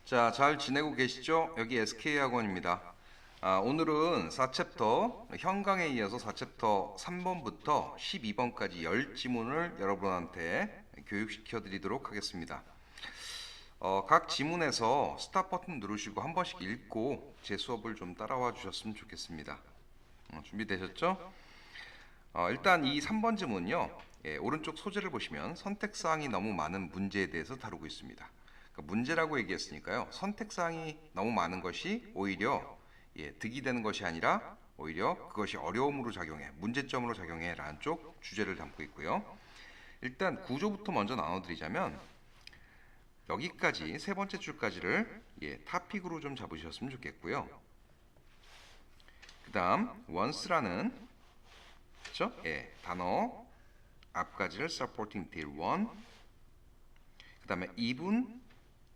자, 잘 지내고 계시죠? 여기 SK학원입니다. 오늘은 4챕터 현강에 이어서 4챕터 3번부터 12번까지 10지문을 여러분한테 교육시켜 드리도록 하겠습니다. 각 지문에서 스탑 버튼 누르시고 한 번씩 읽고 제 수업을 좀 따라와 주셨으면 좋겠습니다. 준비되셨죠? 일단 이 3번 지문은요. 오른쪽 소재를 보시면 선택사항이 너무 많은 문제에 대해서 다루고 있습니다. 그러니까 문제라고 얘기했으니까요. 선택사항이 너무 많은 것이 오히려 득이 되는 것이 아니라 오히려 그것이 어려움으로 작용해, 문제점으로 작용해 라는 쪽 주제를 담고 있고요. 일단 구조부터 먼저 나눠드리자면 여기까지 세 번째 줄까지를 타픽으로 좀 잡으셨으면 좋겠고요. 그 다음 once라는 그렇죠? 단어 앞까지를 supporting till 1, 그 다음에 even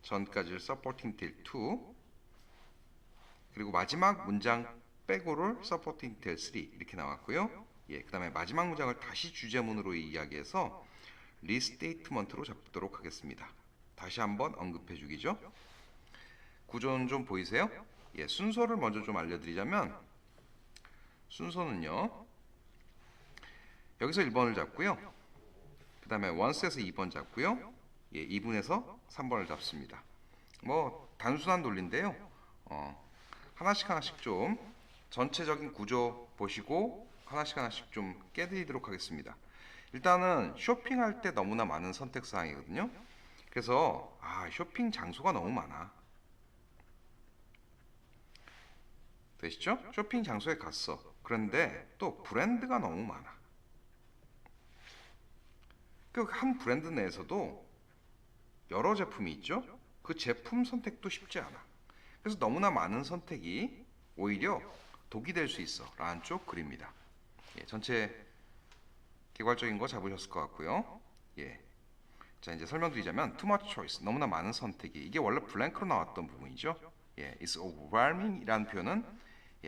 전까지를 supporting till 2, 그리고 마지막 문장 빼고를 supporting till 3 이렇게 나왔고요. 그 다음에 마지막 문장을 다시 주제문으로 이야기해서 restatement로 잡도록 하겠습니다. 다시 한번 언급해 주기죠. 구조는 좀 보이세요? 순서를 먼저 좀 알려드리자면 순서는요. 여기서 1번을 잡고요. 그 다음에 once에서 2번 잡고요. 2분에서 3번을 잡습니다. 뭐 단순한 논리인데요. 하나씩 좀 전체적인 구조 보시고 하나씩 좀 깨드리도록 하겠습니다. 일단은 쇼핑할 때 너무나 많은 선택사항이거든요. 그래서 쇼핑 장소가 너무 많아. 되시죠? 쇼핑 장소에 갔어. 그런데 또 브랜드가 너무 많아. 그 한 브랜드 내에서도 여러 제품이 있죠. 그 제품 선택도 쉽지 않아. 그래서 너무나 많은 선택이 오히려 독이 될 수 있어 라는 쪽 글입니다. 전체 개괄적인 거 잡으셨을 것 같고요. 자, 이제 설명드리자면 too much choice, 너무나 많은 선택이, 이게 원래 블랭크로 나왔던 부분이죠. it's overwhelming 이라는 표현은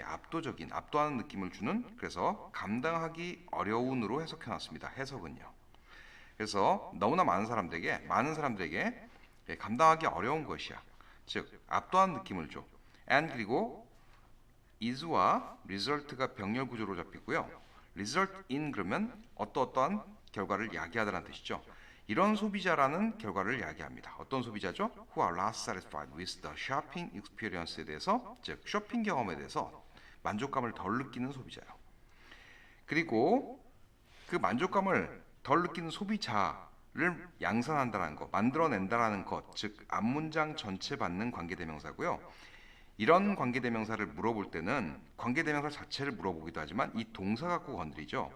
압도적인, 압도하는 느낌을 주는, 그래서 감당하기 어려운으로 해석해놨습니다. 해석은요. 그래서 너무나 많은 사람들에게 감당하기 어려운 것이야. 즉 압도하는 느낌을 줘. and 그리고 is와 result가 병렬 구조로 잡히고요. result in 그러면 어떠한 결과를 야기하다는 뜻이죠. 이런 소비자라는 결과를 야기합니다. 어떤 소비자죠? Who are less satisfied with the shopping experience에 대해서, 즉 쇼핑 경험에 대해서 만족감을 덜 느끼는 소비자요. 그리고 그 만족감을 덜 느끼는 소비자를 양산한다는 것, 만들어낸다는 것, 즉 앞문장 전체 받는 관계대명사고요. 이런 관계대명사를 물어볼 때는 관계대명사 자체를 물어보기도 하지만 이 동사 갖고 건드리죠.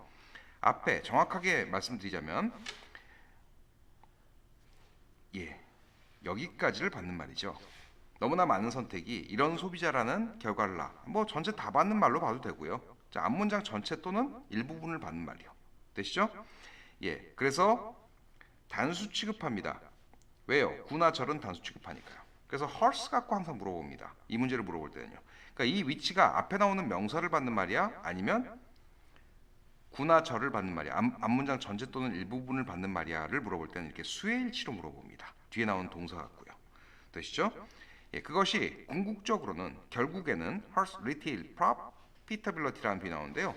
앞에 정확하게 말씀드리자면 여기까지를 받는 말이죠. 너무나 많은 선택이 이런 소비자라는 결과를 뭐 전체 다 받는 말로 봐도 되고요. 자, 앞문장 전체 또는 일부분을 받는 말이요. 되시죠? 그래서 단수 취급합니다. 왜요? 구나 절은 단수 취급하니까요. 그래서 horse 갖고 항상 물어봅니다. 이 문제를 물어볼 때는요. 그러니까 이 위치가 앞에 나오는 명사를 받는 말이야? 아니면 구나 절을 받는 말이야? 앞문장 전체 또는 일부분을 받는 말이야?를 물어볼 때는 이렇게 수혜일치로 물어봅니다. 뒤에 나오는 동사 같고요. 되시죠? 그것이 궁극적으로는 결국에는 horse retail profitability라는 표현이 나오는데요.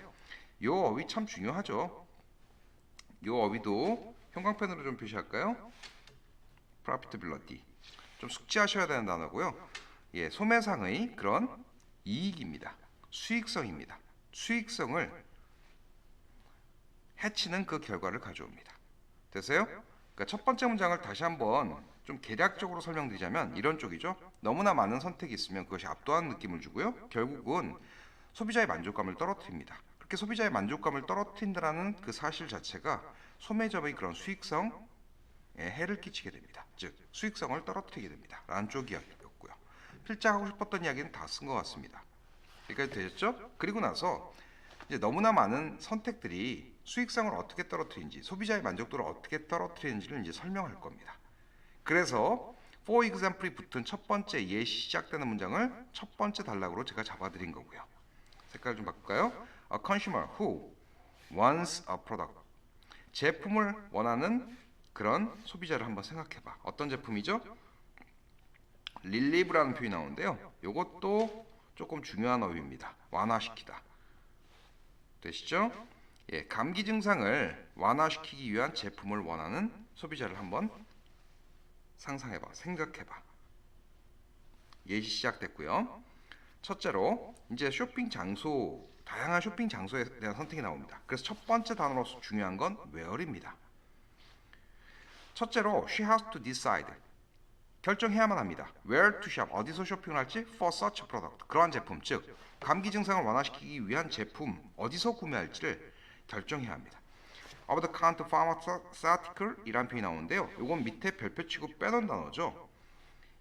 요 어휘 참 중요하죠. 요 어휘도 형광펜으로 좀 표시할까요? profitability. 좀 숙지하셔야 되는 단어고요. 소매상의 그런 이익입니다. 수익성입니다. 수익성을 해치는 그 결과를 가져옵니다. 되세요? 그러니까 첫 번째 문장을 다시 한번 좀 개략적으로 설명드리자면 이런 쪽이죠. 너무나 많은 선택이 있으면 그것이 압도하는 느낌을 주고요. 결국은 소비자의 만족감을 떨어뜨립니다. 그렇게 소비자의 만족감을 떨어뜨린다는 그 사실 자체가 소매점의 그런 수익성에 해를 끼치게 됩니다. 즉 수익성을 떨어뜨리게 됩니다. 라는 쪽 이야기였고요. 필자 하고 싶었던 이야기는 다 쓴 것 같습니다. 여기까지 되셨죠? 그리고 나서 이제 너무나 많은 선택들이 수익성을 어떻게 떨어뜨리는지, 소비자의 만족도를 어떻게 떨어뜨리는지를 이제 설명할 겁니다. 그래서 for example이 붙은 첫 번째 시작되는 문장을 첫 번째 단락으로 제가 잡아드린 거고요. 색깔 좀 바꿀까요? A consumer who wants a product. 제품을 원하는 그런 소비자를 한번 생각해봐. 어떤 제품이죠? relieve라는 표현이 나오는데요. 이것도 조금 중요한 어휘입니다. 완화시키다. 되시죠? 예, 감기 증상을 완화시키기 위한 제품을 원하는 소비자를 한번 상상해봐, 생각해봐. 예시 시작됐고요. 첫째로 이제 쇼핑 장소, 다양한 쇼핑 장소에 대한 선택이 나옵니다. 그래서 첫 번째 단어로서 중요한 건 where입니다. 첫째로 she has to decide. 결정해야만 합니다. where to shop, 어디서 쇼핑을 할지 for such a product, 그러한 제품, 즉 감기 증상을 완화시키기 위한 제품 어디서 구매할지를 결정해야 합니다. over the counter pharmaceutical 이란 표현이 나오는데요. 이건 밑에 별표 치고 빼놓은 단어죠.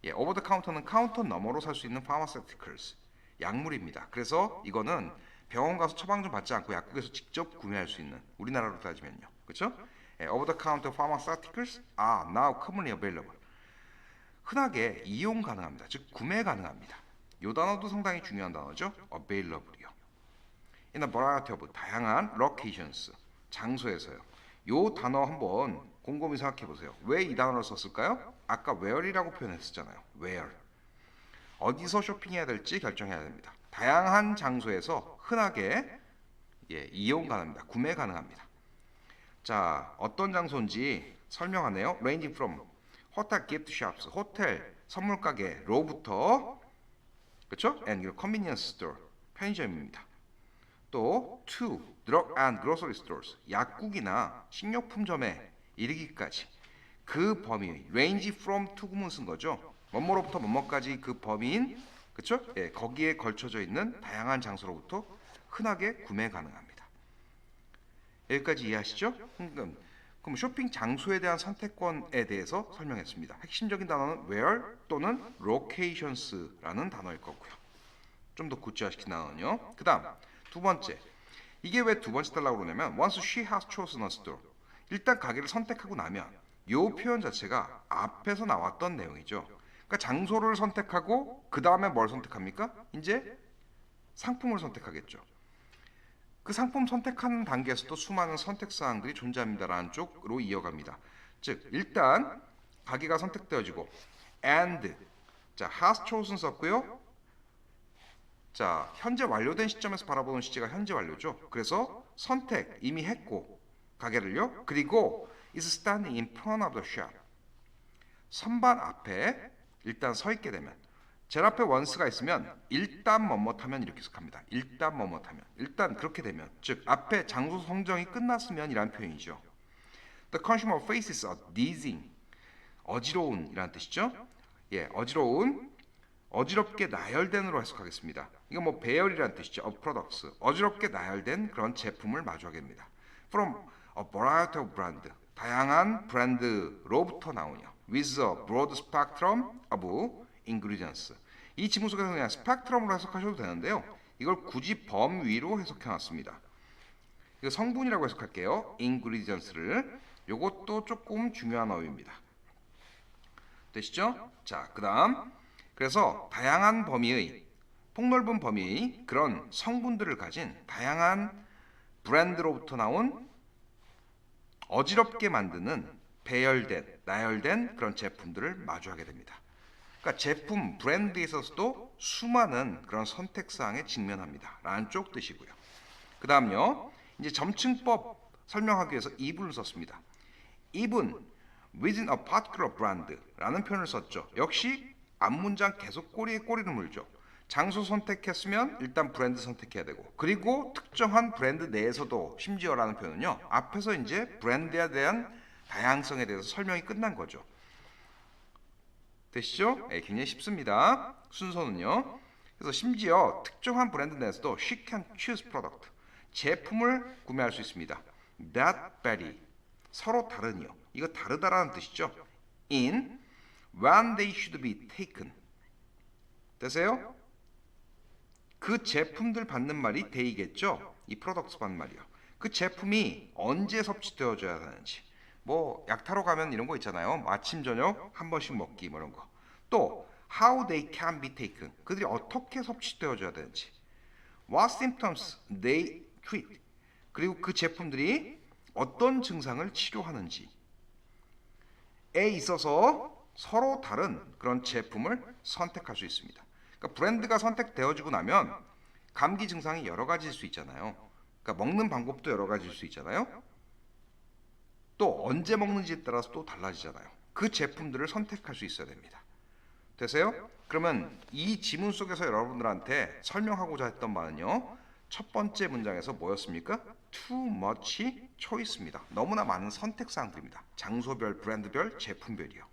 예, over the counter는 카운터 너머로 살 수 있는 pharmaceuticals, 약물입니다. 그래서 이거는 병원 가서 처방 좀 받지 않고 약국에서 직접 구매할 수 있는, 우리나라로 따지면요, 그렇죠? 예, over the counter pharmaceuticals are now commonly available. 흔하게 이용 가능합니다. 즉 구매 가능합니다. 이 단어도 상당히 중요한 단어죠. available이요. in a variety of, 다양한 locations, 장소에서요. 이 단어 한번 곰곰이 생각해 보세요. 왜 이 단어를 썼을까요? 아까 where이라고 표현했었잖아요. where. 어디서 쇼핑해야 될지 결정해야 됩니다. 다양한 장소에서 흔하게 이용 가능합니다. 구매 가능합니다. 자, 어떤 장소인지 설명하네요. ranging from 호텔 gift shops, 호텔 선물 가게로부터, 그렇죠? and convenience store, 편의점입니다. 또 to drug and grocery stores, 약국이나 식료품점에 이르기까지 그 범위, range from to 구문 쓴 거죠. 뭐뭐로부터 뭐뭐까지 그 범위인, 그렇죠? 예, 거기에 걸쳐져 있는 다양한 장소로부터 흔하게 구매 가능합니다. 여기까지 이해하시죠? 그럼 쇼핑 장소에 대한 선택권에 대해서 설명했습니다. 핵심적인 단어는 where 또는 locations라는 단어일 거고요. 좀 더 구체화시킨 단어는요. 그 다음 두 번째, 이게 왜 두 번째 달라고 그러냐면 once she has chosen a store, 일단 가게를 선택하고 나면 이 표현 자체가 앞에서 나왔던 내용이죠. 그러니까 장소를 선택하고 그 다음에 뭘 선택합니까? 이제 상품을 선택하겠죠. 그 상품 선택하는 단계에서도 수많은 선택사항들이 존재합니다라는 쪽으로 이어갑니다. 즉 일단 가게가 선택되어지고 and, 자 has chosen 썼고요. 자 현재 완료된 시점에서 바라보는 시제가 현재 완료죠. 그래서 선택 이미 했고 가게를요. 그리고 is standing in front of the shop, 선반 앞에 일단 서 있게 되면, 제일 앞에 once가 있으면 일단 뭐뭐하면 이렇게 해석합니다. 일단 뭐뭐하면, 일단 그렇게 되면, 즉 앞에 장소 선정이 끝났으면 이란 표현이죠. The consumer faces a dizzying, 어지러운 이란 뜻이죠. 예, 어지러운, 어지럽게 나열된으로 해석하겠습니다. 이건 뭐 배열이란 뜻이죠. of products, 어지럽게 나열된 그런 제품을 마주하게 됩니다. From a variety of brand, 다양한 브랜드로부터 나오냐. With a broad spectrum of ingredients. 이 지문 속에서 그냥 스펙트럼으로 해석하셔도 되는데요. 이걸 굳이 범위로 해석해놨습니다. 이거 성분이라고 해석할게요. ingredients를. 이것도 조금 중요한 어휘입니다. 되시죠? 자, 그 다음 그래서 다양한 범위의, 폭넓은 범위의 그런 성분들을 가진 다양한 브랜드로부터 나온 어지럽게 만드는 배열된, 나열된 그런 제품들을 마주하게 됩니다. 그러니까 제품, 브랜드에 있어서도 수많은 그런 선택사항에 직면합니다. 라는 쪽 뜻이고요. 그 다음요, 이제 점층법 설명하기 위해서 even을 썼습니다. even within a particular brand 라는 표현을 썼죠. 역시 앞문장 계속 꼬리에 꼬리를 물죠. 장소 선택했으면 일단 브랜드 선택해야 되고, 그리고 특정한 브랜드 내에서도 심지어라는 표현은요, 앞에서 이제 브랜드에 대한 다양성에 대해서 설명이 끝난 거죠. 되시죠? 네, 굉장히 쉽습니다. 순서는요. 그래서 심지어 특정한 브랜드 내에서도 she can choose product, 제품을 구매할 수 있습니다. that vary, 서로 다르니요. 이거 다르다라는 뜻이죠. in when they should be taken. 되세요? 그 제품들 받는 말이 they겠죠. 이 products 받는 말이요. 그 제품이 언제 섭취되어져야 하는지. 뭐 약타로 가면 이런 거 있잖아요. 아침 저녁 한 번씩 먹기 뭐 이런 거. 또 how they can be taken, 그들이 어떻게 섭취되어져야 되는지. what symptoms they treat, 그리고 그 제품들이 어떤 증상을 치료하는지. 에 있어서 서로 다른 그런 제품을 선택할 수 있습니다. 그러니까 브랜드가 선택되어지고 나면 감기 증상이 여러 가지일 수 있잖아요. 그러니까 먹는 방법도 여러 가지일 수 있잖아요. 또 언제 먹는지에 따라서 또 달라지잖아요. 그 제품들을 선택할 수 있어야 됩니다. 되세요? 그러면 이 지문 속에서 여러분들한테 설명하고자 했던 바는요. 첫 번째 문장에서 뭐였습니까? Too much choice입니다. 너무나 많은 선택사항들입니다. 장소별, 브랜드별, 제품별이요.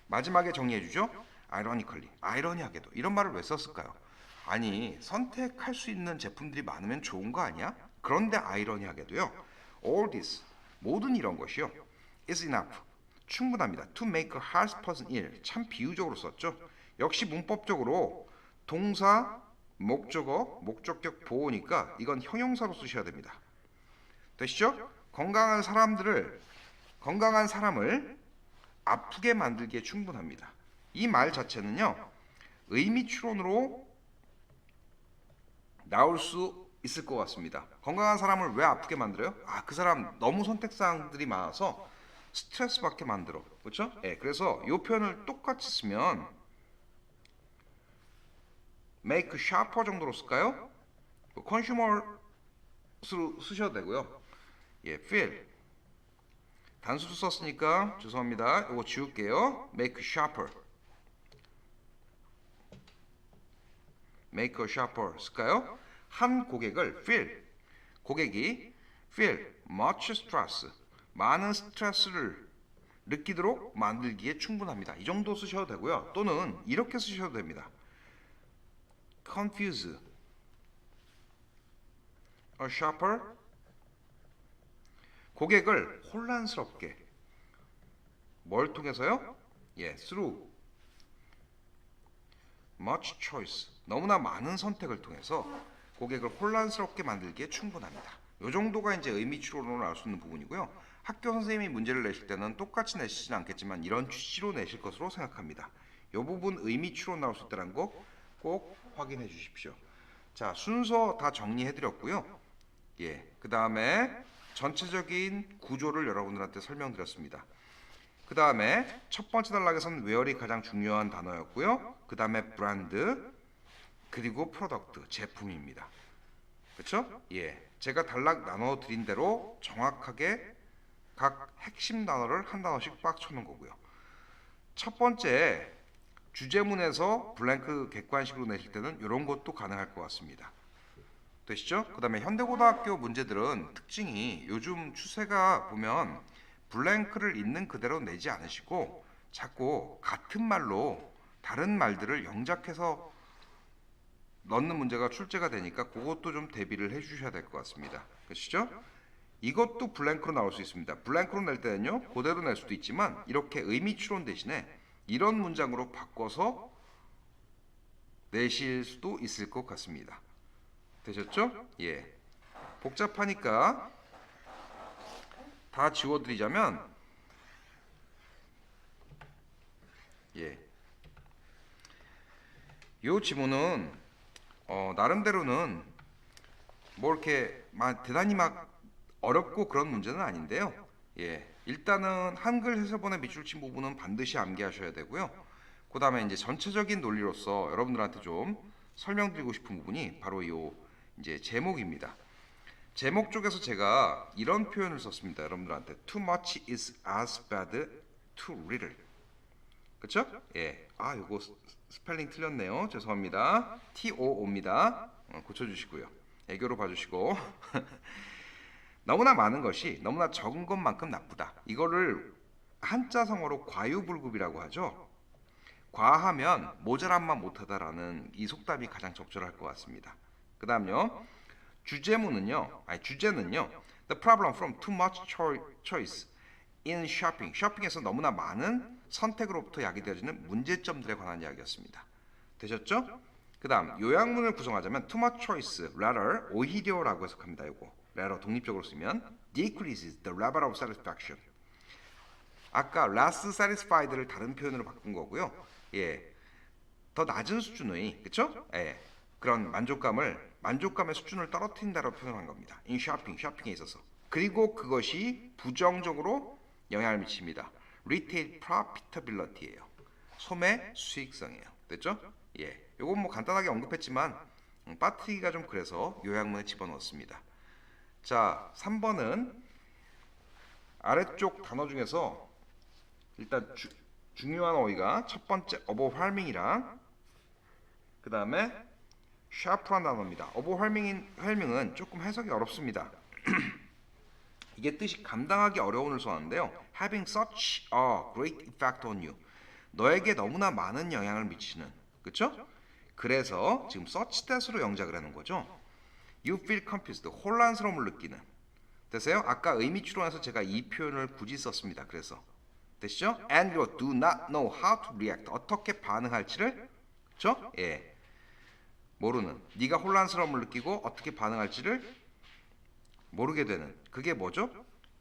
마지막에 정리해주죠. Ironically, 아이러니하게도. 이런 말을 왜 썼을까요? 아니, 선택할 수 있는 제품들이 많으면 좋은 거 아니야? 그런데 아이러니하게도요. All this, 모든 이런 것이요. is enough, 충분합니다. To make a hard person ill, 참 비유적으로 썼죠. 역시 문법적으로 동사, 목적어, 목적격 보호니까 이건 형용사로 쓰셔야 됩니다. 되시죠? 건강한 사람을 아프게 만들기에 충분합니다. 이 말 자체는요. 의미 추론으로 나올 수 있을 것 같습니다. 건강한 사람을 왜 아프게 만들어요? 그 사람 너무 선택사항들이 많아서 스트레스 받게 만들어. 그렇죠? 예, 그래서 이 표현을 똑같이 쓰면 make sharper 정도로 쓸까요? consumer로 쓰셔도 되고요. 예, feel. 단수로 썼으니까 죄송합니다. 이거 지울게요. make sharper. make a sharper 쓸까요? 한 고객을 고객이 feel much stress, 많은 스트레스를 느끼도록 만들기에 충분합니다. 이 정도 쓰셔도 되고요. 또는 이렇게 쓰셔도 됩니다. confuse a shopper, 고객을 혼란스럽게 뭘 통해서요? 예, through much choice, 너무나 많은 선택을 통해서 고객을 혼란스럽게 만들기에 충분합니다. 이 정도가 이제 의미 추론으로 나올 수 있는 부분이고요. 학교 선생님이 문제를 내실 때는 똑같이 내시지는 않겠지만 이런 취지로 내실 것으로 생각합니다. 이 부분 의미 추론 나올 수 있다는 거 꼭 확인해 주십시오. 자, 순서 다 정리해 드렸고요. 예, 그 다음에 전체적인 구조를 여러분들한테 설명드렸습니다. 그 다음에 첫 번째 단락에서는 웨어리 가장 중요한 단어였고요. 그 다음에 브랜드, 그리고 프로덕트, 제품입니다. 그렇죠? 예, 제가 단락 나눠 드린 대로 정확하게 각 핵심 단어를 한 단어씩 빡 쳐놓은 거고요. 첫 번째 주제문에서 블랭크 객관식으로 내실 때는 이런 것도 가능할 것 같습니다. 되시죠? 그 다음에 현대고등학교 문제들은 특징이 요즘 추세가 보면 블랭크를 있는 그대로 내지 않으시고 자꾸 같은 말로 다른 말들을 영작해서 넣는 문제가 출제가 되니까 그것도 좀 대비를 해주셔야 될 것 같습니다. 그렇죠? 이것도 블랭크로 나올 수 있습니다. 블랭크로 낼 때는요, 그대로 낼 수도 있지만 이렇게 의미 추론 대신에 이런 문장으로 바꿔서 내실 수도 있을 것 같습니다. 되셨죠? 예. 복잡하니까 다 지워드리자면, 예. 이 지문은 나름대로는 뭐 이렇게 대단히 막 어렵고 그런 문제는 아닌데요. 예. 일단은 한글 해설본의 밑줄 친 부분은 반드시 암기하셔야 되고요. 그 다음에 이제 전체적인 논리로서 여러분들한테 좀 설명드리고 싶은 부분이 바로 이 이제 제목입니다. 제목 쪽에서 제가 이런 표현을 썼습니다. 여러분들한테 too much is as bad too little. 그렇죠? 예. 요거 스펠링 틀렸네요. 죄송합니다. TOO입니다. 고쳐주시고요. 애교로 봐주시고. 너무나 많은 것이 너무나 적은 것만큼 나쁘다. 이거를 한자성어로 과유불급이라고 하죠. 과하면 모자란만 못하다라는 이 속담이 가장 적절할 것 같습니다. 그 다음요. 주제는요. The problem from too much choice in shopping. 쇼핑에서 너무나 많은 선택으로부터 야기되어지는 문제점들에 관한 이야기였습니다. 되셨죠? 그 다음 요약문을 구성하자면 too much choice, rather, 오히려라고 해석합니다. 이거 rather 독립적으로 쓰면 decreases the level of satisfaction. 아까 less satisfied를 다른 표현으로 바꾼 거고요. 예, 더 낮은 수준의, 그렇죠? 예, 그런 만족감의 수준을 떨어뜨린다고 표현한 겁니다. In shopping, 쇼핑에 있어서. 그리고 그것이 부정적으로 영향을 미칩니다. retail profitability예요. 소매 수익성이에요. 됐죠? 예. 요건 뭐 간단하게 언급했지만 빠뜨리기가 좀 그래서 요약문에 집어넣었습니다. 자, 3번은 아래쪽 단어 중에서 일단 중요한 어휘가 첫 번째 overwhelming이랑 그 다음에 sharp란 단어입니다. overwhelming은 조금 해석이 어렵습니다. 이게 뜻이 감당하기 어려운을 써는데요. Having such a great effect on you. 너에게 너무나 많은 영향을 미치는. 그쵸? 그래서 지금 such that으로 영작을 하는 거죠. You feel confused. 혼란스러움을 느끼는. 됐어요? 아까 의미 추론에서 제가 이 표현을 굳이 썼습니다. 그래서 되시죠? And you do not know how to react. 어떻게 반응할지를 그쵸? 예. 모르는. 네가 혼란스러움을 느끼고 어떻게 반응할지를 모르게 되는. 그게 뭐죠?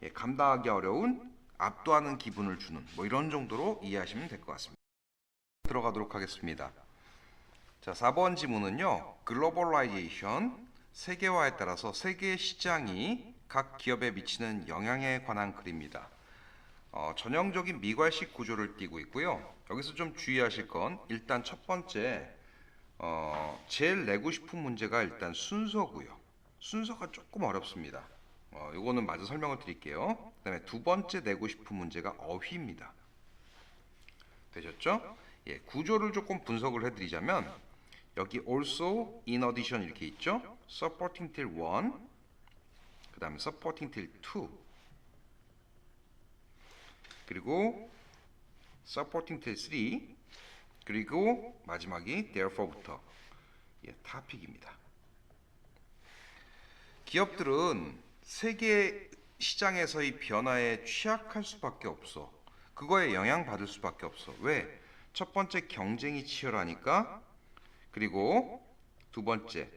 예, 감당하기 어려운 압도하는 기분을 주는 뭐 이런 정도로 이해하시면 될 것 같습니다. 들어가도록 하겠습니다. 자, 4번 지문은요. 글로벌라이제이션, 세계화에 따라서 세계 시장이 각 기업에 미치는 영향에 관한 글입니다. 전형적인 미괄식 구조를 띠고 있고요. 여기서 좀 주의하실 건 일단 첫 번째 제일 내고 싶은 문제가 일단 순서고요. 순서가 조금 어렵습니다. 이거는 마저 설명을 드릴게요. 그 다음에 두 번째 내고 싶은 문제가 어휘입니다. 되셨죠? 예, 구조를 조금 분석을 해드리자면 여기 also, in addition 이렇게 있죠? supporting till 1, 그 다음에 supporting till 2, 그리고 supporting till 3, 그리고 마지막이 therefore부터 topic입니다. 기업들은 세계 시장에서의 변화에 취약할 수밖에 없어. 그거에 영향받을 수밖에 없어. 왜? 첫 번째 경쟁이 치열하니까. 그리고 두 번째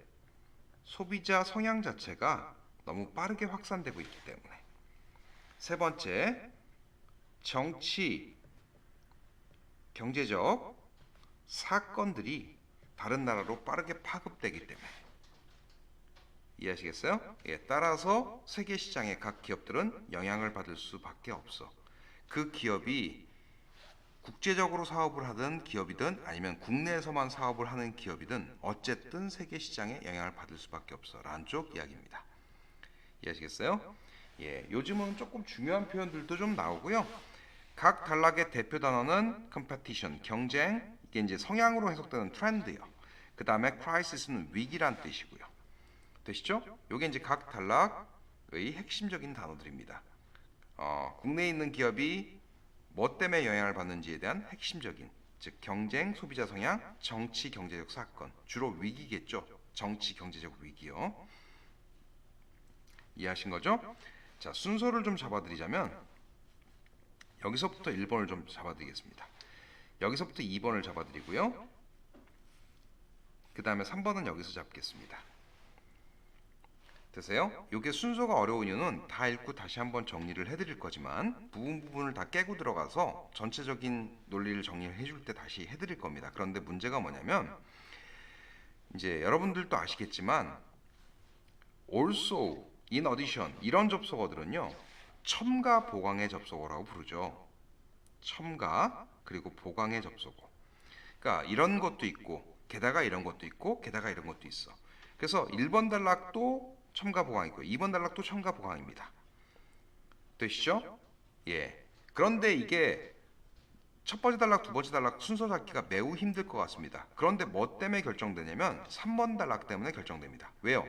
소비자 성향 자체가 너무 빠르게 확산되고 있기 때문에. 세 번째 정치, 경제적 사건들이 다른 나라로 빠르게 파급되기 때문에. 이해하시겠어요? 예, 따라서 세계 시장의 각 기업들은 영향을 받을 수밖에 없어. 그 기업이 국제적으로 사업을 하든 기업이든 아니면 국내에서만 사업을 하는 기업이든 어쨌든 세계 시장에 영향을 받을 수밖에 없어 라는 쪽 이야기입니다. 이해하시겠어요? 예, 요즘은 조금 중요한 표현들도 좀 나오고요. 각 단락의 대표 단어는 competition, 경쟁, 이게 이제 성향으로 해석되는 트렌드요. 그 다음에 crisis는 위기란 뜻이고요. 되시죠? 요게 이제 각 단락의 핵심적인 단어들입니다. 국내에 있는 기업이 뭐 때문에 영향을 받는지에 대한 핵심적인, 즉 경쟁, 소비자 성향, 정치, 경제적 사건, 주로 위기겠죠. 정치, 경제적 위기요. 이해하신 거죠? 자, 순서를 좀 잡아드리자면 여기서부터 1번을 좀 잡아드리겠습니다. 여기서부터 2번을 잡아드리고요. 그 다음에 3번은 여기서 잡겠습니다. 되세요? 이게 순서가 어려운 이유는 다 읽고 다시 한번 정리를 해드릴 거지만 부분을 다 깨고 들어가서 전체적인 논리를 정리를 해줄 때 다시 해드릴 겁니다. 그런데 문제가 뭐냐면 이제 여러분들도 아시겠지만 also, in addition 이런 접속어들은요 첨가 보강의 접속어라고 부르죠. 첨가 그리고 보강의 접속어. 그러니까 이런 것도 있고 게다가 이런 것도 있고 게다가 이런 것도 있어. 그래서 1번 단락도 첨가 보강이고 2번 단락도 첨가 보강입니다. 되시죠? 예. 그런데 이게 첫 번째 단락, 두 번째 단락 순서 잡기가 매우 힘들 것 같습니다. 그런데 뭐 때문에 결정되냐면 3번 단락 때문에 결정됩니다. 왜요?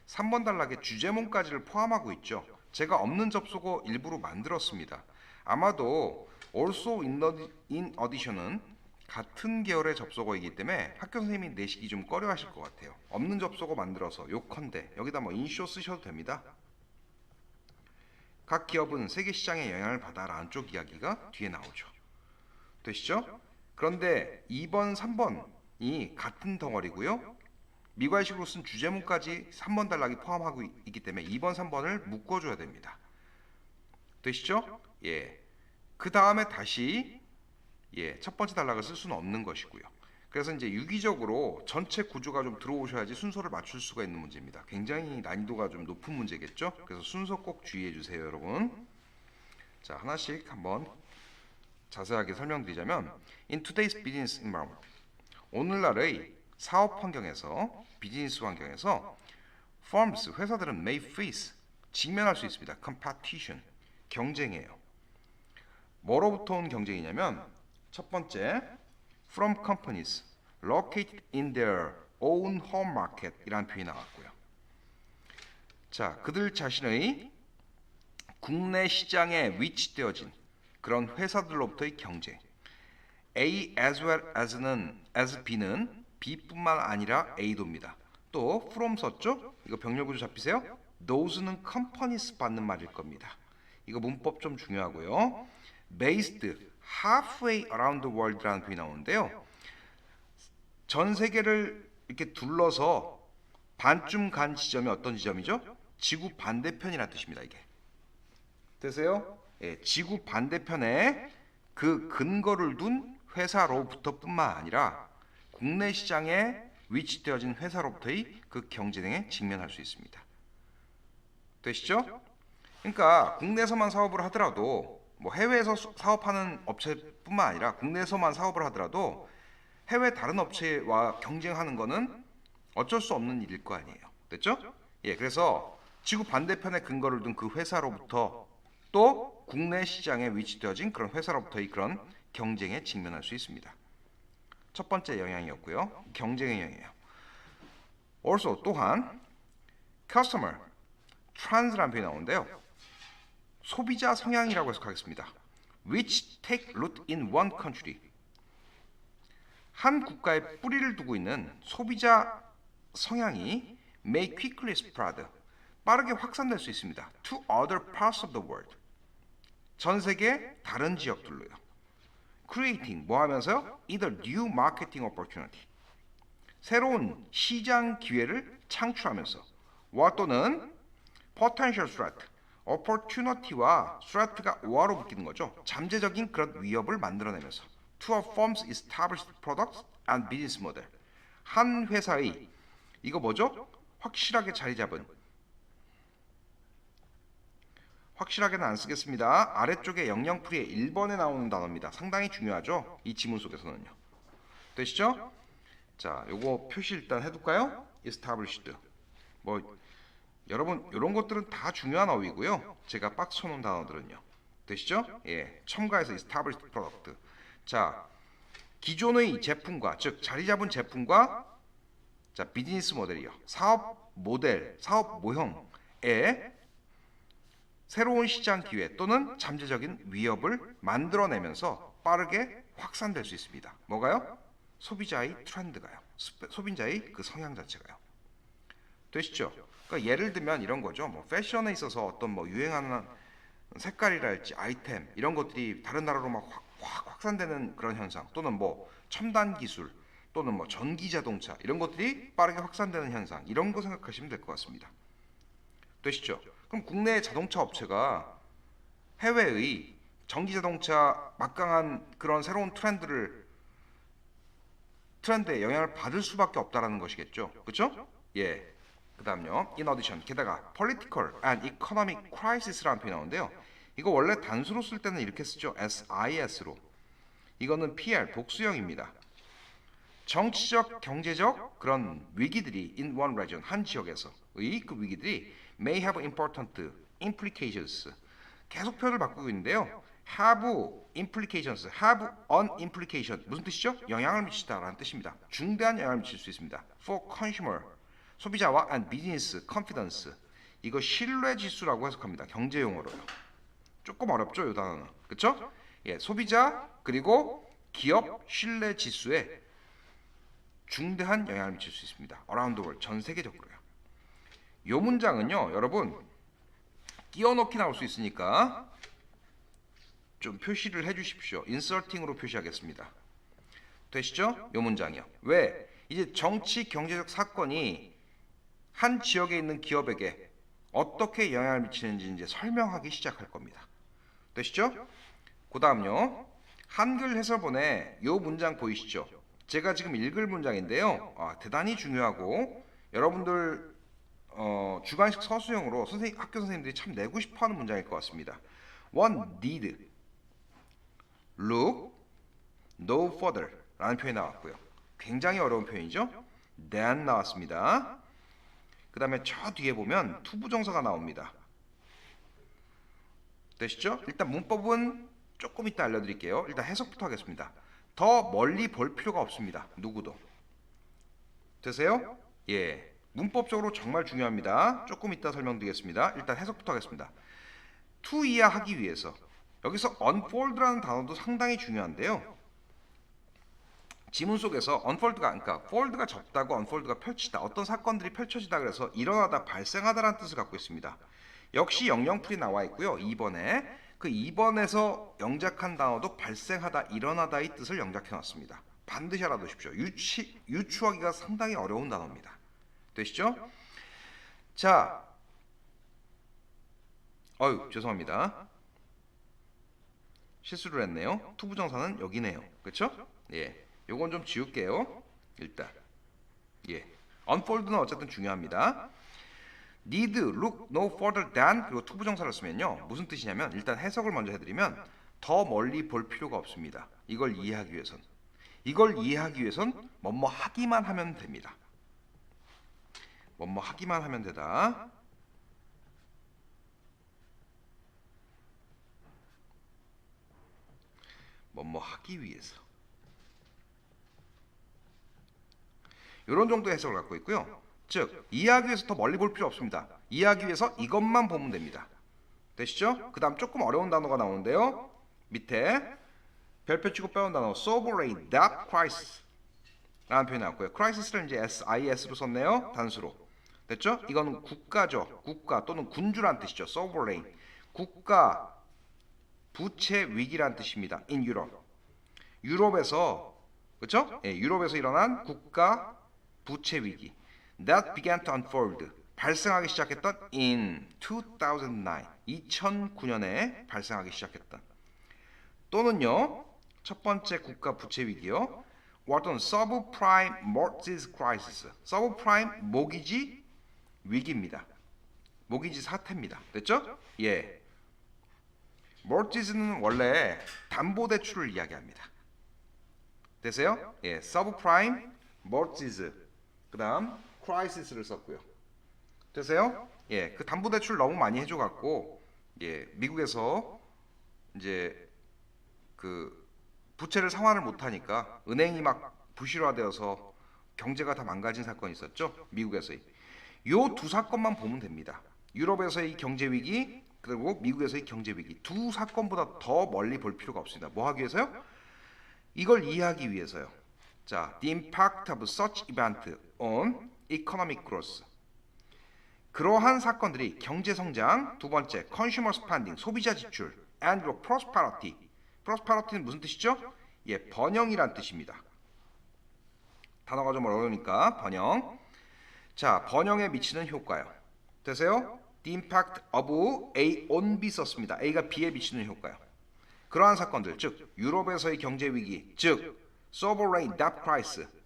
3번 단락에 주제문까지를 포함하고 있죠. 제가 없는 접속어 일부러 만들었습니다. 아마도 also in addition은 같은 계열의 접속어이기 때문에 학교 선생님이 내시기 좀 꺼려 하실 것 같아요. 없는 접속어 만들어서 요컨대 여기다 뭐 인쇼 쓰셔도 됩니다. 각 기업은 세계 시장에 영향을 받아 라는 쪽 이야기가 뒤에 나오죠. 되시죠? 그런데 2번, 3번이 같은 덩어리고요. 미괄식으로 쓴 주제문까지 3번 단락이 포함하고 있기 때문에 2번, 3번을 묶어줘야 됩니다. 되시죠? 예. 그 다음에 다시 첫 번째 단락을 쓸 수는 없는 것이고요. 그래서 이제 유기적으로 전체 구조가 좀 들어오셔야지 순서를 맞출 수가 있는 문제입니다. 굉장히 난이도가 좀 높은 문제겠죠? 그래서 순서 꼭 주의해 주세요, 여러분. 자, 하나씩 한번 자세하게 설명드리자면 in today's business environment 오늘날의 사업 환경에서 비즈니스 환경에서 firms 회사들은 may face 직면할 수 있습니다. competition 경쟁이에요. 뭐로부터 온 경쟁이냐면 첫 번째 from companies located in their own home market 이라는 표현이 나왔고요. 자, 그들 자신의 국내 시장에 위치되어진 그런 회사들로부터의 경쟁. A as well as B는 B뿐만 아니라 A도입니다. 또 from 썼죠? 이거 병렬구조 잡히세요? Those는 companies 받는 말일 겁니다. 이거 문법 좀 중요하고요. Based halfway around the world라는 표현이 나오는데요. 전 세계를 이렇게 둘러서 반쯤 간 지점이 어떤 지점이죠? 지구 반대편이라는 뜻입니다. 이게 되세요? 예, 지구 반대편에 그 근거를 둔 회사로부터뿐만 아니라 국내 시장에 위치되어진 회사로부터의 그 경쟁에 직면할 수 있습니다. 되시죠? 그러니까 국내에서만 사업을 하더라도 뭐 해외에서 사업하는 업체뿐만 아니라 국내에서만 사업을 하더라도 해외 다른 업체와 경쟁하는 거는 어쩔 수 없는 일일 거 아니에요. 됐죠? 예, 그래서 지구 반대편에 근거를 둔 그 회사로부터 또 국내 시장에 위치되어진 그런 회사로부터의 그런 경쟁에 직면할 수 있습니다. 첫 번째 영향이었고요. 경쟁의 영향이에요. also 또한 customer trans라는 표현이 나오는데요. 소비자 성향이라고 해석하겠습니다. which take root in one country 한 국가에 뿌리를 두고 있는 소비자 성향이 may quickly spread 빠르게 확산될 수 있습니다. to other parts of the world 전 세계 다른 지역들로요. creating 뭐 하면서요? either new marketing opportunity 새로운 시장 기회를 창출하면서 와 또는 potential threat opportunity와 threat가 와로 붙이는 거죠. 잠재적인 그런 위협을 만들어내면서 to a firm's established products and business model 한 회사의 이거 뭐죠? 확실하게 자리 잡은 확실하게는 안 쓰겠습니다. 아래쪽에 영영풀이에 1번에 나오는 단어입니다. 상당히 중요하죠. 이 지문 속에서는요. 되시죠? 자, 요거 표시 일단 해둘까요? established. 뭐 여러분 이런 것들은 다 중요한 어휘고요. 제가 박스 쳐놓은 단어들은요. 되시죠? 예, 첨가해서 established product. 자, 기존의 제품과 즉 자리 잡은 제품과 자 비즈니스 모델이요. 사업 모델, 사업 모형에 새로운 시장 기회 또는 잠재적인 위협을 만들어내면서 빠르게 확산될 수 있습니다. 뭐가요? 소비자의 트렌드가요. 소비자의 그 성향 자체가요. 되시죠? 그러니까 예를 들면 이런 거죠. 뭐 패션에 있어서 어떤 뭐 유행하는 색깔이랄지 아이템 이런 것들이 다른 나라로 막 확 확산되는 그런 현상 또는 뭐 첨단 기술 또는 뭐 전기 자동차 이런 것들이 빠르게 확산되는 현상 이런 거 생각하시면 될 것 같습니다. 되시죠? 그럼 국내 자동차 업체가 해외의 전기 자동차 막강한 그런 새로운 트렌드에 영향을 받을 수밖에 없다라는 것이겠죠. 그렇죠? 예. 그다음요. In addition, 게다가 political and economic crisis라는 표현이 나오는데요. 이거 원래 단수로 쓸 때는 이렇게 쓰죠. SIS로. 이거는 PR 복수형입니다. 정치적, 경제적 그런 위기들이 in one region 한 지역에서의 그 위기들이 may have important implications. 계속 표현을 바꾸고 있는데요. have implications, have an implication 무슨 뜻이죠? 영향을 미치다라는 뜻입니다. 중대한 영향을 미칠 수 있습니다. For consumer 소비자와 and business confidence 이거 신뢰 지수라고 해석합니다. 경제 용어로요. 조금 어렵죠, 이 단어는. 그렇죠? 예, 소비자 그리고 기업 신뢰 지수에 중대한 영향을 미칠 수 있습니다. around the world 전 세계적으로요. 이 문장은요, 여러분 끼워넣기 나올 수 있으니까 좀 표시를 해주십시오. inserting으로 표시하겠습니다. 되시죠? 이 문장이요. 왜? 이제 정치 경제적 사건이 한 지역에 있는 기업에게 어떻게 영향을 미치는지 이제 설명하기 시작할 겁니다. 되시죠? 그 다음요. 한글 해설본에 이 문장 보이시죠? 제가 지금 읽을 문장인데요. 대단히 중요하고 여러분들 주관식 서술형으로 학교 선생님들이 참 내고 싶어하는 문장일 것 같습니다. One need look no further 라는 표현이 나왔고요. 굉장히 어려운 표현이죠. than 나왔습니다. 그 다음에 저 뒤에 보면 투부정사가 나옵니다. 되시죠? 일단 문법은 조금 이따 알려드릴게요. 일단 해석부터 하겠습니다. 더 멀리 볼 필요가 없습니다. 누구도. 되세요? 예. 문법적으로 정말 중요합니다. 조금 이따 설명드리겠습니다. 일단 해석부터 하겠습니다. to 이해하기 위해서 여기서 unfold라는 단어도 상당히 중요한데요. 지문 속에서 unfold가 그러니까 fold가 접다고 unfold가 펼치다 어떤 사건들이 펼쳐지다 그래서 일어나다 발생하다라는 뜻을 갖고 있습니다. 역시 영영풀이 나와 있고요. 2번에 그 2번에서 영작한 단어도 발생하다 일어나다의 뜻을 영작해 놨습니다. 반드시 알아두십시오. 유추하기가 상당히 어려운 단어입니다. 되시죠? 자, 죄송합니다. 실수를 했네요. 투부정사는 여기네요. 그렇죠? 예, 요건 좀 지울게요. 일단 예, unfold는 어쨌든 중요합니다. need, look no further than 그리고 투부정사를 쓰면요 무슨 뜻이냐면 일단 해석을 먼저 해드리면 더 멀리 볼 필요가 없습니다. 이걸 이해하기 위해선 뭐뭐 하기만 하면 됩니다. 뭐뭐 하기만 하면 되다. 뭐뭐 하기 위해서. 이런 정도의 해석을 갖고 있고요. 즉 이해하기 위해서 더 멀리 볼 필요 없습니다. 이해하기 위해서 이것만 보면 됩니다. 되시죠? 그 다음 조금 어려운 단어가 나오는데요. 밑에 별표 치고 빼온 단어 sovereign debt crisis 라는 표현이 나왔고요. crisis를 이제 SIS로 썼네요. 단수로. 됐죠? 이건 국가죠. 국가 또는 군주란 뜻이죠. sovereign. 국가 부채 위기란 뜻입니다. in Europe. 유럽에서 그렇죠? 예, 유럽에서 일어난 국가 부채 위기. That began to unfold. 발생하기 시작했던 in 2009. 2009년에 발생하기 시작했던. 또는요. 첫 번째 국가 부채 위기요. 어떤 subprime mortgage crisis. subprime 모기지 위기입니다. 모기지 사태입니다. 됐죠? 예. mortgage는 원래 담보 대출을 이야기합니다. 되세요? 예. subprime mortgage. 그다음 crisis를 썼고요. 되세요? 예. 그 담보 대출 너무 많이 해줘 갖고 예, 미국에서 이제 그 부채를 상환을 못 하니까 은행이 막 부실화되어서 경제가 다 망가진 사건이 있었죠. 미국에서의. 요 두 사건만 보면 됩니다. 유럽에서의 경제 위기 그리고 미국에서의 경제 위기 두 사건보다 더 멀리 볼 필요가 없습니다. 뭐 하기 위해서요? 이걸 이해하기 위해서요. 자, the impact of such event on economic growth. 그러한 사건들이 경제 성장, 두 번째 consumer spending, 소비자 지출, and prosperity. prosperity는 무슨 뜻이죠? 예, 번영이란 뜻입니다. 단어가 좀 어려우니까 번영. 자, 번영에 미치는 효과요. 되세요? The impact of A on B 썼습니다. A가 B에 미치는 효과요. 그러한 사건들, 즉 유럽에서의 경제 위기, 즉 sovereign debt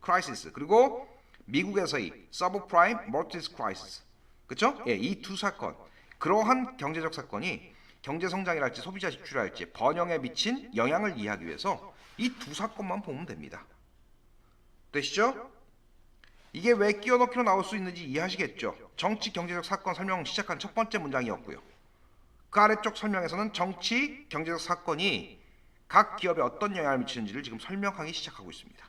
crisis, 그리고 미국에서의 subprime mortgage crisis. 그렇죠? 예, 이 두 사건. 그러한 경제적 사건이 경제 성장이랄지 소비자 지출이랄지 번영에 미친 영향을 이해하기 위해서 이 두 사건만 보면 됩니다. 되시죠? 이게 왜 끼워넣기로 나올 수 있는지 이해하시겠죠? 정치 경제적 사건 설명 시작한 첫 번째 문장이었고요. 그 아래쪽 설명에서는 정치 경제적 사건이 각 기업에 어떤 영향을 미치는지를 지금 설명하기 시작하고 있습니다.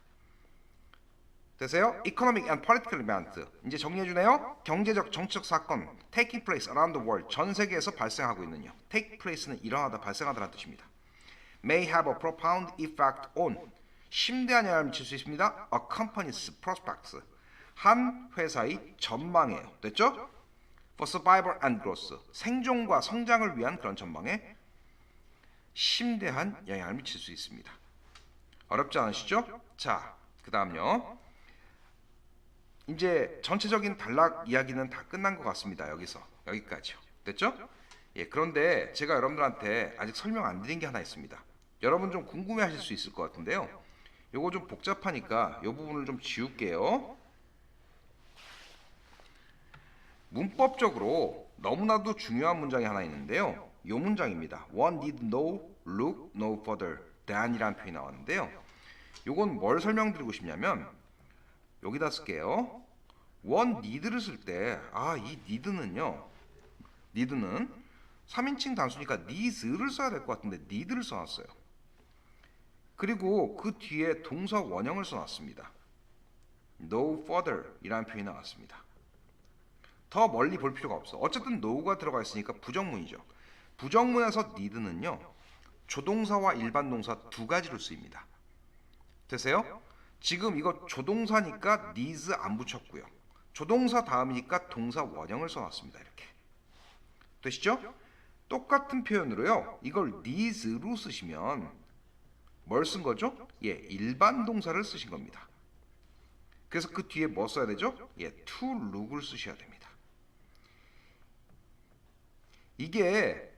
되세요? Economic and political event. 이제 정리해주네요. 경제적, 정치적 사건 taking place around the world. 전 세계에서 발생하고 있는요. take place는 일어나다, 발생하다라는 뜻입니다. may have a profound effect on. 심대한 영향을 미칠 수 있습니다. A company's prospects. 한 회사의 전망이에요. 됐죠? For survival and growth. 생존과 성장을 위한 그런 전망에 심대한 영향을 미칠 수 있습니다. 어렵지 않으시죠? 자, 그 다음요. 이제 전체적인 단락 이야기는 다 끝난 것 같습니다. 여기까지요. 됐죠? 예, 그런데 제가 여러분들한테 아직 설명 안 드린 게 하나 있습니다. 여러분 좀 궁금해하실 수 있을 것 같은데요. 요거 좀 복잡하니까 요 부분을 좀 지울게요. 문법적으로 너무나도 중요한 문장이 하나 있는데요. 요 문장입니다. One need no look no further. than이라는 표현이 나왔는데요. 요건 뭘 설명드리고 싶냐면 여기다 쓸게요. 원 need를 쓸 때 이 need는 3인칭 단수니까 needs를 써야 될 것 같은데 need를 써놨어요. 그리고 그 뒤에 동사 원형을 써놨습니다. no further 이라는 표현이 나왔습니다. 더 멀리 볼 필요가 없어. 어쨌든 no가 들어가 있으니까 부정문이죠. 부정문에서 need는요 조동사와 일반 동사 두 가지로 쓰입니다. 되세요? 지금 이거 조동사니까 needs 안 붙였고요. 조동사 다음이니까 동사 원형을 써놨습니다. 이렇게 되시죠? 똑같은 표현으로요 이걸 needs로 쓰시면 뭘 쓴 거죠? 일반 동사를 쓰신 겁니다. 그래서 그 뒤에 뭐 써야 되죠? to look을 쓰셔야 됩니다. 이게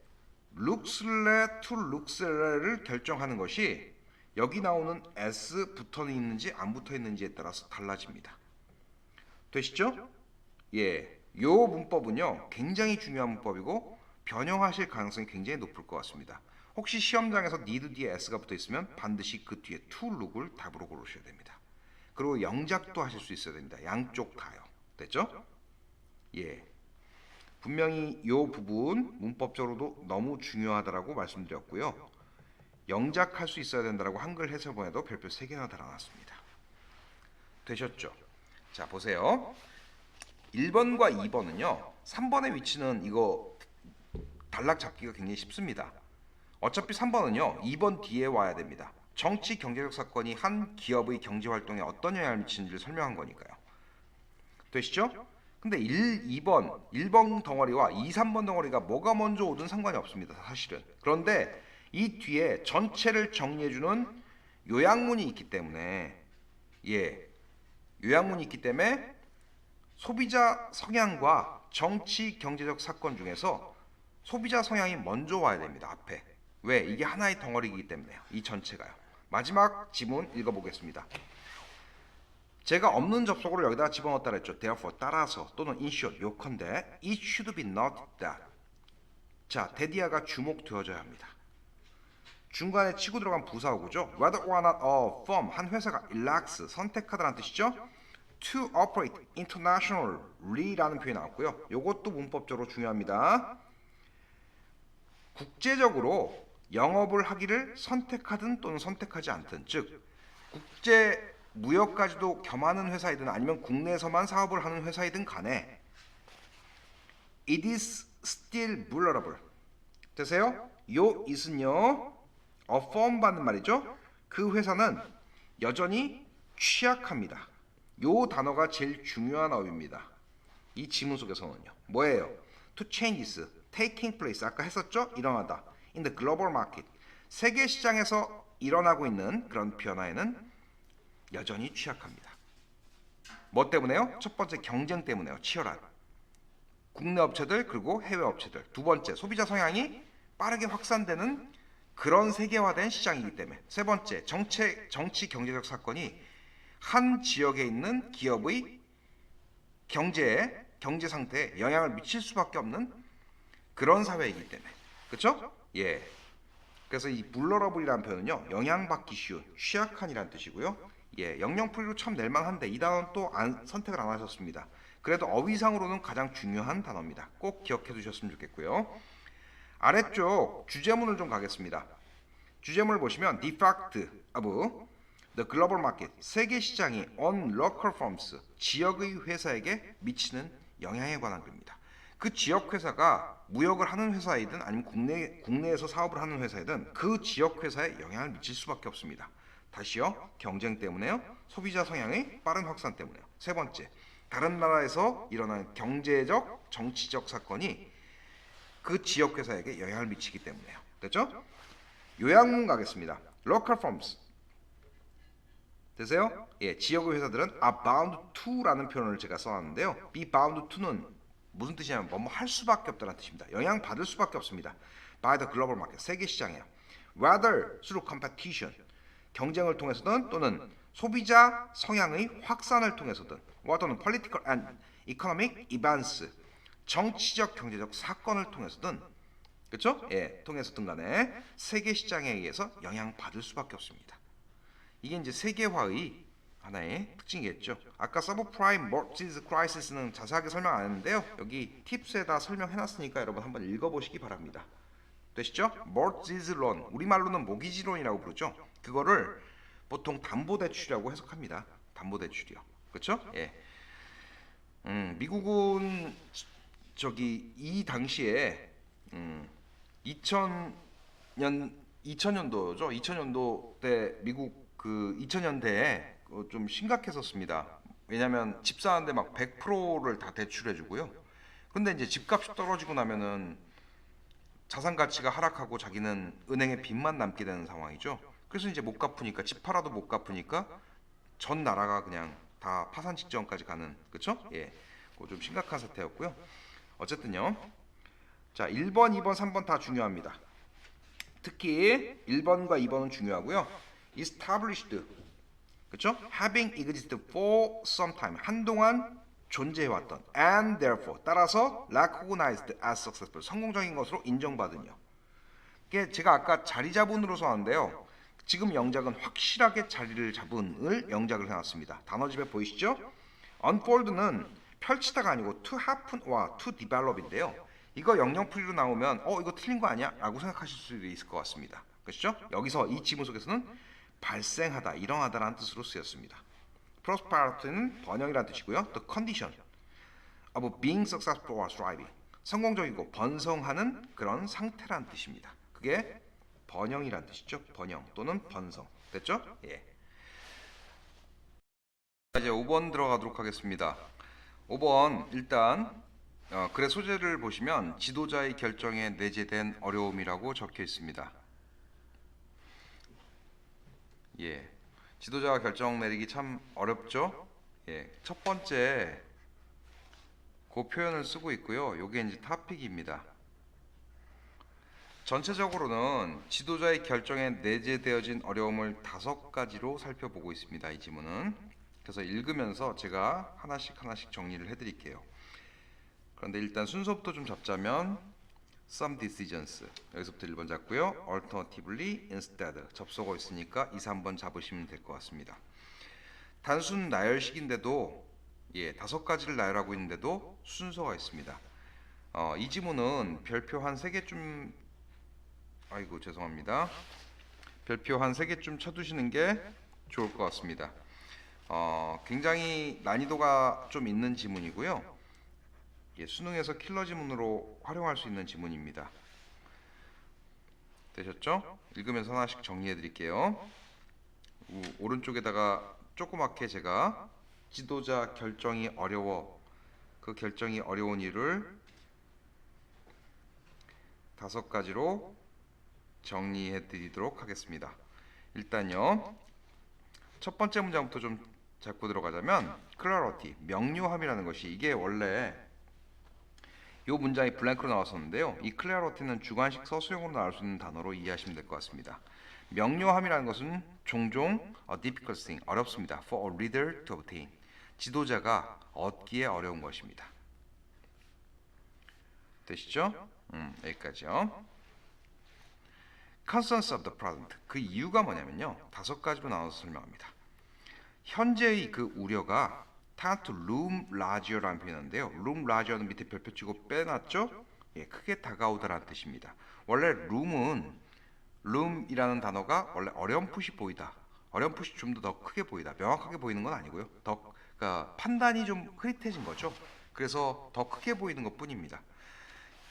looks래 to looks래를 결정하는 것이 여기 나오는 s 붙어 있는지 안 붙어 있는지에 따라서 달라집니다. 되시죠? 요 문법은요 굉장히 중요한 문법이고 변형하실 가능성이 굉장히 높을 것 같습니다. 혹시 시험장에서 need 뒤에 s가 붙어 있으면 반드시 그 뒤에 to look을 답으로 고르셔야 됩니다. 그리고 영작도 하실 수 있어야 됩니다. 양쪽 다요. 됐죠? 분명히 이 부분 문법적으로도 너무 중요하다라고 말씀드렸고요. 영작할 수 있어야 된다라고 한글 해설본에도 별표 3개나 달아놨습니다. 되셨죠? 자 보세요. 1번과 2번은요. 3번의 위치는 이거 단락 잡기가 굉장히 쉽습니다. 어차피 3번은요. 2번 뒤에 와야 됩니다. 정치 경제적 사건이 한 기업의 경제 활동에 어떤 영향을 미치는지를 설명한 거니까요. 되시죠? 근데 1번 덩어리와 2, 3번 덩어리가 뭐가 먼저 오든 상관이 없습니다. 사실은. 그런데 이 뒤에 전체를 정리해주는 요약문이 있기 때문에 요약문이 있기 때문에 소비자 성향과 정치 경제적 사건 중에서 소비자 성향이 먼저 와야 됩니다. 앞에. 왜? 이게 하나의 덩어리이기 때문에요. 이 전체가요. 마지막 지문 읽어보겠습니다. 제가 없는 접속어를 여기다가 집어넣었다 그랬죠. therefore 따라서 또는 in short 요컨대 it should be not that. 자, 대디아가 주목되어져야 합니다. 중간에 치고 들어간 부사어구죠. whether or not a firm 한 회사가 elects 선택하다라는 뜻이죠. to operate internationally라는 표현이 나왔고요. 이것도 문법적으로 중요합니다. 국제적으로 영업을 하기를 선택하든 또는 선택하지 않든, 즉 국제 무역까지도 겸하는 회사이든 아니면 국내에서만 사업을 하는 회사이든 간에 it is still vulnerable. 되세요? 요 it은요 affirm 받는 말이죠. 그 회사는 여전히 취약합니다. 요 단어가 제일 중요한 어휘입니다. 이 지문 속에서는요. 뭐예요? To changes taking place. 아까 했었죠? 일어나다. In the global market. 세계 시장에서 일어나고 있는 그런 변화에는 여전히 취약합니다. 뭐 때문에요? 첫 번째 경쟁 때문에요. 치열한. 국내 업체들 그리고 해외 업체들. 두 번째 소비자 성향이 빠르게 확산되는 그런 세계화된 시장이기 때문에. 세 번째 정치 경제적 사건이 한 지역에 있는 기업의 경제 상태에 영향을 미칠 수밖에 없는 그런 사회이기 때문에. 그렇죠? 그래서 이 vulnerable이라는 표현은요. 영향받기 쉬운, 취약한이라는 뜻이고요. 영영풀이로 참 낼만한데 이 단어는 또 선택을 안 하셨습니다. 그래도 어휘상으로는 가장 중요한 단어입니다. 꼭 기억해 두셨으면 좋겠고요. 아래쪽 주제문을 좀 가겠습니다. 주제문을 보시면 the fact of the global market 세계 시장이 on local firms 지역의 회사에게 미치는 영향에 관한 글입니다. 그 지역 회사가 무역을 하는 회사이든 아니면 국내에서 사업을 하는 회사이든 그 지역 회사에 영향을 미칠 수밖에 없습니다. 다시요. 경쟁 때문에요. 소비자 성향의 빠른 확산 때문에요. 세 번째, 다른 나라에서 일어나는 경제적, 정치적 사건이 그 지역 회사에게 영향을 미치기 때문에요. 됐죠? 요약문 가겠습니다. Local firms. 되세요? 지역의 회사들은 are bound to라는 표현을 제가 써놨는데요. be bound to는 무슨 뜻이냐면 뭐뭐 할 수밖에 없다는 뜻입니다. 영향 받을 수밖에 없습니다. by the global market 세계 시장이에요. Whether through competition 경쟁을 통해서든 또는 소비자 성향의 확산을 통해서든 또는 political and economic events 정치적 경제적 사건을 통해서든 그렇죠? 예, 통해서든 간에 세계 시장에 의해서 영향받을 수밖에 없습니다. 이게 이제 세계화의 하나의 특징이겠죠. 아까 서브프라임 mortgage crisis는 자세하게 설명 안 했는데요. 여기 팁스에다 설명해놨으니까 여러분 한번 읽어보시기 바랍니다. 되시죠? mortgage loan, 우리말로는 모기지론이라고 부르죠. 그거를 보통 담보대출이라고 해석합니다. 담보대출이요. 그렇죠? 예. 미국은 저기 이 당시에 2000년 2000년도죠. 2000년도 때 미국 그 2000년대에 좀 심각했었습니다. 왜냐하면 집 사는데 막 100%를 다 대출해 주고요. 근데 이제 집값이 떨어지고 나면은 자산 가치가 하락하고 자기는 은행에 빚만 남게 되는 상황이죠. 그래서 이제 못 갚으니까 집 팔아도 못 갚으니까 전 나라가 그냥 다 파산 직전까지 가는, 그쵸? 예, 그거 좀 심각한 사태였고요. 어쨌든요. 자, 1번, 2번, 3번 다 중요합니다. 특히 1번과 2번은 중요하고요. established, 그쵸? having existed for some time, 한동안 존재해왔던, and therefore, 따라서 recognized as successful, 성공적인 것으로 인정받은요. 이게 제가 아까 자리 잡은으로 써놨는데요. 지금 영작은 확실하게 자리를 잡은을 영작을 해놨습니다. 단어집에 보이시죠? unfold는 펼치다가 아니고 to happen와 to develop인데요. 이거 영영풀이로 나오면 이거 틀린 거 아니야? 라고 생각하실 수도 있을 것 같습니다. 그렇죠? 여기서 이 지문 속에서는 발생하다, 일어나다라는 뜻으로 쓰였습니다. prosperity는 번영이라는 뜻이고요. the condition of being successful or thriving, 성공적이고 번성하는 그런 상태라는 뜻입니다. 그게 번영이라는 뜻이죠. 번영 또는 번성. 됐죠? 예. 이제 5번 들어가도록 하겠습니다. 5번 일단 글의 소재를 보시면 지도자의 결정에 내재된 어려움이라고 적혀 있습니다. 예, 지도자가 결정 내리기 참 어렵죠. 예, 첫 번째 그 표현을 쓰고 있고요. 요게 이제 토픽입니다. 전체적으로는 지도자의 결정에 내재되어진 어려움을 5가지로 살펴보고 있습니다. 이 지문은. 그래서 읽으면서 제가 하나씩 정리를 해드릴게요. 그런데 일단 순서부터 좀 잡자면 some decisions, 여기서부터 1번 잡고요. alternatively, instead, 접속어 있으니까 2, 3번 잡으시면 될 것 같습니다. 단순 나열식인데도 5가지를 나열하고 있는데도 순서가 있습니다. 이 지문은 별표 한 3개쯤, 아이고 죄송합니다. 별표 한 3개쯤 쳐두시는 게 좋을 것 같습니다. 굉장히 난이도가 좀 있는 지문이고요. 수능에서 킬러 지문으로 활용할 수 있는 지문입니다. 되셨죠? 읽으면서 하나씩 정리해 드릴게요. 오른쪽에다가 조그맣게 제가 지도자 결정이 어려워, 그 결정이 어려운 이유를 5가지로 정리해 드리도록 하겠습니다. 일단요, 첫 번째 문장부터 좀 잡고 들어가자면 clarity, 명료함이라는 것이, 이게 원래 이 문장이 블랭크로 나왔었는데요. 이 clarity는 주관식 서술형으로 나올 수 있는 단어로 이해하시면 될 것 같습니다. 명료함이라는 것은 종종 a difficult thing, 어렵습니다. for a reader to obtain, 지도자가 얻기에 어려운 것입니다. 되시죠? 여기까지요. concerns of the present, 그 이유가 뭐냐면요, 5가지로 나눠서 설명합니다. 현재의 그 우려가 tend to loom larger라는 표현인데요. loom larger는 밑에 별표 치고 빼놨죠? 예, 크게 다가오다라는 뜻입니다. 원래 loom이라는 단어가 원래 어렴풋이 보이다, 어렴풋이 좀 더 크게 보이다, 명확하게 보이는 건 아니고요. 그러니까 판단이 좀 흐릿해진 거죠. 그래서 더 크게 보이는 것 뿐입니다.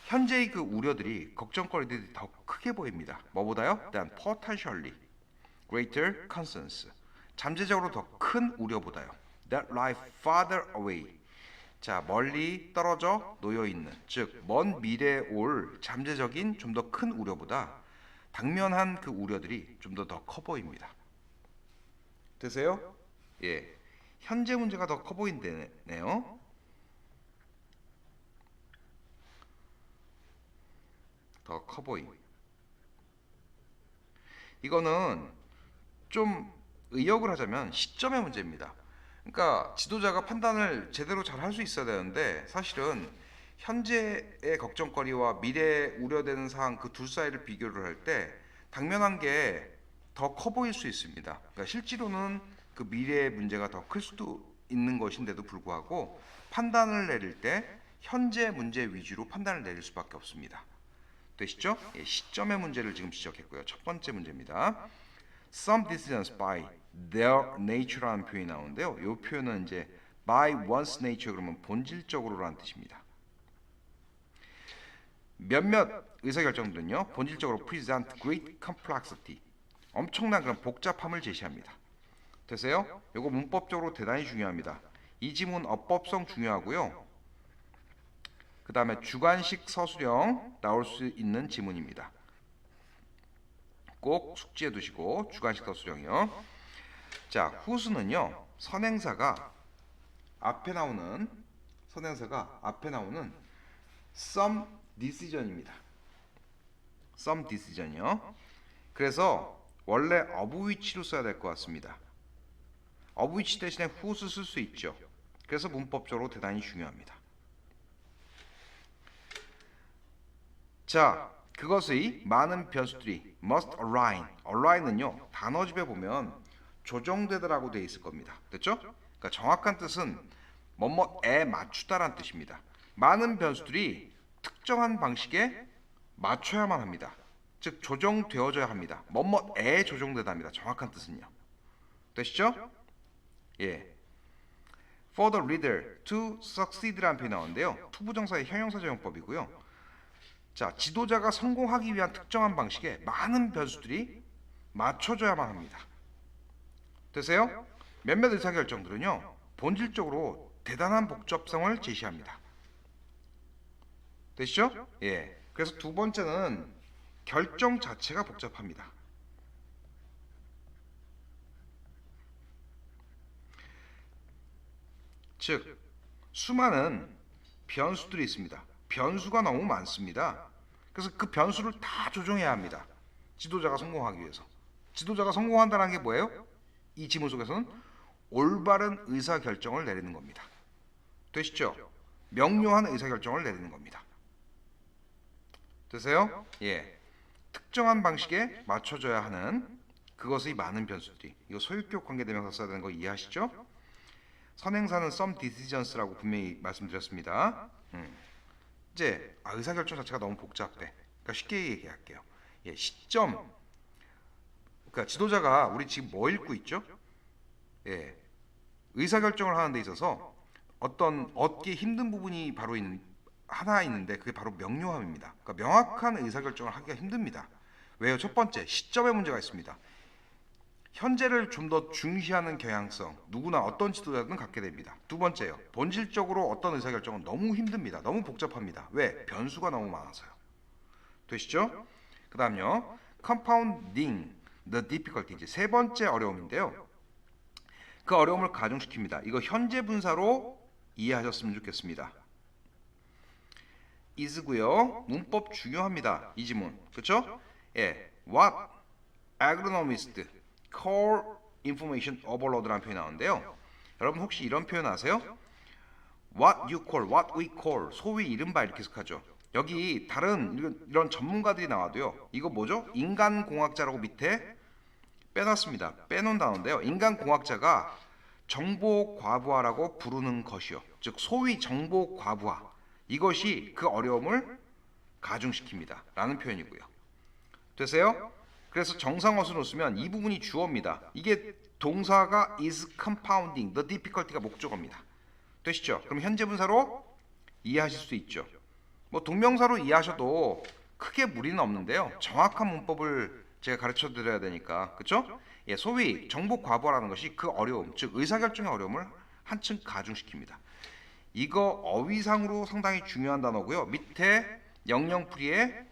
현재의 그 우려들이, 걱정거리들이 더 크게 보입니다. 뭐보다요? than potentially greater concerns, 잠재적으로 더 큰 우려보다요. that lie farther away, 자, 멀리 떨어져 놓여 있는, 즉 먼 미래에 올 잠재적인 좀 더 큰 우려보다 당면한 그 우려들이 좀 더 커 보입니다. 되세요? 예, 현재 문제가 더 커 보인대네요. 더 커 보임. 이거는 좀 의역을 하자면 시점의 문제입니다. 그러니까 지도자가 판단을 제대로 잘 할 수 있어야 되는데, 사실은 현재의 걱정거리와 미래에 우려되는 사항 그 둘 사이를 비교를 할 때 당면한 게 더 커 보일 수 있습니다. 그러니까 실제로는 그 미래의 문제가 더 클 수도 있는 것인데도 불구하고 판단을 내릴 때 현재 문제 위주로 판단을 내릴 수밖에 없습니다. 되시죠? 예, 시점의 문제를 지금 지적했고요. 첫 번째 문제입니다. Some decisions by their nature라는 표현이 나오는데요. 이 표현은 이제 by one's nature 그러면 본질적으로라는 뜻입니다. 몇몇 의사결정들은요 본질적으로 present great complexity 엄청난 그런 복잡함을 제시합니다. 되세요? 이거 문법적으로 대단히 중요합니다. 이 지문 어법성 중요하고요. 그 다음에 주관식 서술형 나올 수 있는 지문입니다. 꼭 숙지해 두시고 주관식 서술형이요. 자, 후수는요 선행사가 앞에 나오는 some decision입니다. some decision이요. 그래서 원래 of which로 써야 될 것 같습니다. of which 대신에 whose 쓸 수 있죠. 그래서 문법적으로 대단히 중요합니다. 자, 그것의 많은 변수들이 must align은요 단어집에 보면 조정되더라고 돼 있을 겁니다. 됐죠? 그러니까 정확한 뜻은 뭐뭐에 맞추다라는 뜻입니다. 많은 변수들이 특정한 방식에 맞춰야만 합니다. 즉 조정되어져야 합니다. 뭐뭐에 조정되다 합니다. 정확한 뜻은요. 되시죠? 예. For the reader to succeed라는 표현이 나오는데요. 투부정사의 형용사적용법이고요. 자, 지도자가 성공하기 위한 특정한 방식에 많은 변수들이 맞춰져야만 합니다. 되세요? 몇몇 의사결정들은요 본질적으로 대단한 복잡성을 제시합니다. 되시죠? 예. 그래서 두 번째는 결정 자체가 복잡합니다. 즉 수많은 변수들이 있습니다. 변수가 너무 많습니다. 그래서 그 변수를 다 조정해야 합니다. 지도자가 성공하기 위해서. 지도자가 성공한다는 게 뭐예요? 이 지문 속에서는 올바른 의사결정을 내리는 겁니다. 되시죠? 명료한 의사결정을 내리는 겁니다. 되세요? 예. 특정한 방식에 맞춰져야 하는 그것의 많은 변수들이 이거 소유격 관계대명사 써야 되는 거 이해하시죠? 선행사는 some decisions라고 분명히 말씀드렸습니다. 이제 의사결정 자체가 너무 복잡해. 그러니까 쉽게 얘기할게요. 예, 시점. 그러니까 지도자가 우리 지금 뭐 읽고 있죠? 예, 의사결정을 하는 데 있어서 어떤 얻기 힘든 부분이 바로 하나 있는데 그게 바로 명료함입니다. 그러니까 명확한 의사결정을 하기가 힘듭니다. 왜요? 첫 번째, 시점에 문제가 있습니다. 현재를 좀 더 중시하는 경향성 누구나 어떤 지도자든 갖게 됩니다. 두 번째요. 본질적으로 어떤 의사결정은 너무 힘듭니다. 너무 복잡합니다. 왜? 변수가 너무 많아서요. 되시죠? 그 다음요. Compounding the difficulty 이제 세 번째 어려움인데요. 그 어려움을 가중시킵니다. 이거 현재 분사로 이해하셨으면 좋겠습니다. is고요. 문법 중요합니다. 이 지문. 그렇죠? 예. What agronomist call information overload라는 표현이 나오는데요. 여러분 혹시 이런 표현 아세요? What you call, what we call 소위 이른바 이렇게 해석하죠. 여기 다른 이런 전문가들이 나와도요. 이거 뭐죠? 인간공학자라고 밑에 빼놨습니다. 빼놓은 단어인데요. 인간공학자가 정보과부하라고 부르는 것이요. 즉 소위 정보과부하. 이것이 그 어려움을 가중시킵니다. 라는 표현이고요. 되세요? 그래서 정상어순으로 쓰면 이 부분이 주어입니다. 이게 동사가 is compounding, the difficulty가 목적어입니다. 되시죠? 그럼 현재 분사로 이해하실 수 있죠. 뭐 동명사로 이해하셔도 크게 무리는 없는데요. 정확한 문법을 제가 가르쳐 드려야 되니까. 그렇죠? 예, 소위 정보 과부하라는 것이 그 어려움, 즉 의사결정의 어려움을 한층 가중시킵니다. 이거 어휘상으로 상당히 중요한 단어고요. 밑에 영영풀이에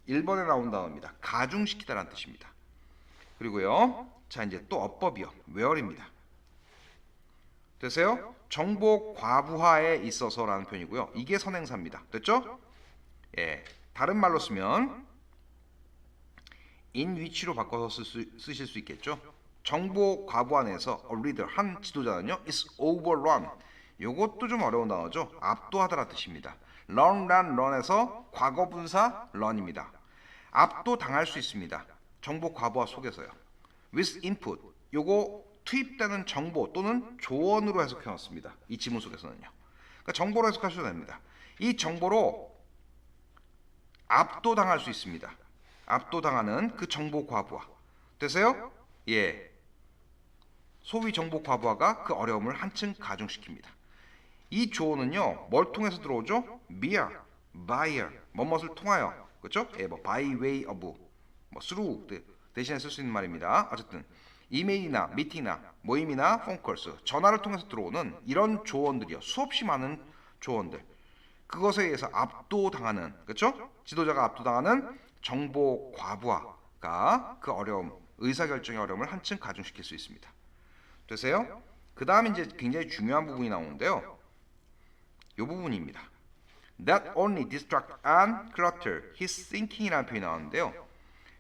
1번에 나온 단어입니다. 가중시키다라는 뜻입니다. 그리고요. 자, 이제 또 어법이요. where입니다. 되세요? 정보 과부하에 있어서라는 표현이고요. 이게 선행사입니다. 됐죠? 예. 다른 말로 쓰면 in which로 바꿔서 쓰실 수 있겠죠. 정보 과부하 내에서 a reader 한 지도자는요 is overrun. 요것도 좀 어려운 단어죠. 압도하다라는 뜻입니다. learn, run에서 과거 분사 learn입니다. 압도당할 수 있습니다. 정보 과부하 속에서요. with input, 요거 투입되는 정보 또는 조언으로 해석해 놨습니다. 이 지문 속에서는요. 그러니까 정보로 해석하셔도 됩니다. 이 정보로 압도당할 수 있습니다. 압도당하는 그 정보 과부하. 되세요? 예. 소위 정보 과부하가 그 어려움을 한층 가중시킵니다. 이 조언은요, 뭘 통해서 들어오죠? via, via, 뭐뭇을 통하여, 그렇죠? 예, 뭐 by way of, 뭐 through 대신에 쓸 수 있는 말입니다. 어쨌든 이메일이나 미팅이나 모임이나 폰콜스, 전화를 통해서 들어오는 이런 조언들이요, 수없이 많은 조언들, 그것에 의해서 압도당하는, 그렇죠? 지도자가 압도당하는 정보 과부하가 그 어려움, 의사결정의 어려움을 한층 가중시킬 수 있습니다. 되세요? 그 다음에 이제 굉장히 중요한 부분이 나오는데요. 이 부분입니다. That only distract and clutter his thinking이라는 표현이 나오는데요.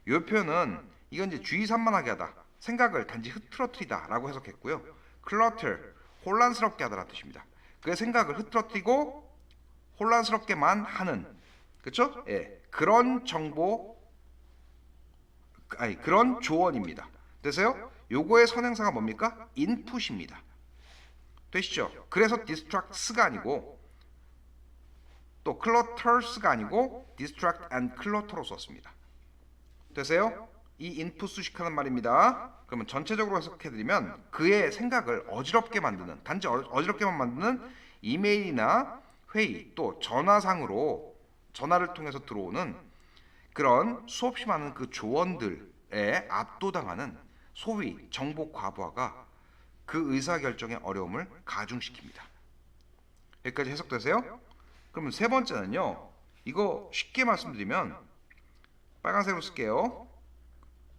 이 표현은 이건 이제 주의 산만하게 하다, 생각을 단지 흐트러뜨리다 라고 해석했고요. clutter, 혼란스럽게 하다라는 뜻입니다. 그의 생각을 흐트러뜨리고 혼란스럽게만 하는, 그렇죠? 예, 그런 정보, 그런 조언입니다. 되세요? 요거의 선행사가 뭡니까? input입니다. 되시죠? 그래서 distracts가 아니고 또 clutters가 아니고 distract and clutter로 썼습니다. 되세요? 이 인풋 수식하는 말입니다. 그러면 전체적으로 해석해드리면 그의 생각을 어지럽게 만드는, 단지 어지럽게만 만드는 이메일이나 회의 또 전화상으로 전화를 통해서 들어오는 그런 수없이 많은 그 조언들에 압도당하는 소위 정보 과부하가 그 의사결정의 어려움을 가중시킵니다. 여기까지 해석되세요? 그러면 세 번째는요. 이거 쉽게 말씀드리면 빨간색으로 쓸게요.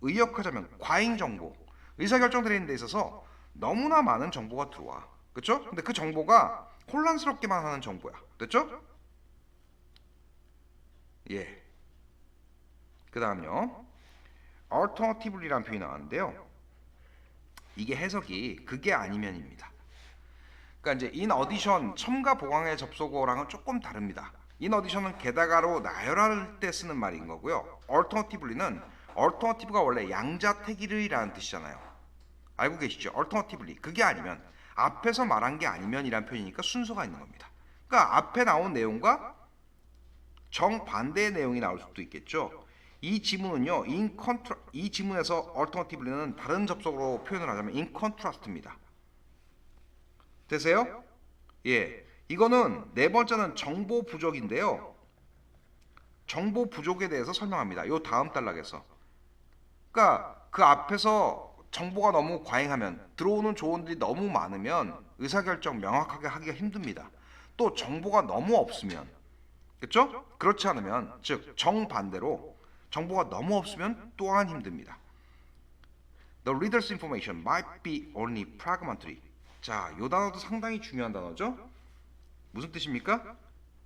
의역하자면 과잉 정보. 의사결정 드리는 데 있어서 너무나 많은 정보가 들어와. 그렇죠? 근데 그 정보가 혼란스럽게만 하는 정보야. 됐죠? 예. 그 다음요. alternatively라는 표현이 나왔는데요. 이게 해석이 그게 아니면입니다. 그러니까 이제 in addition 첨가 보강의 접속어랑은 조금 다릅니다. in addition은 게다가로 나열할 때 쓰는 말인 거고요. alternatively는 alternative가 원래 양자택일이라는 뜻이잖아요. 알고 계시죠? alternatively 그게 아니면, 앞에서 말한 게 아니면이라는 표현이니까 순서가 있는 겁니다. 그러니까 앞에 나온 내용과 정반대의 내용이 나올 수도 있겠죠. 이 지문은요, 이 지문에서 alternatively는 다른 접속으로 표현을 하자면 in contrast입니다. 되세요? 예, 이거는 네 번째는 정보 부족인데요. 정보 부족에 대해서 설명합니다. 요 다음 단락에서. 그러니까 그 앞에서 정보가 너무 과잉하면, 들어오는 조언들이 너무 많으면 의사결정 명확하게 하기가 힘듭니다. 또 정보가 너무 없으면, 그렇죠? 그렇지 않으면, 즉 정반대로 정보가 너무 없으면 또한 힘듭니다. The reader's information might be only fragmentary. 자, 이 단어도 상당히 중요한 단어죠. 무슨 뜻입니까?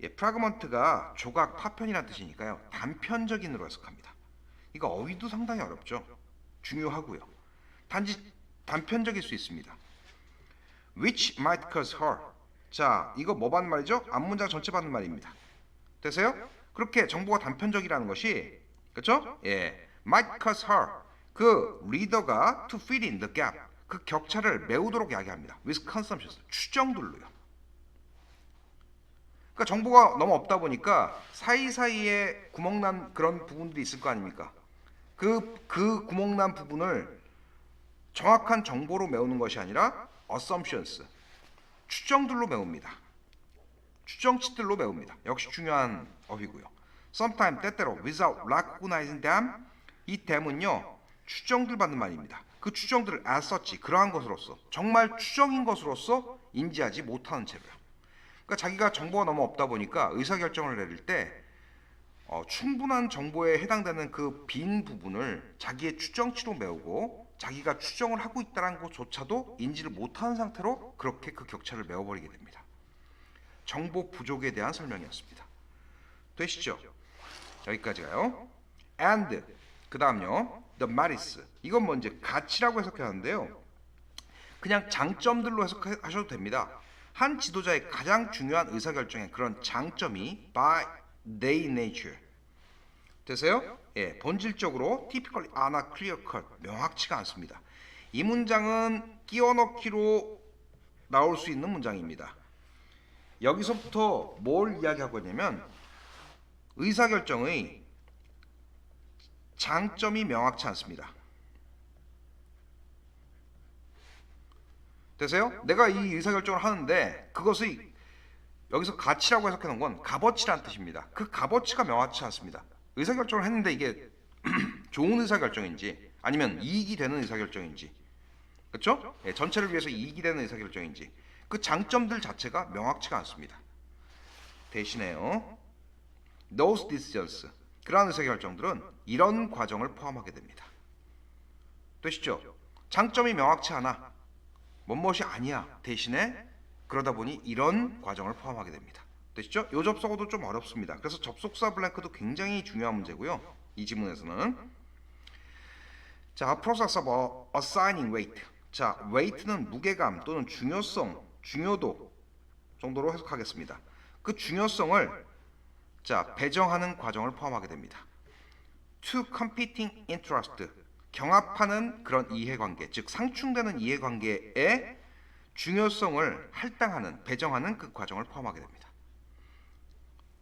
예, fragment가 조각, 파편이라는 뜻이니까요. 단편적인으로 해석합니다. 이거 어휘도 상당히 어렵죠. 중요하고요. 단지 단편적일 수 있습니다. Which might cause her. 자, 이거 뭐 받는 말이죠? 앞문장 전체 받는 말입니다. 되세요? 그렇게 정보가 단편적이라는 것이, 그렇죠? 예, might cause her. 그 리더가 to fill in the gap. 그 격차를 메우도록 이야기합니다. with consumptions. 추정들로요. 그러니까 정보가 너무 없다 보니까 사이사이에 구멍난 그런 부분들이 있을 거 아닙니까? 그 구멍난 부분을 정확한 정보로 메우는 것이 아니라 assumptions, 추정들로 메웁니다. 추정치들로 메웁니다. 역시 중요한 어휘고요. sometimes 때때로 without recognizing them. 이 them은요, 추정들 받는 말입니다. 그 추정들을 as such, 그러한 것으로서, 정말 추정인 것으로서 인지하지 못하는 채로요. 그러니까 자기가 정보가 너무 없다 보니까 의사결정을 내릴 때 충분한 정보에 해당되는 그 빈 부분을 자기의 추정치로 메우고 자기가 추정을 하고 있다는 것조차도 인지를 못하는 상태로 그렇게 그 격차를 메워버리게 됩니다. 정보 부족에 대한 설명이었습니다. 되시죠? 여기까지가요. And 그 다음요, the merits. 이건 뭐 이제 가치라고 해석하는데요. 그냥 장점들로 해석하셔도 됩니다. 한 지도자의 가장 중요한 의사결정의 그런 장점이 by their nature. 되세요? 예, 본질적으로 typically are not clear cut, 명확치가 않습니다. 이 문장은 끼워 넣기로 나올 수 있는 문장입니다. 여기서부터 뭘 이야기하고 있냐면 의사결정의 장점이 명확치 않습니다. 되세요? 내가 이 의사결정을 하는데 그것의 여기서 가치라고 해석해 놓은 건 값어치라는 뜻입니다. 그 값어치가 명확치 않습니다. 의사결정을 했는데 이게 좋은 의사결정인지 아니면 이익이 되는 의사결정인지, 그렇죠? 예, 전체를 위해서 이익이 되는 의사결정인지 그 장점들 자체가 명확치가 않습니다. 대신에요, those decisions, 그러한 의사결정들은 이런 과정을 포함하게 됩니다. 되시죠? 장점이 명확치 않아, 뭐뭇이 아니야, 대신에 그러다 보니 이런 과정을 포함하게 됩니다. 되시죠? 이 접속어도 좀 어렵습니다. 그래서 접속사 블랭크도 굉장히 중요한 문제고요. 이 지문에서는 자, process of assigning weight. 자, weight는 무게감 또는 중요성, 중요도 정도로 해석하겠습니다. 그 중요성을 자, 배정하는 과정을 포함하게 됩니다. To competing interest, 경합하는 그런 이해관계, 즉 상충되는 이해관계의 중요성을 할당하는, 배정하는 그 과정을 포함하게 됩니다.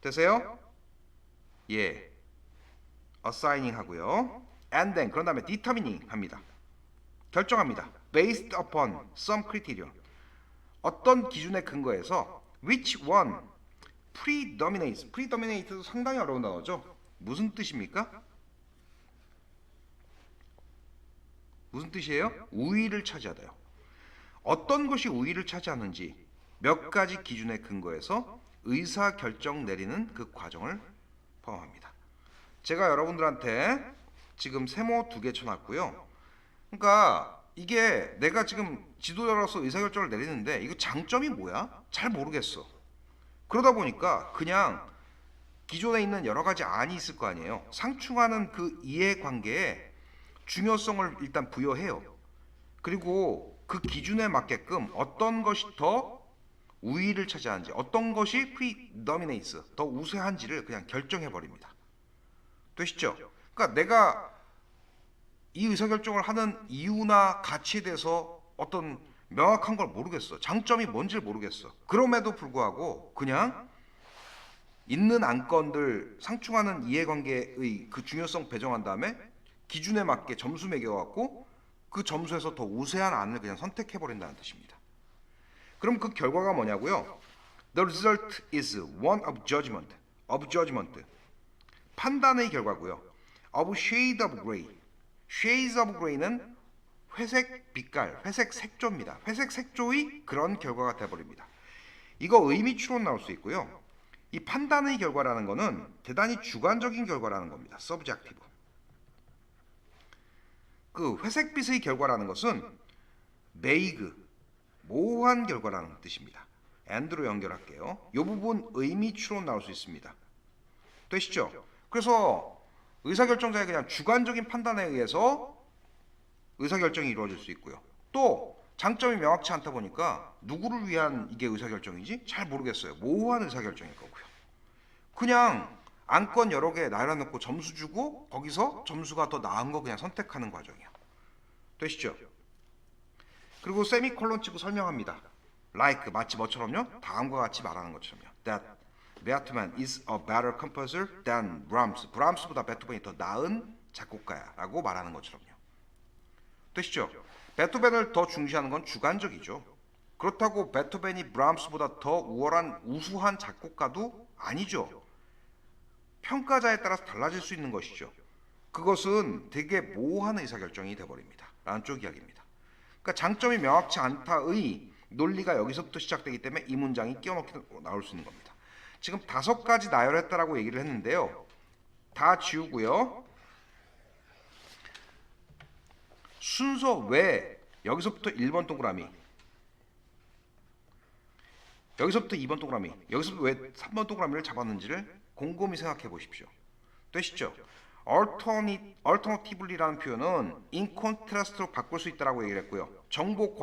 되세요? 예, assigning 하고요. And then, 그런 다음에 determining 합니다. 결정합니다. Based upon some criterion, 어떤 기준에 근거해서 which one predominates. predominate도 상당히 어려운 단어죠. 무슨 뜻입니까? 무슨 뜻이에요? 우위를 차지하다요. 어떤 것이 우위를 차지하는지 몇 가지 기준에 근거해서 의사 결정 내리는 그 과정을 포함합니다. 제가 여러분들한테 지금 세모 2개 쳐놨고요. 그러니까 이게 내가 지금 지도자로서 의사결정을 내리는데 이거 장점이 뭐야? 잘 모르겠어. 그러다 보니까 그냥 기존에 있는 여러 가지 안이 있을 거 아니에요. 상충하는 그 이해관계에 중요성을 일단 부여해요. 그리고 그 기준에 맞게끔 어떤 것이 더 우위를 차지하는지, 어떤 것이 predominates, 더 우세한지를 그냥 결정해버립니다. 되시죠? 그러니까 내가 이 의사결정을 하는 이유나 가치에 대해서 어떤 명확한 걸 모르겠어. 장점이 뭔지를 모르겠어. 그럼에도 불구하고 그냥 있는 안건들 상충하는 이해관계의 그 중요성 배정한 다음에 기준에 맞게 점수 매겨갖고 그 점수에서 더 우세한 안을 그냥 선택해버린다는 뜻입니다. 그럼 그 결과가 뭐냐고요? The result is one of judgment. of judgment. 판단의 결과고요. of shade of gray. shades of gray는 회색 빛깔, 회색 색조입니다. 회색 색조의 그런 결과가 돼버립니다. 이거 의미 추론 나올 수 있고요. 이 판단의 결과라는 거는 대단히 주관적인 결과라는 겁니다. subjective. 그 회색빛의 결과라는 것은 vague, 모호한 결과라는 뜻입니다. and로 연결할게요. 이 부분 의미 추론 나올 수 있습니다. 되시죠? 그래서 의사결정자의 그냥 주관적인 판단에 의해서 의사결정이 이루어질 수 있고요. 또 장점이 명확치 않다 보니까 누구를 위한 이게 의사결정이지? 잘 모르겠어요. 모호한 의사결정일 거고요. 그냥 안건 여러 개 나열해놓고 점수 주고 거기서 점수가 더 나은 거 그냥 선택하는 과정이에요. 되시죠? 그리고 세미콜론 치고 설명합니다. like 마치 뭐처럼요? 다음과 같이 말하는 것처럼요. That Beethoven is a better composer than Brahms. 브람스보다 베토벤이 더 나은 작곡가야라고 말하는 것처럼요. 되시죠? 베토벤을 더 중시하는 건 주관적이죠. 그렇다고 베토벤이 브람스보다 더 우월한 우수한 작곡가도 아니죠. 평가자에 따라서 달라질 수 있는 것이죠. 그것은 되게 모호한 의사결정이 돼버립니다. 라는 쪽 이야기입니다. 그러니까 장점이 명확치 않다의 논리가 여기서부터 시작되기 때문에 이 문장이 끼워넣기 나올 수 있는 겁니다. 지금 5가지 나열했다라고 얘기를 했는데요. 다 지우고요. 순서 외에 여기서부터 1번 동그라미, 여기서부터 2번 동그라미, 여기서부터 왜 3번 동그라미를 잡았는지를 곰곰이 생각해 보십시오. 되시죠? alternatively라는 표현은 in contrast로 바꿀 수 있다라고 얘기를 했고요. 정보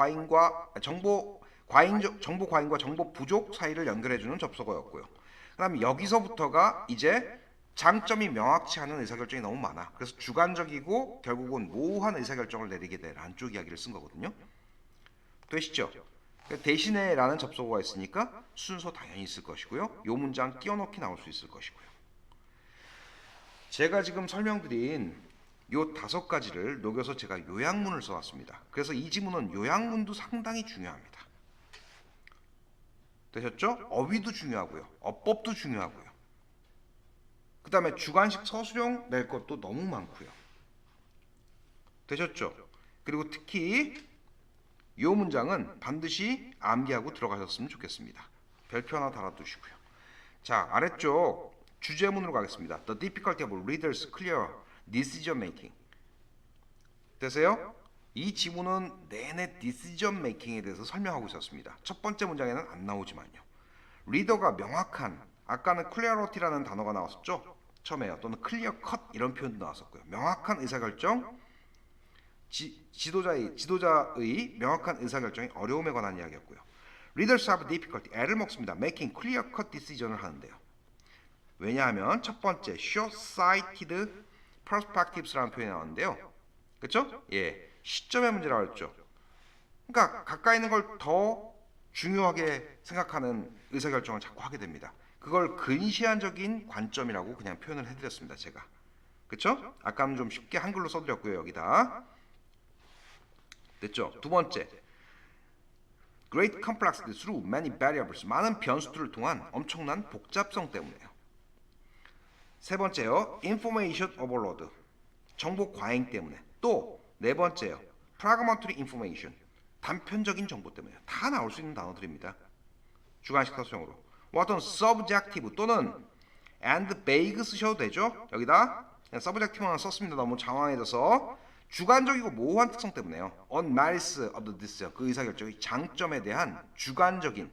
정보 과잉과 정보 부족 사이를 연결해주는 접속어였고요. 그 다음에 여기서부터가 이제 장점이 명확치 않은 의사결정이 너무 많아. 그래서 주관적이고 결국은 모호한 의사결정을 내리게 될 안쪽 이야기를 쓴 거거든요. 되시죠? 대신에 라는 접속어가 있으니까 순서 당연히 있을 것이고요. 요 문장 끼워넣기 나올 수 있을 것이고요. 제가 지금 설명드린 요 5가지를 녹여서 제가 요약문을 써왔습니다. 그래서 이 지문은 요약문도 상당히 중요합니다. 되셨죠? 어휘도 중요하고요. 어법도 중요하고요. 그 다음에 주관식 서술형 낼 것도 너무 많고요. 되셨죠? 그리고 특히 이 문장은 반드시 암기하고 들어가셨으면 좋겠습니다. 별표 하나 달아두시고요. 자, 아래쪽 주제문으로 가겠습니다. The difficulty of readers' clear decision making. 되세요? 이 지문은 내내 decision making에 대해서 설명하고 있었습니다. 첫 번째 문장에는 안 나오지만요. 리더가 명확한, 아까는 clarity라는 단어가 나왔었죠? 처음에요. 또는 clear cut 이런 표현도 나왔었고요. 명확한 의사결정, 지도자의 명확한 의사결정이 어려움에 관한 이야기였고요. Readers have difficulty, 애를 먹습니다. Making clear cut decision을 하는데요. 왜냐하면 첫 번째 short-sighted perspectives라는 표현이 나왔는데요. 그렇죠? 예, 시점의 문제라고 했죠. 그러니까 가까이 있는 걸 더 중요하게 생각하는 의사결정을 자꾸 하게 됩니다. 그걸 근시안적인 관점이라고 그냥 표현을 해드렸습니다. 제가. 그렇죠? 아까는 좀 쉽게 한글로 써드렸고요. 여기다. 됐죠? 두 번째, great complexity through many variables. 많은 변수들을 통한 엄청난 복잡성 때문에요. 세 번째요, information overload. 정보 과잉 때문에. 또 네 번째요, fragmentary information. 단편적인 정보 때문에요. 다 나올 수 있는 단어들입니다. 주관식 서술형으로. 어떤 subjective 또는 and vague 쓰셔도 되죠. 여기다 그냥 subjective만 썼습니다. 너무 장황해져서. 주관적이고 모호한 특성 때문에요. On merits of the decision. 그 의사결정의 장점에 대한 주관적인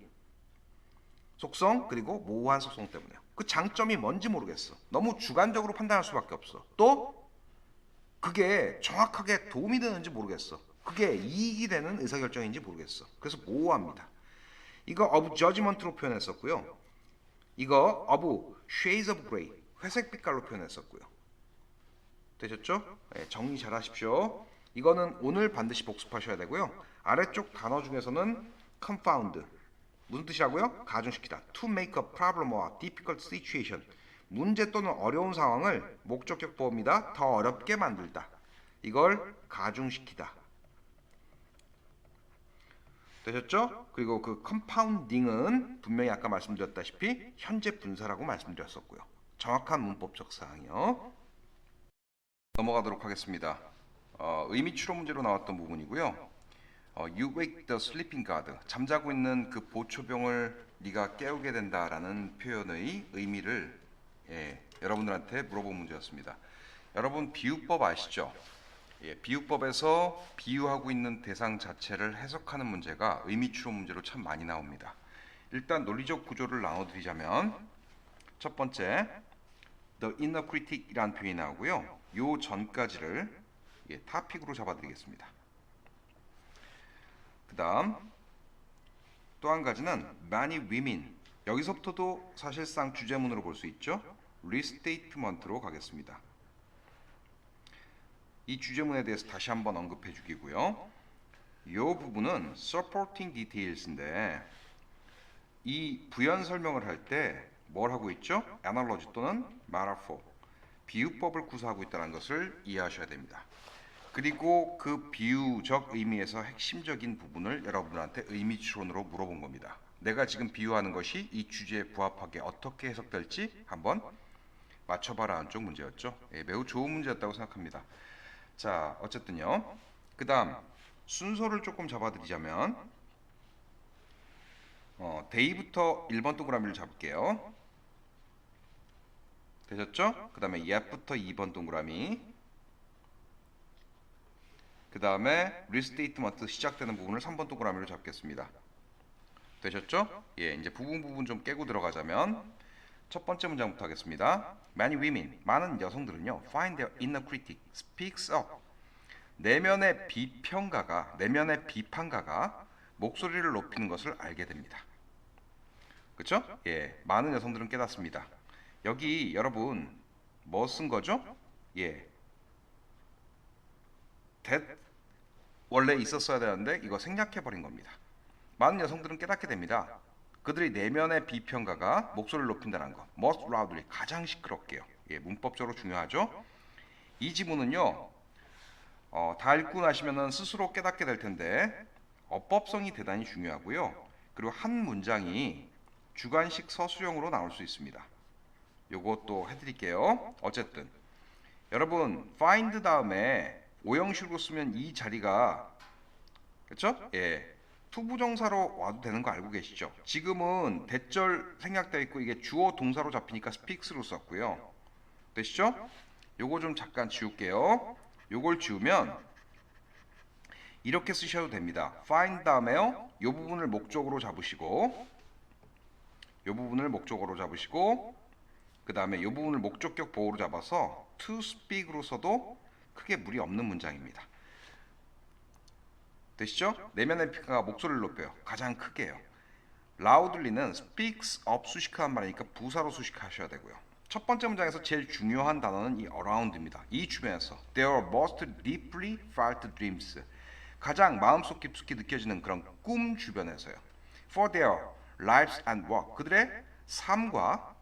속성 그리고 모호한 속성 때문에요. 그 장점이 뭔지 모르겠어. 너무 주관적으로 판단할 수밖에 없어. 또 그게 정확하게 도움이 되는지 모르겠어. 그게 이익이 되는 의사결정인지 모르겠어. 그래서 모호합니다. 이거 of judgment로 표현했었고요. 이거 of shades of gray, 회색 빛깔로 표현했었고요. 되셨죠? 네, 정리 잘 하십시오. 이거는 오늘 반드시 복습하셔야 되고요. 아래쪽 단어 중에서는 confound, 무슨 뜻이라고요? 가중시키다. To make a problem or difficult situation. 문제 또는 어려운 상황을 목적격 보호입니다. 더 어렵게 만들다. 이걸 가중시키다. 되셨죠? 그리고 그 compounding은 분명히 아까 말씀드렸다시피 현재 분사라고 말씀드렸었고요. 정확한 문법적 사항이요. 넘어가도록 하겠습니다. 의미 추론 문제로 나왔던 부분이고요. You wake the sleeping guard. 잠자고 있는 그 보초병을 네가 깨우게 된다라는 표현의 의미를 여러분들한테 물어본 문제였습니다. 여러분 비유법 아시죠? 비유법에서 비유하고 있는 대상 자체를 해석하는 문제가 의미 추론 문제로 참 많이 나옵니다. 일단 논리적 구조를 나눠드리자면 첫 번째 The inner critic이라는 표현이 나오고요. 요 전까지를 타픽으로 잡아드리겠습니다. 그 다음 또 한 가지는 many women. 여기서부터도 사실상 주제문으로 볼 수 있죠. restatement로 가겠습니다. 이 주제문에 대해서 다시 한번 언급해 주기고요. 이 부분은 supporting details인데 이 부연 설명을 할 때 뭘 하고 있죠? analogy 또는 metaphor, 비유법을 구사하고 있다는 것을 이해하셔야 됩니다. 그리고 그 비유적 의미에서 핵심적인 부분을 여러분들한테 의미 추론으로 물어본 겁니다. 내가 지금 비유하는 것이 이 주제에 부합하게 어떻게 해석될지 한번 맞춰봐라 하는 쪽 문제였죠. 매우 좋은 문제였다고 생각합니다. 자, 어쨌든요. 그 다음 순서를 조금 잡아드리자면 데이부터 1번 동그라미를 잡을게요. 되셨죠? 그 다음에 yet부터 2번 동그라미, 그 다음에 restatement 시작되는 부분을 3번 동그라미로 잡겠습니다. 되셨죠? 이제 부분 좀 깨고 들어가자면 첫 번째 문장부터 하겠습니다. Many women, 많은 여성들은요, find their inner critic speaks up. 내면의 비평가가, 내면의 비판가가 목소리를 높이는 것을 알게 됩니다. 그렇죠? 예, 많은 여성들은 깨닫습니다. 여기 여러분 뭐 쓴 거죠? 예, that 원래 있었어야 되는데 이거 생략해 버린 겁니다. 많은 여성들은 깨닫게 됩니다. 그들의 내면의 비평가가 목소리를 높인다는 거. most loudly 가장 시끄럽게요. 예, 문법적으로 중요하죠. 이 지문은요. 다 읽고 나시면은 스스로 깨닫게 될 텐데 어법성이 대단히 중요하고요. 그리고 한 문장이 주관식 서술형으로 나올 수 있습니다. 요것도 해드릴게요. 어쨌든 여러분 find 다음에 오형식으로 쓰면 이 자리가 그렇죠? 예. 투부정사로 와도 되는 거 알고 계시죠? 지금은 대절 생략되어 있고 이게 주어 동사로 잡히니까 speaks로 썼고요. 되시죠? 요거 좀 잠깐 지울게요. 요걸 지우면 이렇게 쓰셔도 됩니다. find 다음에요. 요 부분을 목적으로 잡으시고 요 부분을 목적으로 잡으시고 그 다음에 요 부분을 목적격 보호로 잡아서 to speak으로 써도 크게 무리 없는 문장입니다. 되시죠? 내면의 비평가가 목소리를 높여요. 가장 크게요. loudly는 speaks up 수식한 말이니까 부사로 수식하셔야 되고요. 첫 번째 문장에서 제일 중요한 단어는 이 around입니다. 이 주변에서 their most deeply felt dreams 가장 마음속 깊숙이 느껴지는 그런 꿈 주변에서요. for their lives and work 그들의 삶과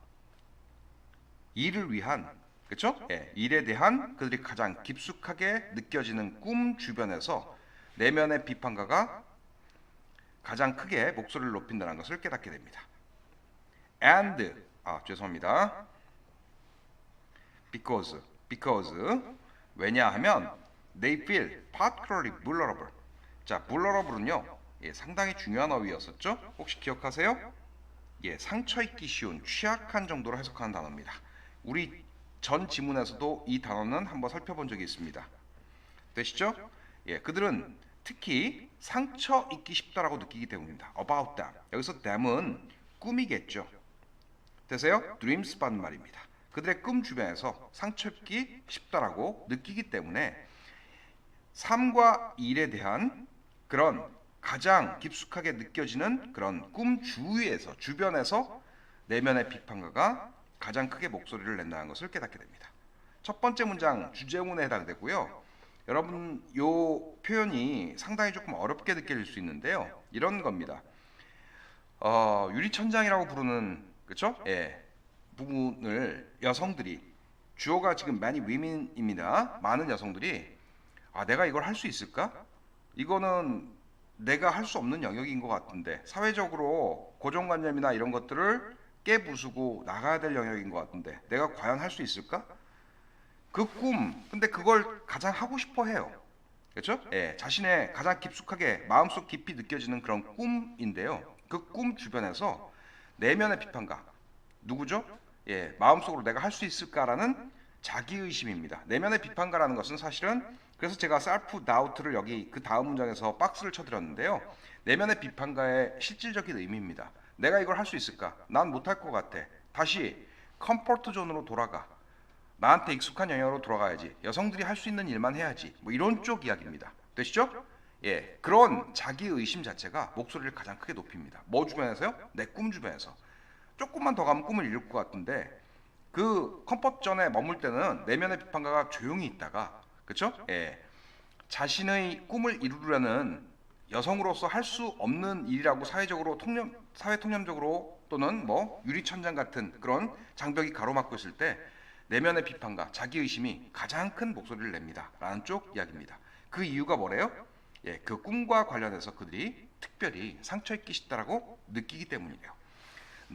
일을 위한 그렇죠? 예, 일에 대한 그들이 가장 깊숙하게 느껴지는 꿈 주변에서 내면의 비판가가 가장 크게 목소리를 높인다는 것을 깨닫게 됩니다. And 죄송합니다. because 왜냐하면 they feel particularly vulnerable. 자, vulnerable은요. 예, 상당히 중요한 어휘였었죠? 혹시 기억하세요? 예, 상처 입기 쉬운 취약한 정도로 해석하는 단어입니다. 우리 전 지문에서도 이 단어는 한번 살펴본 적이 있습니다. 되시죠? 예, 그들은 특히 상처 입기 쉽다라고 느끼기 때문입니다. About them. 여기서 them은 꿈이겠죠. 되세요? dreams 받는 말입니다. 그들의 꿈 주변에서 상처 입기 쉽다라고 느끼기 때문에 삶과 일에 대한 그런 가장 깊숙하게 느껴지는 그런 꿈 주위에서 주변에서 내면의 비판가가 가장 크게 목소리를 낸다는 것을 깨닫게 됩니다. 첫 번째 문장 주제문에 해당되고요. 여러분 요 표현이 상당히 조금 어렵게 느껴질 수 있는데요. 이런 겁니다. 유리천장이라고 부르는 그렇죠? 예, 부분을 여성들이 주어가 지금 many women입니다. 많은 여성들이 내가 이걸 할 수 있을까? 이거는 내가 할 수 없는 영역인 것 같은데 사회적으로 고정관념이나 이런 것들을 깨부수고 나가야 될 영역인 것 같은데 내가 과연 할 수 있을까? 그 꿈, 근데 그걸 가장 하고 싶어 해요. 그렇죠? 예, 자신의 가장 깊숙하게 마음속 깊이 느껴지는 그런 꿈인데요. 그 꿈 주변에서 내면의 비판가, 누구죠? 예, 마음속으로 내가 할 수 있을까라는 자기의심입니다. 내면의 비판가라는 것은 사실은 그래서 제가 self doubt를 여기 그 다음 문장에서 박스를 쳐드렸는데요. 내면의 비판가의 실질적인 의미입니다. 내가 이걸 할 수 있을까? 난 못할 것 같아. 다시 컴포트 존으로 돌아가. 나한테 익숙한 영역으로 돌아가야지. 여성들이 할 수 있는 일만 해야지. 뭐 이런 쪽 이야기입니다. 되시죠? 예, 그런 자기 의심 자체가 목소리를 가장 크게 높입니다. 뭐 주변에서요? 내 꿈 주변에서. 조금만 더 가면 꿈을 이룰 것 같은데 그 컴포트 존에 머물 때는 내면의 비판가가 조용히 있다가 그렇죠? 예, 자신의 꿈을 이루려는 여성으로서 할 수 없는 일이라고 사회 통념적으로 또는 뭐 유리천장 같은 그런 장벽이 가로막고 있을 때 내면의 비판과 자기의심이 가장 큰 목소리를 냅니다. 라는 쪽 이야기입니다. 그 이유가 뭐래요? 예, 그 꿈과 관련해서 그들이 특별히 상처 입기 쉽다라고 느끼기 때문이에요.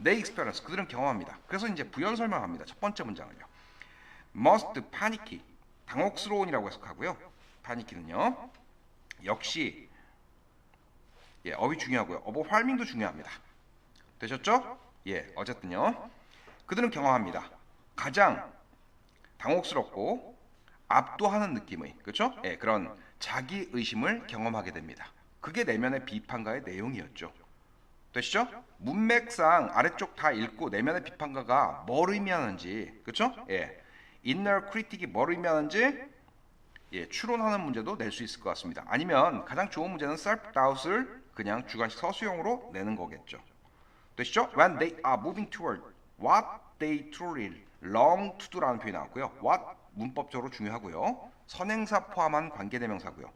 They experience, 그들은 경험합니다. 그래서 이제 부연 설명합니다. 첫 번째 문장은요. Most panicky, 당혹스러운이라고 해석하고요. panick는요. 역시 예, 어휘 중요하고요. overwhelming도 중요합니다. 되셨죠? 예, 어쨌든요. 그들은 경험합니다. 가장 당혹스럽고 압도하는 느낌의 그렇죠? 예, 그런 자기 의심을 경험하게 됩니다. 그게 내면의 비판가의 내용이었죠. 되시죠? 문맥상 아래쪽 다 읽고 내면의 비판가가 뭘 의미하는지 그렇죠? 예, inner critic이 뭘 의미하는지 예, 추론하는 문제도 낼 수 있을 것 같습니다. 아니면 가장 좋은 문제는 self doubt을 그냥 주관식 서술형으로 내는 거겠죠. 되시죠? When they are moving toward what they truly long to do라는 표현이 나왔고요. what 문법적으로 중요하고요. 선행사 포함한 관계대명사고요.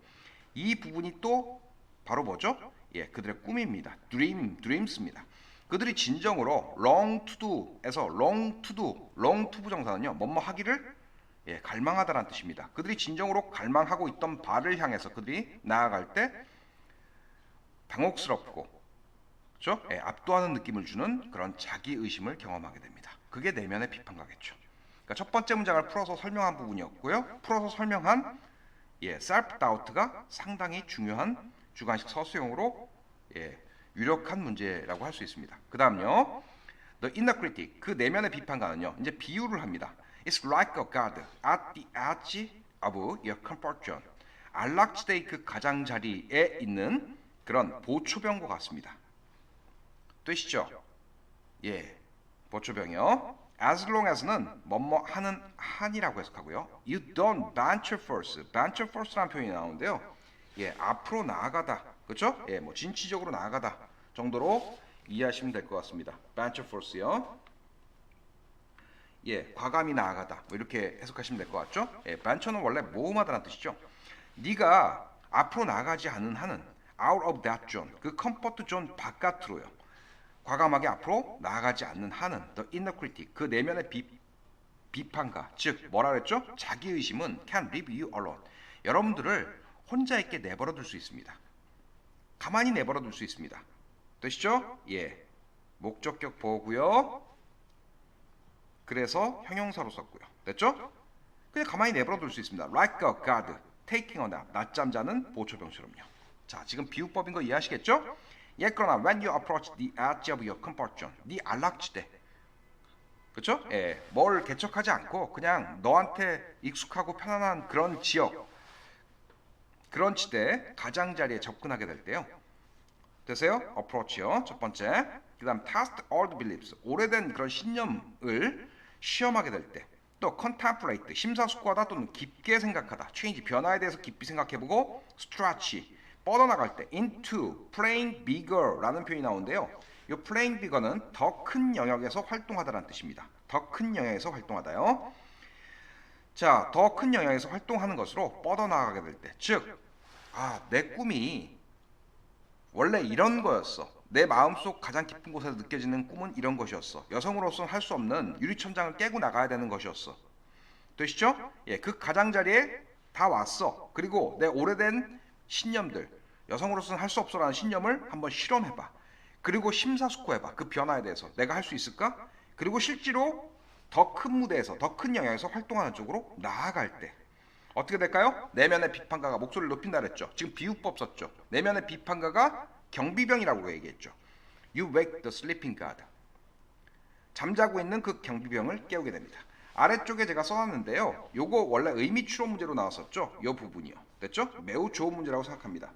이 부분이 또 바로 뭐죠? 예, 그들의 꿈입니다. dreams입니다. 그들이 진정으로 long to do에서 long to 부정사는요. 뭐뭐 하기를 예, 갈망하다라는 뜻입니다. 그들이 진정으로 갈망하고 있던 바를 향해서 그들이 나아갈 때 당혹스럽고 그렇죠? 예, 압도하는 느낌을 주는 그런 자기 의심을 경험하게 됩니다. 그게 내면의 비판가겠죠. 그러니까 첫 번째 문장을 풀어서 설명한 부분이었고요. 풀어서 설명한 예, self doubt가 상당히 중요한 주관식 서술형으로 예, 유력한 문제라고 할 수 있습니다. 그 다음요. The inner critic, 그 내면의 비판가는요. 이제 비유를 합니다. It's like a god at the edge of your comfort zone. 안락지대의 그 가장자리에 있는 그런 보초병과 같습니다. 되시죠? 예, 보초병이요. As long as는 뭐뭐 하는 한이라고 해석하고요. You don't venture forth. venture forth라는 표현이 나오는데요. 예, 앞으로 나아가다. 그렇죠? 예, 뭐 진취적으로 나아가다 정도로 이해하시면 될 것 같습니다. venture forth요. 예, 과감히 나아가다. 뭐 이렇게 해석하시면 될 것 같죠? 예, venture는 원래 모험하다는 뜻이죠. 네가 앞으로 나아가지 않은 한은 out of that zone, 그 컴포트 존 바깥으로요. 과감하게 앞으로 나아가지 않는 한은 the inner critic, 그 내면의 비판가, 즉 뭐라 그랬죠? 자기의심은 can leave you alone. 여러분들을 혼자 있게 내버려 둘 수 있습니다. 가만히 내버려 둘 수 있습니다. 되시죠? 예, 목적격 보고요. 그래서 형용사로 썼고요. 됐죠? 그냥 가만히 내버려 둘 수 있습니다. Like a god taking a nap. 낮잠 자는 보초병처럼요. 자, 지금 비유법인 거 이해하시겠죠? 예, 그러나 when you approach the edge of your comfort zone, 네 안락지대, 그렇죠? 예, 뭘 개척하지 않고 그냥 너한테 익숙하고 편안한 그런 지역, 그런 지대 가장자리에 접근하게 될 때요. 되세요? approach요. 첫 번째. 그다음 test old beliefs, 오래된 그런 신념을 시험하게 될 때. 또 contemplate, 심사숙고하다 또는 깊게 생각하다. change, 변화에 대해서 깊이 생각해보고 stretch, 뻗어나갈 때 into playing bigger라는 표현이 나오는데요. 이 playing bigger는 더 큰 영역에서 활동하다라는 뜻입니다. 더 큰 영역에서 활동하다요. 자, 더 큰 영역에서 활동하는 것으로 뻗어나가게 될 때, 즉, 내 꿈이 원래 이런 거였어. 내 마음속 가장 깊은 곳에서 느껴지는 꿈은 이런 것이었어. 여성으로서는 할 수 없는 유리천장을 깨고 나가야 되는 것이었어. 되시죠? 예, 그 가장자리에 다 왔어. 그리고 내 오래된 신념들, 여성으로서는 할 수 없어라는 신념을 한번 실험해봐. 그리고 심사숙고해봐. 그 변화에 대해서 내가 할 수 있을까? 그리고 실제로 더 큰 무대에서, 더 큰 영역에서 활동하는 쪽으로 나아갈 때 어떻게 될까요? 내면의 비판가가 목소리를 높인다 그랬죠. 지금 비유법 썼죠. 내면의 비판가가 경비병이라고 얘기했죠. You wake the sleeping god. 잠자고 있는 그 경비병을 깨우게 됩니다. 아래쪽에 제가 써놨는데요. 요거 원래 의미 추론 문제로 나왔었죠. 요 부분이요. 됐죠? 매우 좋은 문제라고 생각합니다.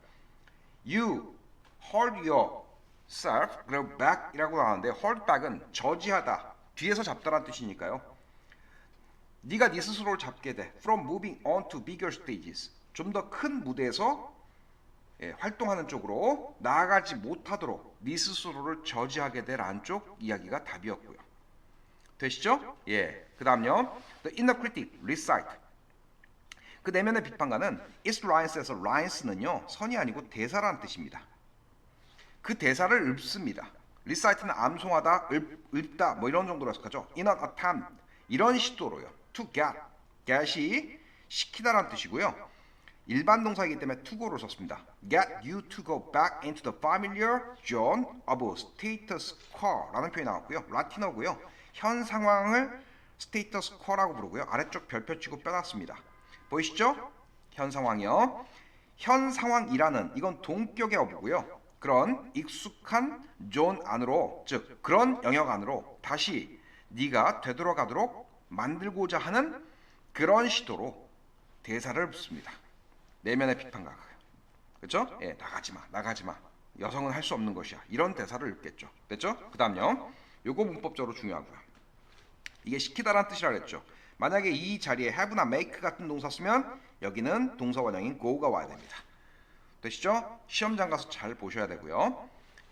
You hold yourself, 그리고 back이라고 나왔는데 hold back은 저지하다, 뒤에서 잡다라는 뜻이니까요. 네가 네 스스로를 잡게 돼. From moving on to bigger stages. 좀 더 큰 무대에서 활동하는 쪽으로 나아가지 못하도록 네 스스로를 저지하게 될 안쪽 이야기가 답이었고요. 되시죠? 예. 그 다음요. The inner critic, recite. 그 내면의 비판가는 is lines에서 lines는요. 선이 아니고 대사라는 뜻입니다. 그 대사를 읊습니다. recite는 암송하다, 읊다 뭐 이런 정도로 해석하죠. In an attempt. 이런 시도로요. To get이 시키다라는 뜻이고요. 일반 동사이기 때문에 to go를 썼습니다. Get you to go back into the familiar zone of status quo라는 표현이 나왔고요. 라틴어고요. 현 상황을 status quo라고 부르고요. 아래쪽 별표 치고 빼놨습니다. 보이시죠? 현 상황이요. 현 상황이라는 이건 동격의 어부고요. 그런 익숙한 존 안으로, 즉 그런 영역 안으로 다시 네가 되돌아가도록 만들고자 하는 그런 시도로 대사를 붓습니다. 내면의 비판가가. 그렇죠? 예, 나가지 마. 여성은 할 수 없는 것이야. 이런 대사를 읽겠죠. 됐죠? 그 다음요. 요거 문법적으로 중요하고요. 이게 시키다라는 뜻이라 그랬죠. 만약에 이 자리에 have나 make 같은 동사 쓰면 여기는 동사 원형인 go가 와야 됩니다. 되시죠? 시험장 가서 잘 보셔야 되고요.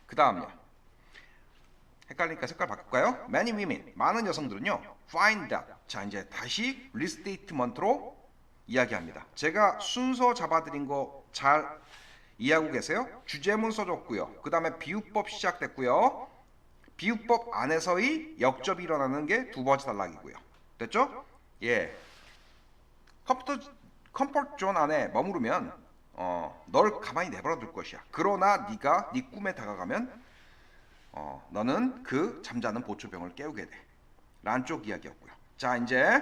그 다음요. 헷갈리니까 색깔 바꿀까요? Many women, 많은 여성들은요, find that. 자, 이제 다시 restatement로 이야기합니다. 제가 순서 잡아드린 거 잘 이해하고 계세요? 주제문 써줬고요. 그 다음에 비유법 시작됐고요. 비유법 안에서의 역접이 일어나는 게 두 번째 단락이고요. 됐죠? 예. 컴포트 존 안에 머무르면 널 가만히 내버려 둘 것이야. 그러나 네가 네 꿈에 다가가면 너는 그 잠자는 보초병을 깨우게 돼. 라는 쪽 이야기였고요. 자, 이제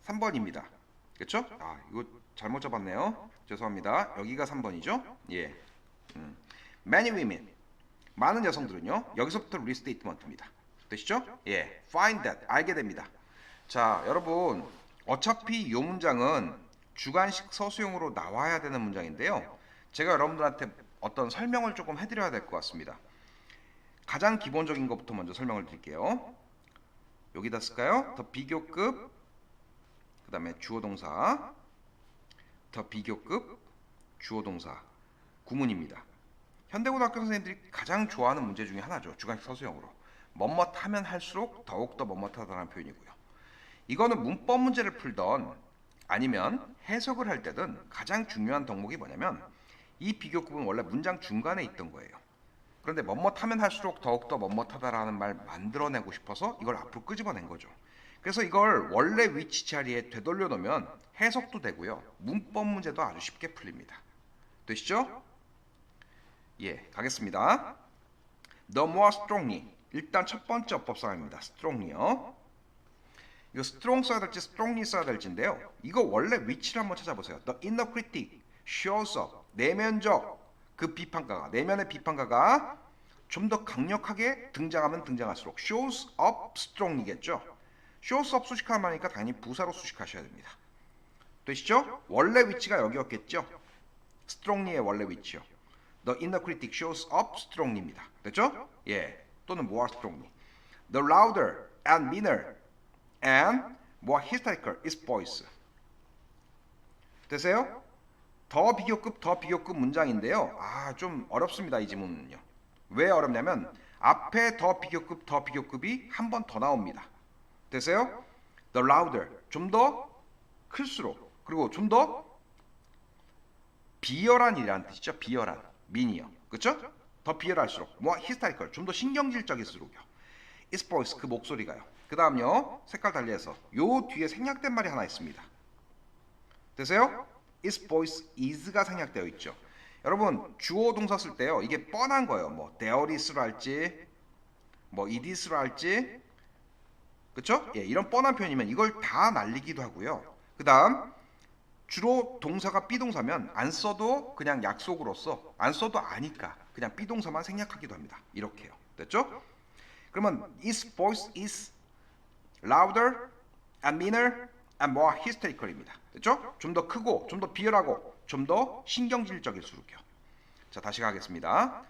3번입니다. 그렇죠? 아, 이거 잘못 잡았네요. 죄송합니다. 여기가 3번이죠? 예. Many women, 많은 여성들은요. 여기서부터 리스테이트먼트입니다. 되시죠? 예. Find that, 알게 됩니다. 자, 여러분, 어차피 이 문장은 주관식 서술형으로 나와야 되는 문장인데요. 제가 여러분들한테 어떤 설명을 조금 해드려야 될 것 같습니다. 가장 기본적인 것부터 먼저 설명을 드릴게요. 여기다 쓸까요? 더 비교급, 그 다음에 주어동사, 더 비교급, 주어동사, 구문입니다. 현대고등학교 선생님들이 가장 좋아하는 문제 중에 하나죠. 주관식 서술형으로. 멋멋하면 할수록 더욱더 멋멋하다는 표현이고요. 이거는 문법 문제를 풀던 아니면 해석을 할 때든 가장 중요한 덕목이 뭐냐면 이 비교급은 원래 문장 중간에 있던 거예요. 그런데 멋멋하면 할수록 더욱더 멋멋하다라는 말 만들어내고 싶어서 이걸 앞으로 끄집어낸 거죠. 그래서 이걸 원래 위치 자리에 되돌려 놓으면 해석도 되고요. 문법 문제도 아주 쉽게 풀립니다. 되시죠? 예, 가겠습니다. The more strongly. 일단 첫 번째 어법상입니다. strongly요. 이거 strong 써야 될지 strongly 써야 될지인데요. 이거 원래 위치를 한번 찾아보세요. The inner critic shows up. 내면적 그 비판가가, 내면의 비판가가 좀 더 강력하게 등장하면 등장할수록 shows up strongly겠죠. shows up 수식하니까 당연히 부사로 수식하셔야 됩니다. 되시죠? 원래 위치가 여기였겠죠. strongly의 원래 위치요. The inner critic shows up strongly입니다. 됐죠? 예. 또는 more strongly. The louder and meaner and more hysterical is voice. 되세요? 더 비교급 문장인데요. 아, 좀 어렵습니다. 이 지문은요. 왜 어렵냐면 앞에 더 비교급이 한 번 더 나옵니다. 되세요? The louder, 좀 더 클수록, 그리고 좀 더 비열한이라는 뜻이죠. 비열한, 미니어, 그렇죠? 더 비열할수록, more hysterical, 좀 더 신경질적일수록요. is voice, 그 목소리가요. 그 다음요, 색깔 달리해서 요 뒤에 생략된 말이 하나 있습니다. 되세요? is voice is가 생략되어 있죠. 여러분 주어 동사 쓸 때요, 이게 뻔한 거예요. 뭐 there is로 할지, 뭐 it is로 할지, 그쵸? 예, 이런 뻔한 표현이면 이걸 다 날리기도 하고요. 그 다음 주로 동사가 비동사면 안 써도 그냥 약속으로서, 안 써도 아니까 그냥 비동사만 생략하기도 합니다. 이렇게요. 됐죠? 그러면 his voice is louder and meaner and more hysterical입니다. 됐죠? 좀 더 크고, 좀 더 비열하고, 좀 더 신경질적일수록요. 자, 다시 가겠습니다.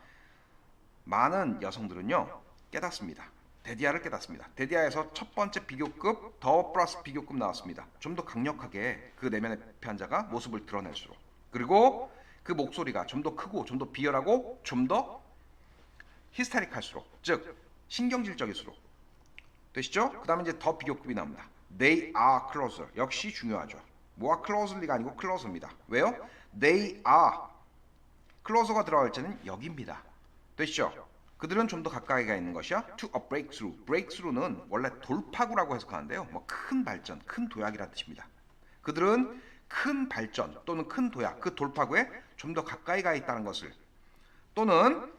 많은 여성들은요, 깨닫습니다. 데디아를 깨닫습니다. 데디아에서 첫 번째 비교급, 더 플러스 비교급 나왔습니다. 좀 더 강력하게 그 내면의 피한자가 모습을 드러낼수록, 그리고 그 목소리가 좀 더 크고, 좀 더 비열하고, 좀 더 히스테릭할수록, 즉 신경질적일수록. 되시죠? 그 다음에 이제 더 비교급이 나옵니다. They are closer. 역시 중요하죠. 뭐가 closely가 아니고 closer입니다. 왜요? They are. closer가 들어갈 때는 여기입니다. 되시죠? 그들은 좀 더 가까이 가 있는 것이야. To a breakthrough. breakthrough는 원래 돌파구라고 해석하는데요. 뭐 큰 발전, 큰 도약이라는 뜻입니다. 그들은 큰 발전 또는 큰 도약, 그 돌파구에 좀 더 가까이 가 있다는 것을, 또는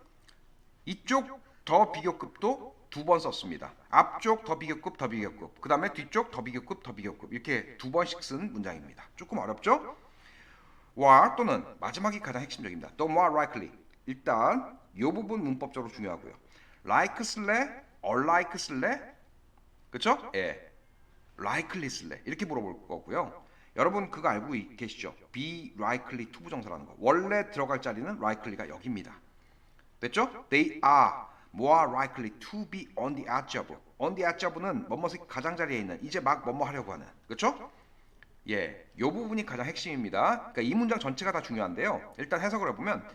이쪽 더 비교급도 두 번 썼습니다. 앞쪽 더 비교급, 그 다음에 뒤쪽 더 비교급 이렇게 두 번씩 쓴 문장입니다. 조금 어렵죠? or 또는 마지막이 가장 핵심적입니다. The more likely. 일단 이 부분 문법적으로 중요하고요. like 쓸래? unlike 쓸래? 그쵸? 예. likely 쓸래? 이렇게 물어볼 거고요. 여러분 그거 알고 계시죠? be likely to 부정사라는 거. 원래 들어갈 자리는 likely가 여기입니다. 됐죠? They are more likely to be on the edge of. on the edge of는 뭐뭐의 가장자리에 있는, 이제 막 뭐뭐 하려고 하는, 그렇죠? 예, 요 부분이 가장 핵심입니다. 그러니까 이 문장 전체가 다 중요한데요. 일단 해석을 해보면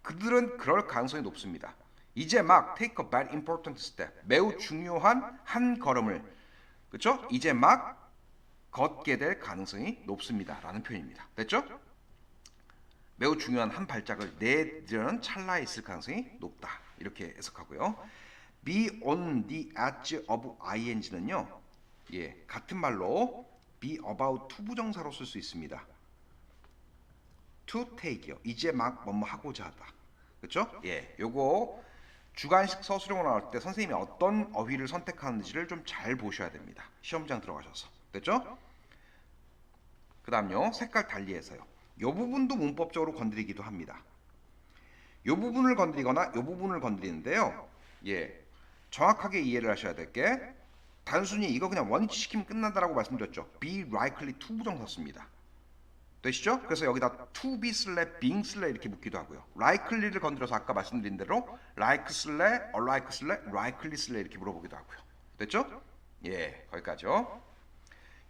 그들은 그럴 가능성이 높습니다. 이제 막 take a very important step. 매우 중요한 한 걸음을, 그렇죠? 이제 막 걷게 될 가능성이 높습니다. 라는 표현입니다. 됐죠? 매우 중요한 한 발짝을 내디려는 찰나에 있을 가능성이 높다. 이렇게 해석하고요. be on the edge of ing는요. 예, 같은 말로 be about to 부정사로 쓸 수 있습니다. to take요. 이제 막 뭐뭐 하고자 하다. 그렇죠? 예, 요거 주관식 서술형으로 나올 때 선생님이 어떤 어휘를 선택하는지를 좀 잘 보셔야 됩니다. 시험장 들어가셔서. 됐죠? 그 다음요. 색깔 달리해서요. 요 부분도 문법적으로 건드리기도 합니다. 요 부분을 건드리거나 요 부분을 건드리는데요. 예, 정확하게 이해를 하셔야 될 게 단순히 이거 그냥 원위치 시키면 끝난다라고 말씀드렸죠. be likely to 부정사 씁니다. 되시죠? 그래서 여기다 to be 슬래 being 슬래 이렇게 묻기도 하고요. likely를 건드려서 아까 말씀드린 대로 like 슬래 unlike 슬래 likely 슬래 이렇게 물어보기도 하고요. 됐죠? 예, 거기까지요.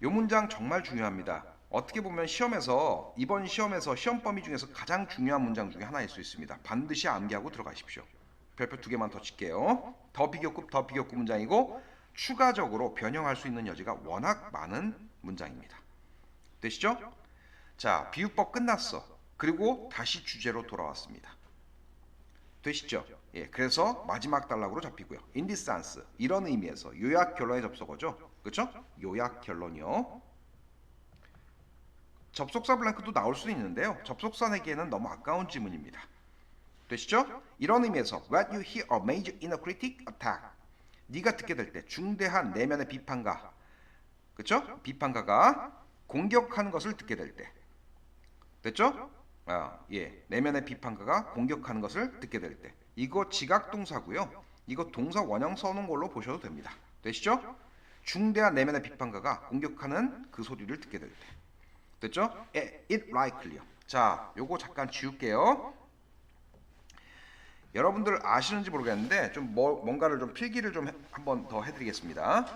요 문장 정말 중요합니다. 어떻게 보면 시험에서 이번 시험에서 시험 범위 중에서 가장 중요한 문장 중에 하나일 수 있습니다. 반드시 암기하고 들어가십시오. 별표 2개만 더 칠게요. 더 비교급 문장이고 추가적으로 변형할 수 있는 여지가 워낙 많은 문장입니다. 되시죠? 자, 비유법 끝났어. 그리고 다시 주제로 돌아왔습니다. 되시죠? 예, 그래서 마지막 단락으로 잡히고요. in this sense, 이런 의미에서 요약 결론의 접속어죠. 그렇죠? 요약 결론이요. 접속사 블랭크도 나올 수 있는데요. 접속사 내기에는 너무 아까운 지문입니다. 되시죠? 이런 의미에서 when you hear a major inner critic attack, 네가 듣게 될 때 중대한 내면의 비판가, 그렇죠? 비판가가 공격하는 것을 듣게 될 때, 됐죠? 예, 내면의 비판가가 공격하는 것을 듣게 될 때, 이거 지각동사고요. 이거 동사 원형 써놓은 걸로 보셔도 됩니다. 되시죠? 중대한 내면의 비판가가 공격하는 그 소리를 듣게 될 때, 됐죠? it likely요. 자, 요거 잠깐 지울게요. 여러분들 아시는지 모르겠는데 좀 뭔가를 좀 필기를 좀 한번 더 해드리겠습니다.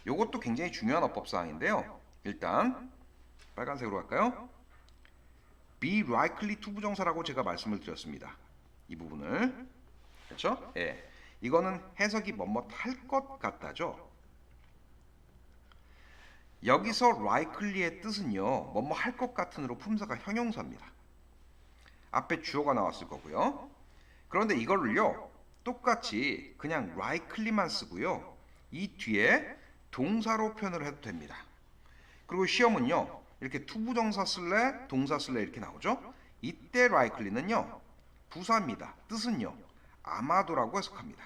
요것도 굉장히 중요한 어법사항인데요. 일단 빨간색으로 갈까요? be likely to 부정사라고 제가 말씀을 드렸습니다. 이 부분을, 그렇죠? 예, 이거는 해석이 뭐뭐 할 것 같다죠. 여기서 likely의 뜻은요, 뭐뭐 할 것 같은으로 품사가 형용사입니다. 앞에 주어가 나왔을 거고요. 그런데 이거를요, 똑같이 그냥 likely만 쓰고요, 이 뒤에 동사로 표현을 해도 됩니다. 그리고 시험은요, 이렇게 투부정사 쓸래, 동사 쓸래 이렇게 나오죠. 이때 likely는요, 부사입니다. 뜻은요, 아마도라고 해석합니다.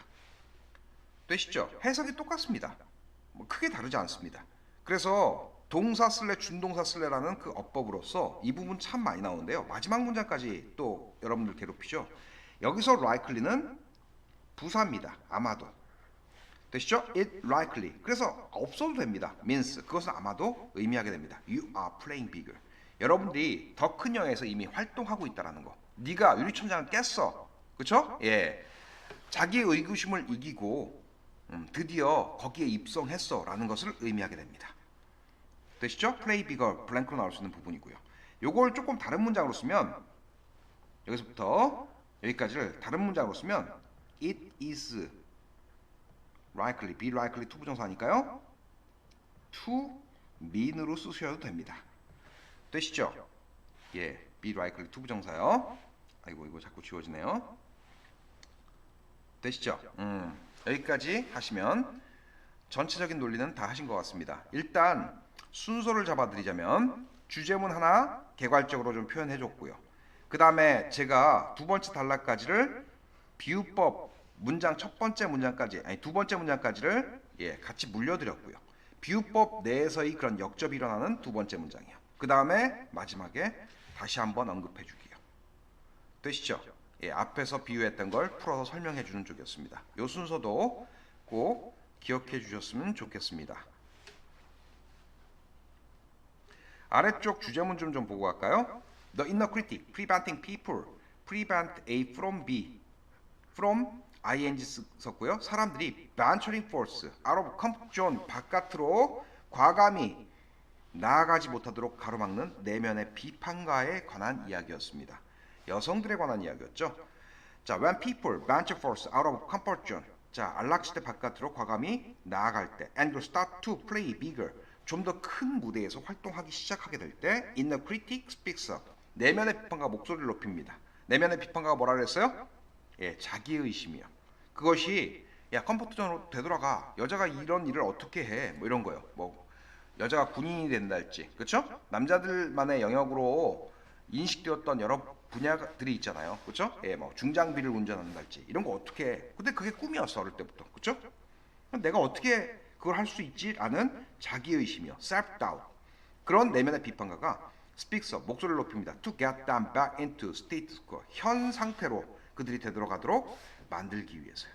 되시죠? 해석이 똑같습니다. 뭐 크게 다르지 않습니다. 그래서 동사 쓸래, 준동사 쓸래라는 그 어법으로서 이 부분 참 많이 나오는데요. 마지막 문장까지 또 여러분들 괴롭히죠. 여기서 likely는 부사입니다. 아마도. 되시죠? It likely. 그래서 없어도 됩니다. means. 그것은 아마도 의미하게 됩니다. You are playing bigger. 여러분들이 더 큰 영역에서 이미 활동하고 있다라는 거. 네가 유리천장을 깼어. 그렇죠? 예. 자기의 의구심을 이기고 드디어 거기에 입성했어 라는 것을 의미하게 됩니다. 되시죠? play bigger. 블랭크로 나올 수 있는 부분이고요. 요걸 조금 다른 문장으로 쓰면 여기서부터 여기까지를 다른 문장으로 쓰면 it is likely, be likely to 부정사니까요. to mean으로 쓰셔도 됩니다. 되시죠? 예, be likely to 부정사요. 아이고 이거 자꾸 지워지네요. 되시죠? 여기까지 하시면 전체적인 논리는 다 하신 것 같습니다. 일단 순서를 잡아드리자면 주제문 하나 개괄적으로 좀 표현해줬고요. 그 다음에 제가 두 번째 단락까지를 비유법 문장 첫 번째 문장까지, 아니 두 번째 문장까지를 예, 같이 물려드렸고요. 비유법 내에서의 그런 역접이 일어나는 두 번째 문장이요. 그 다음에 마지막에 다시 한번 언급해주기요. 되시죠? 예, 앞에서 비유했던 걸 풀어서 설명해주는 쪽이었습니다. 이 순서도 꼭 기억해 주셨으면 좋겠습니다. 아래쪽 주제문 좀 보고 갈까요? The inner critic, preventing people, prevent A from B, from ing 썼고요. 사람들이 venturing forth, out of comfort zone, 바깥으로 과감히 나아가지 못하도록 가로막는 내면의 비판가에 관한 이야기였습니다. 여성들에 관한 이야기였죠. 자, when people venture forth out of comfort zone. 자, 안락시대 바깥으로 과감히 나아갈 때, and start to play bigger. 좀 더 큰 무대에서 활동하기 시작하게 될 때, inner critic speaks up. 내면의 비판가 목소리를 높입니다. 내면의 비판가가 뭐라 그랬어요? 예, 자기의심이요. 그것이 야 컴포트 존으로 되돌아가. 여자가 이런 일을 어떻게 해? 뭐 이런 거요. 뭐 여자가 군인이 된달지, 그렇죠? 남자들만의 영역으로 인식되었던 여러 분야들이 있잖아요, 그렇죠? 예, 뭐 중장비를 운전한달지 이런 거 어떻게 해? 근데 그게 꿈이었어 어릴 때부터, 그렇죠? 내가 어떻게 그걸 할 수 있지라는 자기의심이요, self doubt. 그런 내면의 비판가가 speaks up, 목소리를 높입니다. To get them back into status quo. 현 상태로 그들이 되돌아가도록 만들기 위해서요.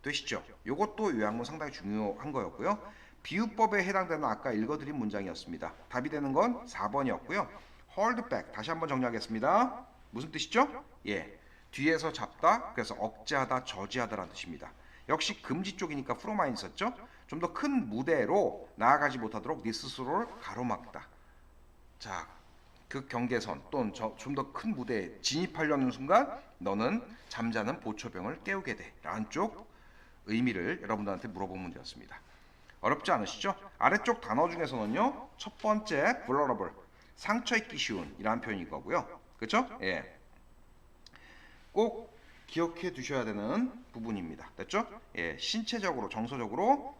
되시죠? 이것도 요약문 상당히 중요한 거였고요. 비유법에 해당되는 아까 읽어드린 문장이었습니다. 답이 되는 건 4번이었고요. hold back, 다시 한번 정리하겠습니다. 무슨 뜻이죠? 예, 뒤에서 잡다, 그래서 억제하다, 저지하다라는 뜻입니다. 역시 금지 쪽이니까 프로마인 있었죠? 좀 더 큰 무대로 나아가지 못하도록 네 스스로를 가로막다. 자, 그 경계선 또는 좀 더 큰 무대에 진입하려는 순간 너는 잠자는 보초병을 깨우게 돼 라는 쪽 의미를 여러분들한테 물어본 문제였습니다. 어렵지 않으시죠? 아래쪽 단어 중에서는요, 첫 번째 vulnerable, 상처 입기 쉬운 이라는 표현일 거고요, 그렇죠? 예, 꼭 기억해 두셔야 되는 부분입니다. 됐죠? 예, 신체적으로 정서적으로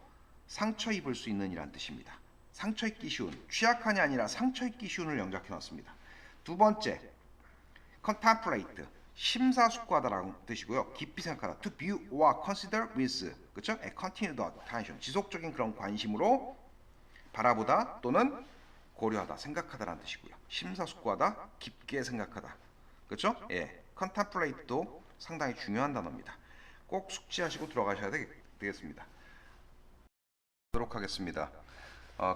상처 입을 수 있는 이란 뜻입니다. 상처 입기 쉬운, 취약한이 아니라 상처 입기 쉬운을 영작해 놨습니다. 두 번째, contemplate, 심사숙고하다라는 뜻이고요. 깊이 생각하다, to view or consider with, 그렇죠? continued attention, 지속적인 그런 관심으로 바라보다 또는 고려하다, 생각하다라는 뜻이고요. 심사숙고하다, 깊게 생각하다, 그렇죠? 예, contemplate도 상당히 중요한 단어입니다. 꼭 숙지하시고 들어가셔야 되겠습니다. 하도록 하겠습니다.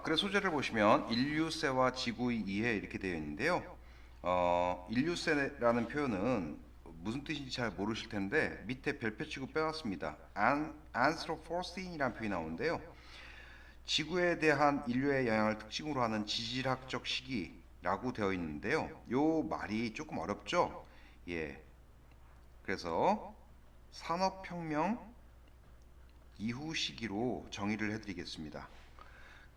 그래서 소재를 보시면 인류세와 지구의 이해 이렇게 되어 있는데요. 인류세라는 표현은 무슨 뜻인지 잘 모르실 텐데 밑에 별표 치고 빼왔습니다. Anthropocene 이라는 표현이 나오는데요. 지구에 대한 인류의 영향을 특징으로 하는 지질학적 시기라고 되어 있는데요. 요 말이 조금 어렵죠? 예. 그래서 산업혁명 이후 시기로 정의를 해드리겠습니다.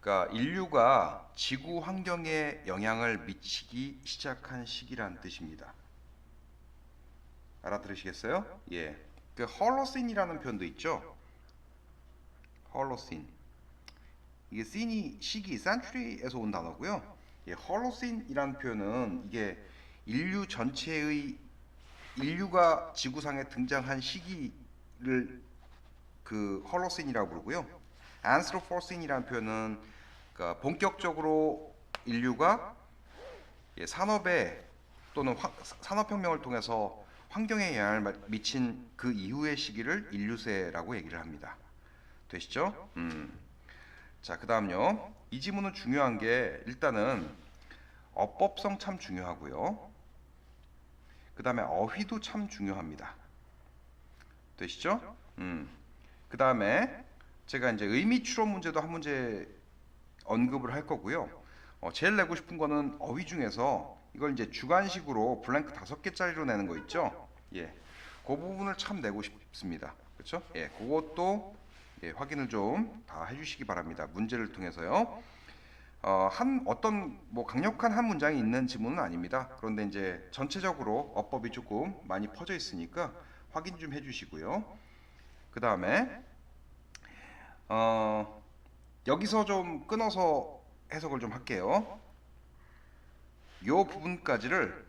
그러니까 인류가 지구 환경에 영향을 미치기 시작한 시기란 뜻입니다. 알아들으시겠어요? 예. 그 헐로신이라는 표현도 있죠. 헐로신. 이게 씬이 시기, 센츄리에서 온 단어고요. 예, 헐로신이라는 표현은 이게 인류 전체의 인류가 지구상에 등장한 시기를 그 헐로신이라고 부르고요. 안스로포신이라는 표현은 그러니까 본격적으로 인류가 산업에 또는 산업혁명을 통해서 환경에 영향을 미친 그 이후의 시기를 인류세라고 얘기를 합니다. 되시죠? 자, 그 다음요. 이 지문은 중요한 게 일단은 어법성 참 중요하고요. 그 다음에 어휘도 참 중요합니다. 되시죠? 그 다음에 제가 이제 의미 추론 문제도 한 문제 언급을 할 거고요. 제일 내고 싶은 거는 어휘 중에서 이걸 이제 주관식으로 블랭크 5개짜리로 내는 거 있죠? 예, 그 부분을 참 내고 싶습니다. 그렇죠? 예, 그것도 예, 확인을 좀 다 해주시기 바랍니다. 문제를 통해서요. 어떤 뭐 강력한 한 문장이 있는 지문은 아닙니다. 그런데 이제 전체적으로 어법이 조금 많이 퍼져 있으니까 확인 좀 해주시고요. 그 다음에 여기서 좀 끊어서 해석을 좀 할게요. 요 부분까지를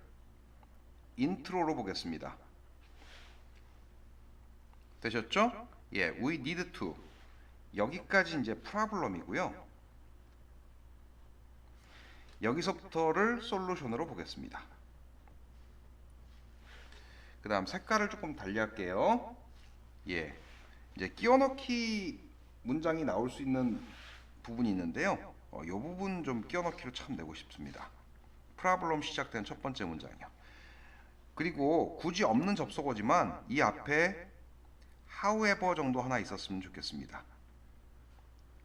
인트로로 보겠습니다. 되셨죠? 예, we need to. 여기까지 이제 프라블럼이고요. 여기서부터를 솔루션으로 보겠습니다. 그 다음 색깔을 조금 달리할게요. 예, 이제 끼워넣기 문장이 나올 수 있는 부분이 있는데요. 이 부분 좀 끼워넣기로 참 내고 싶습니다. 프라블럼 시작된 첫 번째 문장이요. 그리고 굳이 없는 접속어지만 이 앞에 however 정도 하나 있었으면 좋겠습니다.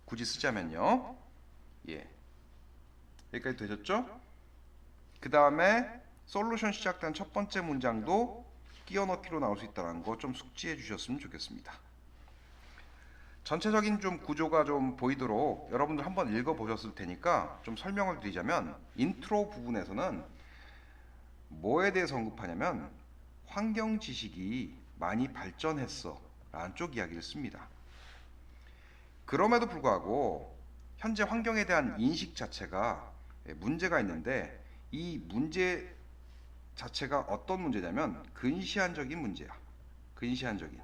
굳이 쓰자면요. 예. 여기까지 되셨죠? 그 다음에 솔루션 시작된 첫 번째 문장도 끼워 넣기로 나올 수 있다는 거 좀 숙지해 주셨으면 좋겠습니다. 전체적인 좀 구조가 좀 보이도록 여러분들 한번 읽어 보셨을 테니까 좀 설명을 드리자면, 인트로 부분에서는 뭐에 대해서 언급하냐면 환경 지식이 많이 발전했어 라는 쪽 이야기를 씁니다. 그럼에도 불구하고 현재 환경에 대한 인식 자체가 문제가 있는데, 이 문제 자체가 어떤 문제냐면 근시안적인 문제야. 근시안적인.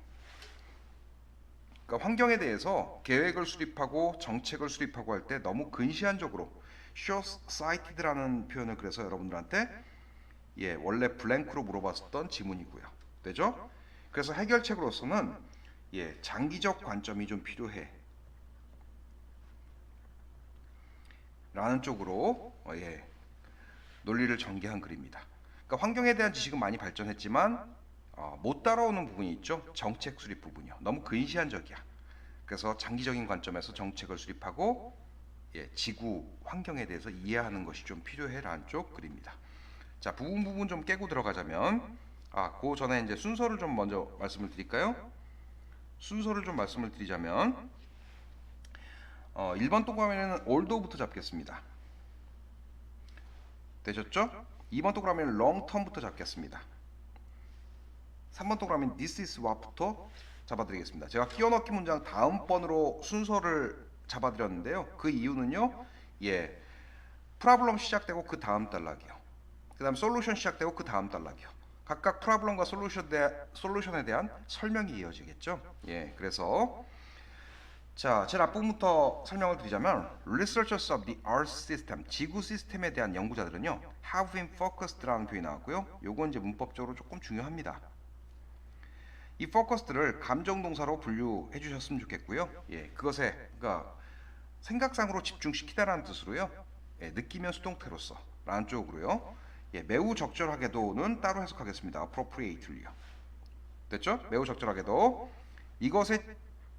그러니까 환경에 대해서 계획을 수립하고 정책을 수립하고 할 때 너무 근시안적으로 short-sighted라는 표현을 그래서 여러분들한테 원래 블랭크로 물어봤었던 지문이고요. 되죠? 그래서 해결책으로서는 장기적 관점이 좀 필요해 라는 쪽으로 논리를 전개한 글입니다. 그러니까 환경에 대한 지식은 많이 발전했지만 못 따라오는 부분이 있죠. 정책 수립 부분이요. 너무 근시안적이야. 그래서 장기적인 관점에서 정책을 수립하고 지구 환경에 대해서 이해하는 것이 좀 필요해라는 쪽 글입니다. 자, 부분 좀 깨고 들어가자면, 그 전에 이제 순서를 좀 먼저 말씀을 드릴까요? 순서를 좀 말씀을 드리자면, 1번 동그라미는 althouggh부터 잡겠습니다. 되셨죠? 2번 동그라미는 long term부터 잡겠습니다. 3번 동그라미는 this is what부터 잡아드리겠습니다. 제가 끼워넣기 문장 다음번으로 순서를 잡아드렸는데요. 그 이유는요, 프로블럼 시작되고 그 다음 단락이요. 그 다음 솔루션 시작되고 그 다음 단락이요. 각각 프로블럼과 솔루션에 대한 설명이 이어지겠죠. 그래서 자, 제일 앞부분부터 설명을 드리자면, researchers of the Earth system, 지구 시스템에 대한 연구자들은요, have been focused라는 표현이 나왔고요. 요건 이제 문법적으로 조금 중요합니다. 이 focused를 감정 동사로 분류해 주셨으면 좋겠고요. 그것에 그러니까 생각상으로 집중시키다라는 뜻으로요. 느끼면 수동태로서 라는 쪽으로요. 매우 적절하게도는 따로 해석하겠습니다. appropriately요. 됐죠? 매우 적절하게도 이것에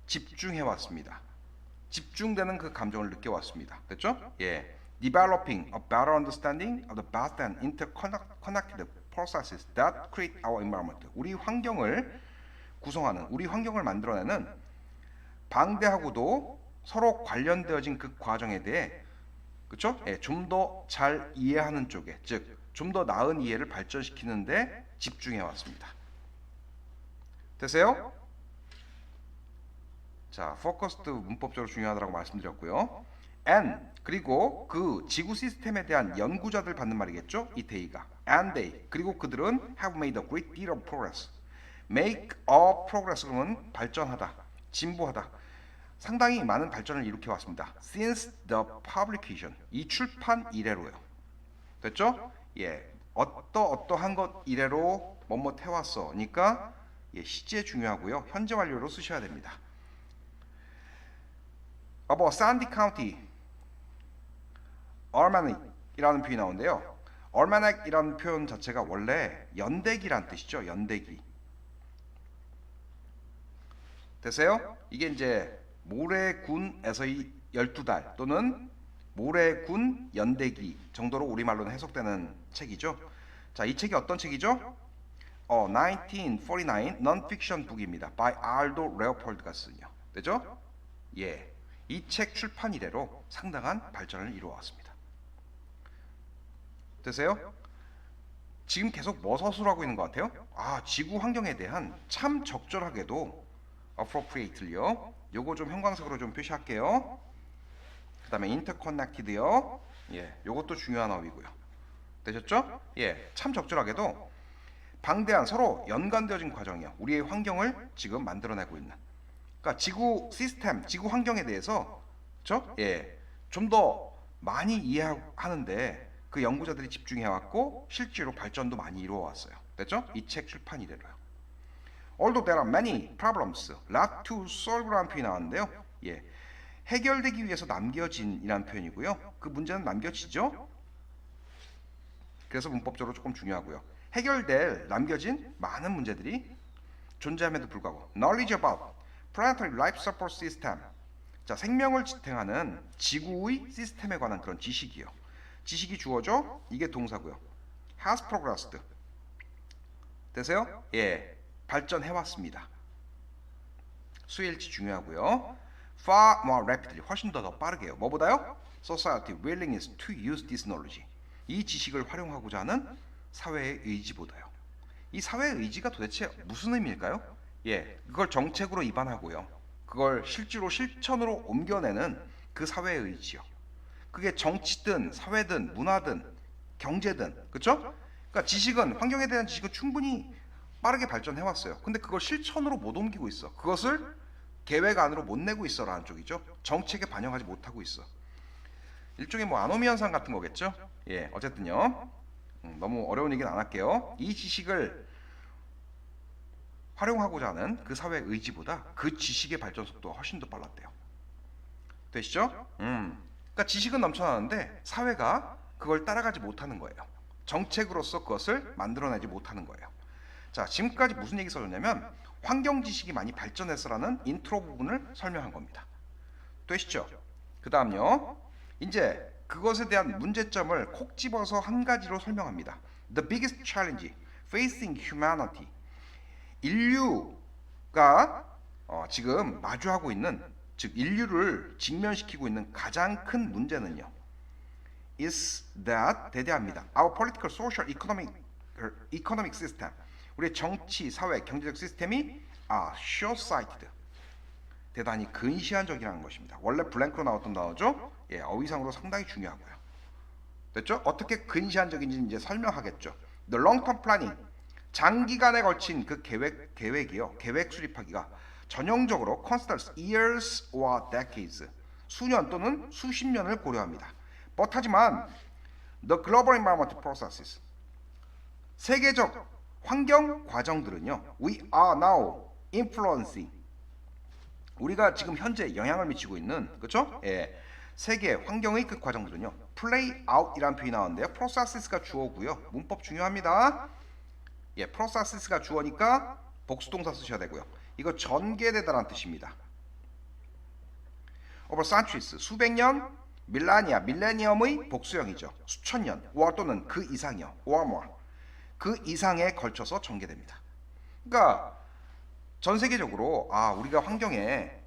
집중해 왔습니다. 집중되는 그 감정을 느껴왔습니다. 됐죠? Developing a better understanding of the vast and interconnected processes that create our environment. 우리 환경을 구성하는, 우리 환경을 만들어내는 방대하고도 서로 관련되어진 그 과정에 대해, 그렇죠? 좀 더 잘 이해하는 쪽에, 즉 좀 더 나은 이해를 발전시키는데 집중해 왔습니다. 되세요? 자, focused 문법적으로 중요하다고 말씀드렸고요. And 그리고 그 지구 시스템에 대한 연구자들 받는 말이겠죠. 이 데이가 and they 그리고 그들은 have made a great deal of progress. make a progress 그러면 발전하다, 진보하다. 상당히 많은 발전을 일으켜 왔습니다. Since the publication 이 출판 이래로요. 됐죠? 어떠한 것 이래로 뭐뭐 해왔어. 그러니까 시제 중요하고요. 현재 완료로 쓰셔야 됩니다. about Sandy County almanac이라는 표현이 나오는데요. almanac이라는 표현 자체가 원래 연대기란 뜻이죠. 연대기. 되세요? 이게 이제 모래군에서의 12달 또는 모래군 연대기 정도로 우리말로는 해석되는 책이죠. 자, 이 책이 어떤 책이죠? 1949 non-fiction 북입니다. by Aldo Leopold가 쓴요. 되죠? 이 책 출판 이래로 상당한 발전을 이루어왔습니다. 되세요? 지금 계속 뭐 서술하고 있는 것 같아요? 지구 환경에 대한 참 적절하게도 appropriately요. 요거 좀 형광색으로 좀 표시할게요. 그 다음에 interconnected요. 요것도 중요한 어휘고요. 되셨죠? 참 적절하게도 방대한 서로 연관되어진 과정이요. 우리의 환경을 지금 만들어내고 있는. 그러니까 지구 시스템, 지구 환경에 대해서 그렇죠? 좀 더 많이 이해하는데 그 연구자들이 집중해왔고 실제로 발전도 많이 이루어왔어요. 됐죠? 이 책 출판 이래로요. Although there are many problems left to solve라는 표현이 나왔는데요. 해결되기 위해서 남겨진이라는 표현이고요. 그 문제는 남겨지죠. 그래서 문법적으로 조금 중요하고요. 해결될 남겨진 많은 문제들이 존재함에도 불구하고 knowledge about planetary life support system. 자, 생명을 지탱하는 지구의 시스템에 관한 그런 지식이요. 지식이 주어죠? 이게 동사고요. has progressed. 되세요? 예, 발전해왔습니다. 수일치 중요하고요. far more rapidly, 훨씬 더 빠르게요. 뭐보다요? society willingness to use this knowledge. 이 지식을 활용하고자 하는 사회의 의지보다요. 이 사회의 의지가 도대체 무슨 의미일까요? 예, 그걸 정책으로 입안하고요. 그걸 실제로 실천으로 옮겨내는 그 사회의 의지요. 그게 정치든 사회든 문화든 경제든, 그렇죠? 그러니까 지식은, 환경에 대한 지식은 충분히 빠르게 발전해 왔어요. 근데 그걸 실천으로 못 옮기고 있어. 그것을 계획 안으로 못 내고 있어라는 쪽이죠. 정책에 반영하지 못하고 있어. 일종의 뭐 아노미 현상 같은 거겠죠. 예, 어쨌든요. 너무 어려운 얘기는 안 할게요. 이 지식을 활용하고자 하는 그 사회의 의지보다 그 지식의 발전 속도가 훨씬 더 빨랐대요. 되시죠? 그러니까 지식은 넘쳐나는데 사회가 그걸 따라가지 못하는 거예요. 정책으로서 그것을 만들어내지 못하는 거예요. 자, 지금까지 무슨 얘기 써줬냐면 환경 지식이 많이 발전했어라는 인트로 부분을 설명한 겁니다. 되시죠? 그 다음요. 이제 그것에 대한 문제점을 콕 집어서 한 가지로 설명합니다. The biggest challenge facing humanity. 인류가 지금 마주하고 있는, 즉 인류를 직면시키고 있는 가장 큰 문제는요. is that 대대합니다. Our political, social, economic system. 우리의 정치, 사회, 경제적 시스템이 are short-sighted. 대단히 근시안적이라는 것입니다. 원래 블랭크로 나왔던 단어죠. 예, 어휘상으로 상당히 중요하고요. 됐죠? 어떻게 근시안적인지 이제 설명하겠죠. The long-term planning. 장기간에 걸친 그 계획이요. 계획 수립하기가 전형적으로 considers years or decades. 수년 또는 수십 년을 고려합니다. But 하지만 the global environment processes. 세계적 환경 과정들은요. We are now influencing. 우리가 지금 현재 영향을 미치고 있는, 그렇죠? 예. 세계 환경의 그 과정들은요. play out이라는 표현이 나오는데요. processes가 주어고요. 문법 중요합니다. 예, processes가 주어니까 복수동사 쓰셔야 되고요. 이거 전개되다라는 뜻입니다. over centuries, 수백 년, 밀라니아, 밀레니엄의 복수형이죠. 수천 년, or 또는 그 이상이요. or more. 그 이상에 걸쳐서 전개됩니다. 그러니까 전 세계적으로 우리가 환경에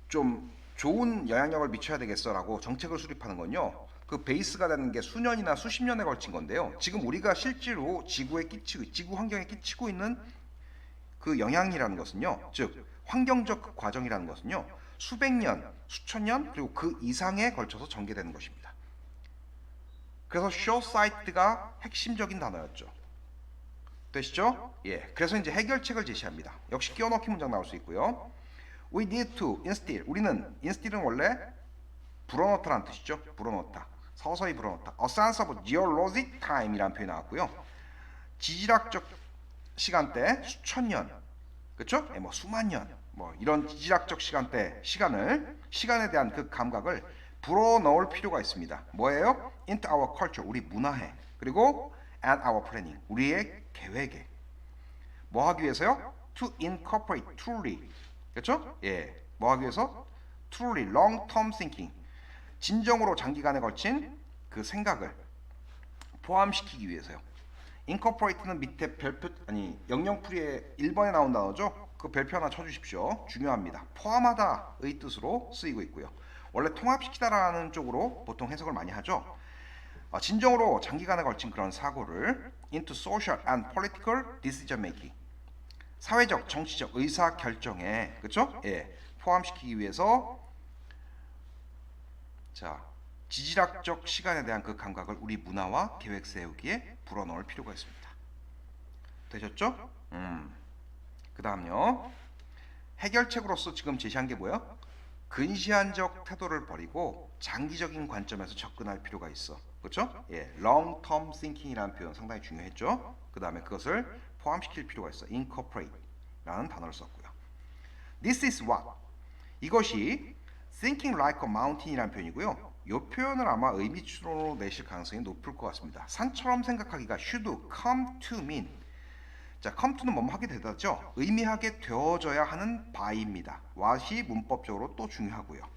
좀 좋은 영향력을 미쳐야 되겠어라고 정책을 수립하는 건요. 그 베이스가 되는 게 수년이나 수십 년에 걸친 건데요. 지금 우리가 실제로 지구 환경에 끼치고 있는 그 영향이라는 것은요. 즉 환경적 과정이라는 것은요. 수백 년, 수천 년 그리고 그 이상에 걸쳐서 전개되는 것입니다. 그래서 short-sighted가 핵심적인 단어였죠. 되시죠? 예. 그래서 이제 해결책을 제시합니다. 역시 끼워넣기 문장 나올 수 있고요. We need to instill. 우리는 instill은 원래 불어넣다라는 뜻이죠. 불어넣다. 서서히 불어넣다. A sense of geologic time이라는 표현이 나왔고요. 지질학적 시간대 수천 년, 그렇죠? 예, 뭐 수만 년, 뭐 이런 지질학적 시간에 대한 그 감각을 불어넣을 필요가 있습니다. 뭐예요? Into our culture, 우리 문화에, 그리고 and our planning, 우리의 계획에. 뭐 하기 위해서요? To incorporate truly, 그렇죠? 예, 뭐 하기 위해서? Truly long-term thinking, 진정으로 장기간에 걸친 그 생각을 포함시키기 위해서요. incorporate는 밑에 별표 영영풀이에 1번에 나온 단어죠. 그 별표 하나 쳐주십시오. 중요합니다. 포함하다의 뜻으로 쓰이고 있고요. 원래 통합시키다라는 쪽으로 보통 해석을 많이 하죠. 진정으로 장기간에 걸친 그런 사고를 into social and political decision making, 사회적, 정치적 의사 결정에, 그렇죠? 예, 포함시키기 위해서 자, 지질학적 시간에 대한 그 감각을 우리 문화와 계획 세우기에 불어넣을 필요가 있습니다. 되셨죠? 그 다음요. 해결책으로서 지금 제시한 게 뭐야? 근시안적 태도를 버리고 장기적인 관점에서 접근할 필요가 있어. 그렇죠? 예, long term thinking이라는 표현 상당히 중요했죠. 그 다음에 그것을 포함시킬 필요가 있어. incorporate라는 단어를 썼고요. This is what. 이것이 thinking like a mountain이라는 표현이고요. 이 표현을 아마 의미추론으로 내실 가능성이 높을 것 같습니다. 산처럼 생각하기가 should come to mean. 자, come to는 뭐뭐 하게 되다죠. 의미하게 되어져야 하는 바입니다. what이 문법적으로 또 중요하고요.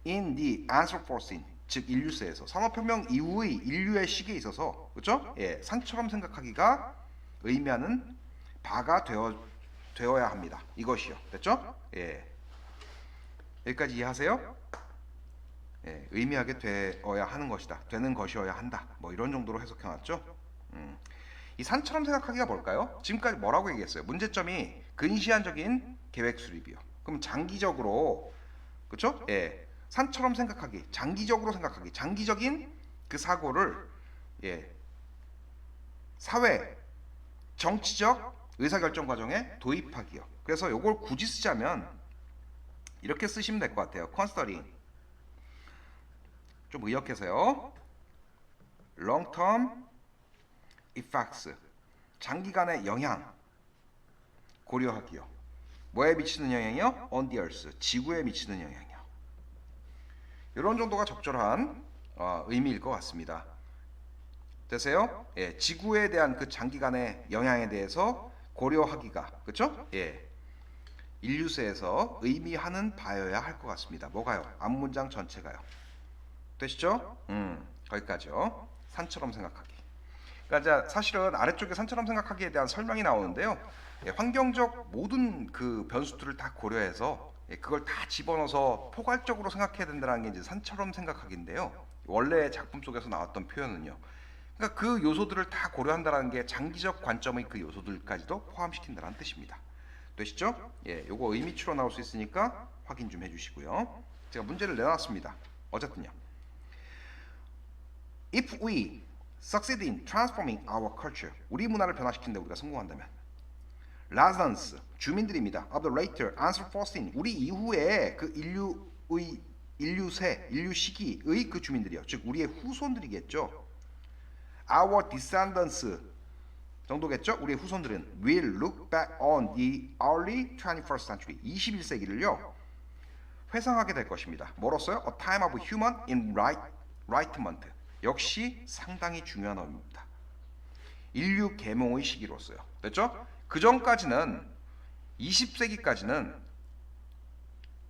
in the Anthropocene, 즉 인류세에서 산업혁명 이후의 인류의 시기에 있어서 그렇죠? 예, 산처럼 생각하기가 의미하는 바가 되어야 합니다. 이것이요. 됐죠? 예. 여기까지 이해하세요? 예, 의미하게 되어야 하는 것이다. 되는 것이어야 한다. 뭐 이런 정도로 해석해놨죠. 이 산처럼 생각하기가 뭘까요? 지금까지 뭐라고 얘기했어요? 문제점이 근시안적인 계획 수립이요. 그럼 장기적으로 그렇죠? 예, 산처럼 생각하기, 장기적으로 생각하기, 장기적인 그 사고를 예, 사회, 정치적 의사결정 과정에 도입하기요. 그래서 이걸 굳이 쓰자면 이렇게 쓰시면 될 것 같아요. 컨스터링 좀 의역해서요. long term effects 장기간의 영향 고려하기요. 뭐에 미치는 영향이요? on the earth 지구에 미치는 영향이요. 이런 정도가 적절한 의미일 것 같습니다. 되세요? 예, 지구에 대한 그 장기간의 영향에 대해서 고려하기가 그렇죠? 예, 인류세에서 의미하는 바여야 할 것 같습니다. 뭐가요? 앞문장 전체가요. 되시죠? 거기까지요. 산처럼 생각하기. 그러니까 사실은 아래쪽에 산처럼 생각하기에 대한 설명이 나오는데요. 예, 환경적 모든 그 변수들을 다 고려해서 예, 그걸 다 집어넣어서 포괄적으로 생각해야 된다는 게 이제 산처럼 생각하기인데요. 원래 작품 속에서 나왔던 표현은요. 그러니까 그 요소들을 다 고려한다는 게 장기적 관점의 그 요소들까지도 포함시킨다는 뜻입니다. 되시죠? 예, 요거 의미 추로 나올 수 있으니까 확인 좀 해주시고요. 제가 문제를 내놨습니다. 어쨌든요. If we succeed in transforming our culture, 우리 문화를 변화시키는데 우리가 성공한다면, residents 주민들입니다. Of the later Anthropocene 우리 이후에 그 인류 시기의 그 주민들이요. 즉 우리의 후손들이겠죠. Our descendants 정도겠죠. 우리의 후손들은 will look back on the early 21st century 21세기를요 회상하게 될 것입니다. 뭐로써요? A time of human enlightenment 역시 상당히 중요한 의미입니다. 인류 계몽의 시기로서요. 됐죠? 그 전까지는 20세기까지는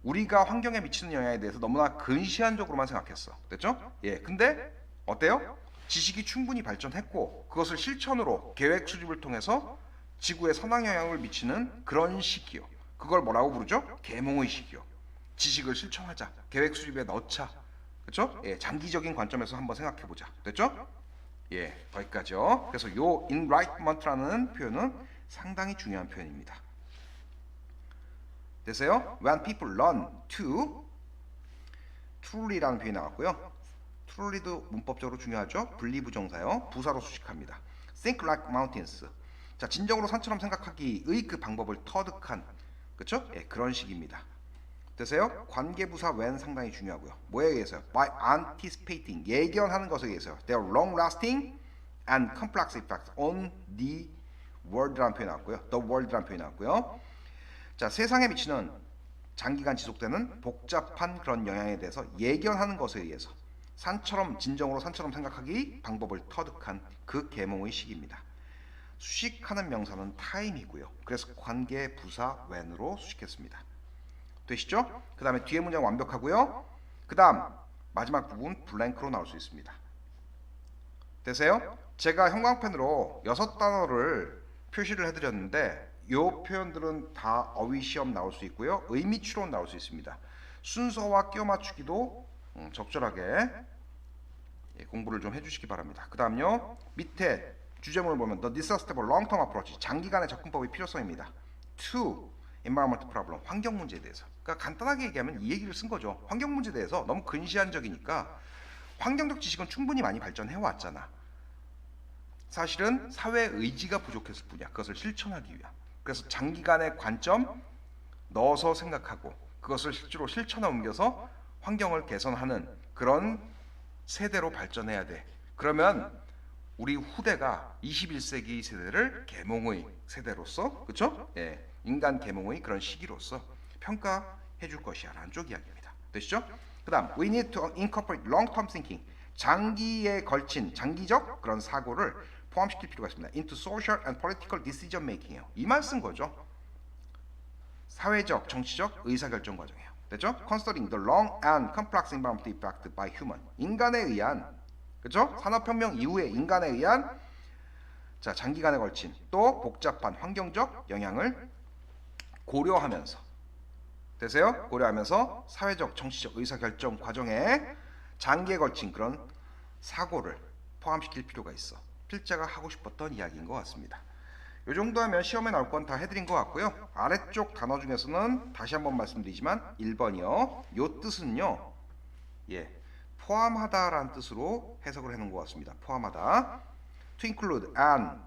우리가 환경에 미치는 영향에 대해서 너무나 근시안적으로만 생각했어. 됐죠? 예. 근데 어때요? 지식이 충분히 발전했고 그것을 실천으로 계획 수립을 통해서 지구에 선한 영향을 미치는 그런 시기요. 그걸 뭐라고 부르죠? 계몽의 시기요. 지식을 실천하자. 계획 수립에 넣자. 그렇죠? 예, 장기적인 관점에서 한번 생각해 보자. 됐죠? 예, 거기까지요. 그래서 요 enlightenment라는 표현은 상당히 중요한 표현입니다. 되세요? When people learn to truly라는 표현이 나왔고요. truly도 문법적으로 중요하죠. 분리부정사요. 부사로 수식합니다. think like mountains. 자, 진정으로 산처럼 생각하기의 그 방법을 터득한 그렇죠? 예, 그런 식입니다. 되세요? 관계부사 when 상당히 중요하고요. 뭐에 의해서요? By anticipating 예견하는 것에 의해서요. They are long-lasting and complex effects on the world라는 표현이 나왔고요. The world라는 표현이 나왔고요. 자, 세상에 미치는 장기간 지속되는 복잡한 그런 영향에 대해서 예견하는 것에 의해서 진정으로 산처럼 생각하기 방법을 터득한 그 계몽의 시기입니다. 수식하는 명사는 time이고요. 그래서 관계부사 when으로 수식했습니다. 되시죠? 그 다음에 뒤에 문장 완벽하고요. 그 다음 마지막 부분 블랭크로 나올 수 있습니다. 되세요? 제가 형광펜으로 6단어를 표시를 해드렸는데 이 표현들은 다 어휘 시험 나올 수 있고요. 의미 추론 나올 수 있습니다. 순서와 끼워 맞추기도 적절하게 공부를 좀 해주시기 바랍니다. 그 다음요. 밑에 주제문을 보면 The Sustainable Long-Term Approach 장기간의 접근법의 필요성입니다. To environmental problem 환경 문제에 대해서 그러니까 간단하게 얘기하면 이 얘기를 쓴 거죠. 환경 문제에 대해서 너무 근시안적이니까 환경적 지식은 충분히 많이 발전해 왔잖아. 사실은 사회 의지가 부족했을 뿐이야. 그것을 실천하기 위한. 그래서 장기간의 관점 넣어서 생각하고 그것을 실제로 실천에 옮겨서 환경을 개선하는 그런 세대로 발전해야 돼. 그러면 우리 후대가 21세기 세대를 계몽의 세대로서 그렇죠? 예, 인간 계몽의 그런 시기로서 평가해 줄 것이야 라는 쪽 이야기입니다. 되시죠? 그 다음 We need to incorporate long-term thinking 장기에 걸친 장기적 그런 사고를 포함시킬 필요가 있습니다. Into social and political decision making이에요. 이 말 쓴 거죠. 사회적, 정치적 의사결정 과정이에요. 됐죠? Considering the long and complex environmental effect by human. 인간에 의한, 그렇죠? 산업혁명 이후에 인간에 의한 자, 장기간에 걸친 또 복잡한 환경적 영향을 고려하면서 되세요? 고려하면서 사회적 정치적 의사결정 과정에 장기에 걸친 그런 사고를 포함시킬 필요가 있어. 필자가 하고 싶었던 이야기인 것 같습니다. 이 정도 하면 시험에 나올 건 다 해드린 것 같고요. 아래쪽 단어 중에서는 다시 한번 말씀드리지만 1번이요. 요 뜻은요. 예, 포함하다라는 뜻으로 해석을 해놓은 것 같습니다. 포함하다. To include and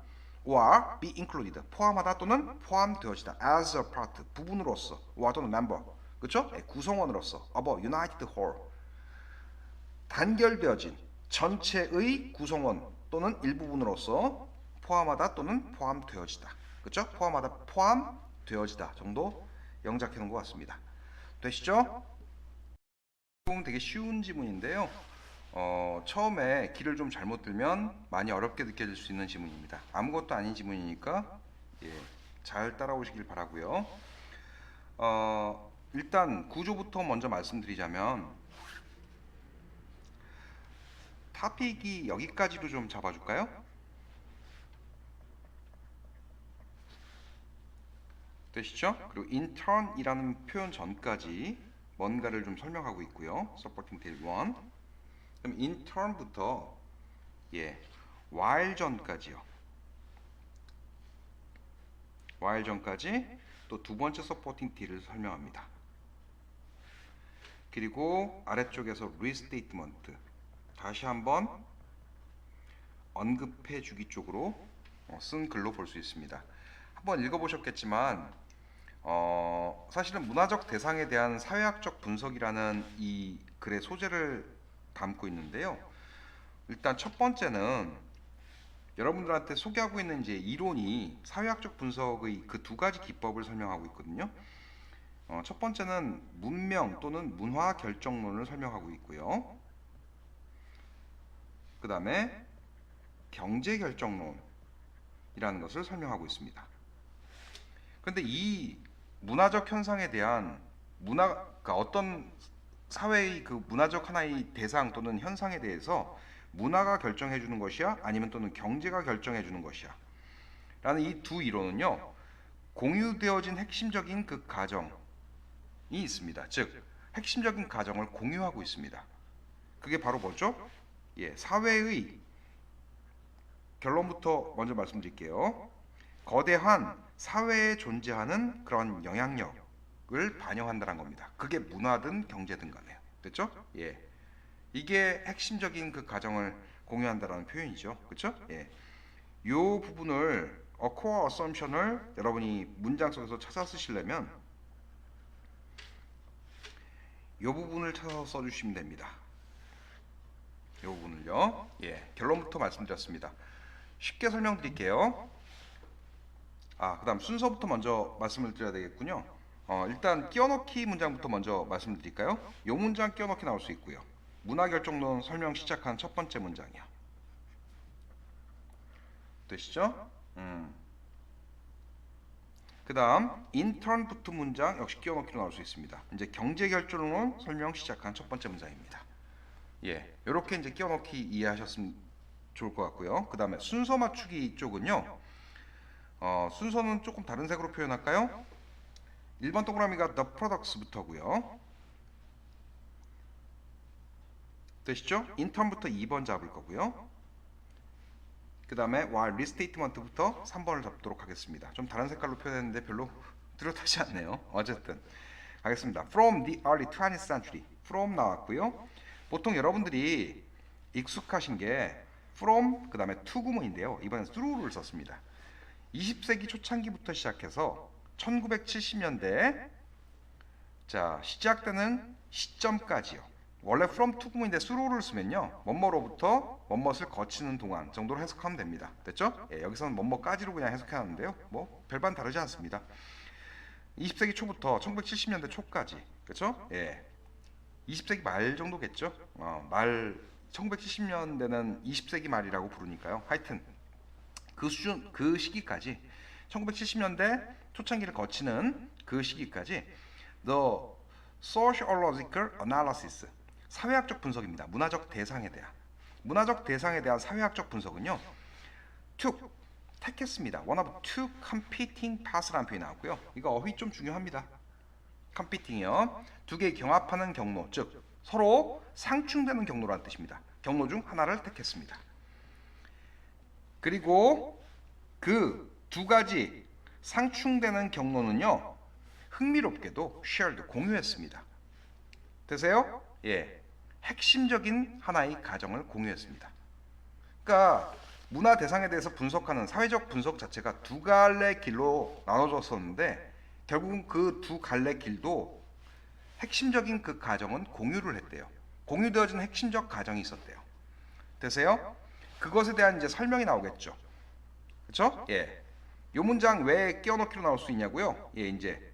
or be included. 포함하다 또는 포함되어지다. As a part. 부분으로서. or 또는 member. 그렇죠? 예, 구성원으로서. of a united whole. 단결되어진 전체의 구성원 또는 일부분으로서 포함하다 또는 포함되어지다. 그렇죠? 포함하다, 포함되어지다 정도 영작해 놓은 것 같습니다. 되시죠? 되게 쉬운 지문인데요. 처음에 길을 좀 잘못 들면 많이 어렵게 느껴질 수 있는 지문입니다. 아무것도 아닌 지문이니까 예, 잘 따라오시길 바라고요. 일단 구조부터 먼저 말씀드리자면 타픽이 여기까지로 좀 잡아줄까요? 되시죠? 그리고 intern이라는 표현 전까지 뭔가를 좀 설명하고 있고요. supporting detail 1. 그럼 intern부터 예, while 전까지요. while 전까지 또 두 번째 supporting detail을 설명합니다. 그리고 아래쪽에서 restatement 다시 한번 언급해 주기 쪽으로 쓴 글로 볼 수 있습니다. 한번 읽어보셨겠지만 사실은 문화적 대상에 대한 사회학적 분석이라는 이 글의 소재를 담고 있는데요. 일단 첫 번째는 여러분들한테 소개하고 있는 이제 이론이 사회학적 분석의 그 두 가지 기법을 설명하고 있거든요. 첫 번째는 문명 또는 문화 결정론을 설명하고 있고요. 그 다음에 경제 결정론이라는 것을 설명하고 있습니다. 그런데 이 문화적 현상에 대한 그러니까 어떤 사회의 그 문화적 하나의 대상 또는 현상에 대해서 문화가 결정해 주는 것이야 아니면 또는 경제가 결정해 주는 것이야 라는 이 두 이론은요 공유되어진 핵심적인 그 가정이 있습니다. 즉 핵심적인 가정을 공유하고 있습니다. 그게 바로 뭐죠? 예, 사회의 결론부터 먼저 말씀드릴게요. 거대한 사회에 존재하는 그런 영향력을 반영한다는 겁니다. 그게 문화든 경제든 간에요. 됐죠? 예. 이게 핵심적인 그 가정을 공유한다라는 표현이죠. 그렇죠? 예. 요 부분을 core assumption을 여러분이 문장 속에서 찾아 쓰시려면 요 부분을 찾아서 써주시면 됩니다. 요 부분을요. 예. 결론부터 말씀드렸습니다. 쉽게 설명드릴게요. 그 다음 순서부터 먼저 말씀을 드려야 되겠군요. 일단 끼워넣기 문장부터 먼저 말씀드릴까요? 요 문장 끼워넣기 나올 수 있고요. 문화결정론 설명 시작한 첫 번째 문장이요. 되시죠? 그 다음 intern 붙은 문장 역시 끼워넣기로 나올 수 있습니다. 이제 경제결정론 설명 시작한 첫 번째 문장입니다. 예, 이렇게 이제 끼워넣기 이해하셨으면 좋을 것 같고요. 그 다음에 순서 맞추기 쪽은요. 순서는 조금 다른 색으로 표현할까요? 1번 동그라미가 the products부터고요. 되시죠? intern부터 2번 잡을 거고요. 그 다음에 while restatement부터 3번을 잡도록 하겠습니다. 좀 다른 색깔로 표현했는데 별로 뚜렷하지 않네요. 어쨌든 하겠습니다. From the early 20th century. From 나왔고요. 보통 여러분들이 익숙하신 게 from 그 다음에 to 구문인데요. 이번엔 through를 썼습니다. 20세기 초창기부터 시작해서 1970년대 자 시작되는 시점까지요. 원래 from to 구문인데 through를 쓰면요. 뭐뭐로부터 뭐뭇을 거치는 동안 정도로 해석하면 됩니다. 됐죠? 예, 여기서는 뭐뭐까지로 그냥 해석하는데요. 뭐 별반 다르지 않습니다. 20세기 초부터 1970년대 초까지 그렇죠? 예. 20세기 말 정도겠죠? 1970년대는 20세기 말이라고 부르니까요. 하여튼 그 수준 그 시기까지 1970년대 초창기를 거치는 그 시기까지 the sociological analysis, 사회학적 분석입니다. 문화적 대상에 대한 사회학적 분석은요, took, 택했습니다. one of two competing paths라는 표현이 나왔고요. 이거 어휘 좀 중요합니다. competing이요, 두 개 경합하는 경로, 즉 서로 상충되는 경로라는 뜻입니다. 경로 중 하나를 택했습니다. 그리고 그 두 가지 상충되는 경로는요, 흥미롭게도 shared, 공유했습니다. 되세요? 예, 핵심적인 하나의 가정을 공유했습니다. 그러니까 문화 대상에 대해서 분석하는 사회적 분석 자체가 두 갈래 길로 나눠졌었는데, 결국은 그 두 갈래 길도 핵심적인 그 가정은 공유를 했대요. 공유되어진 핵심적 가정이 있었대요. 되세요? 그것에 대한 이제 설명이 나오겠죠. 그렇죠? 예. 요 문장 왜 끼워넣기로 나올 수 있냐고요? 예, 이제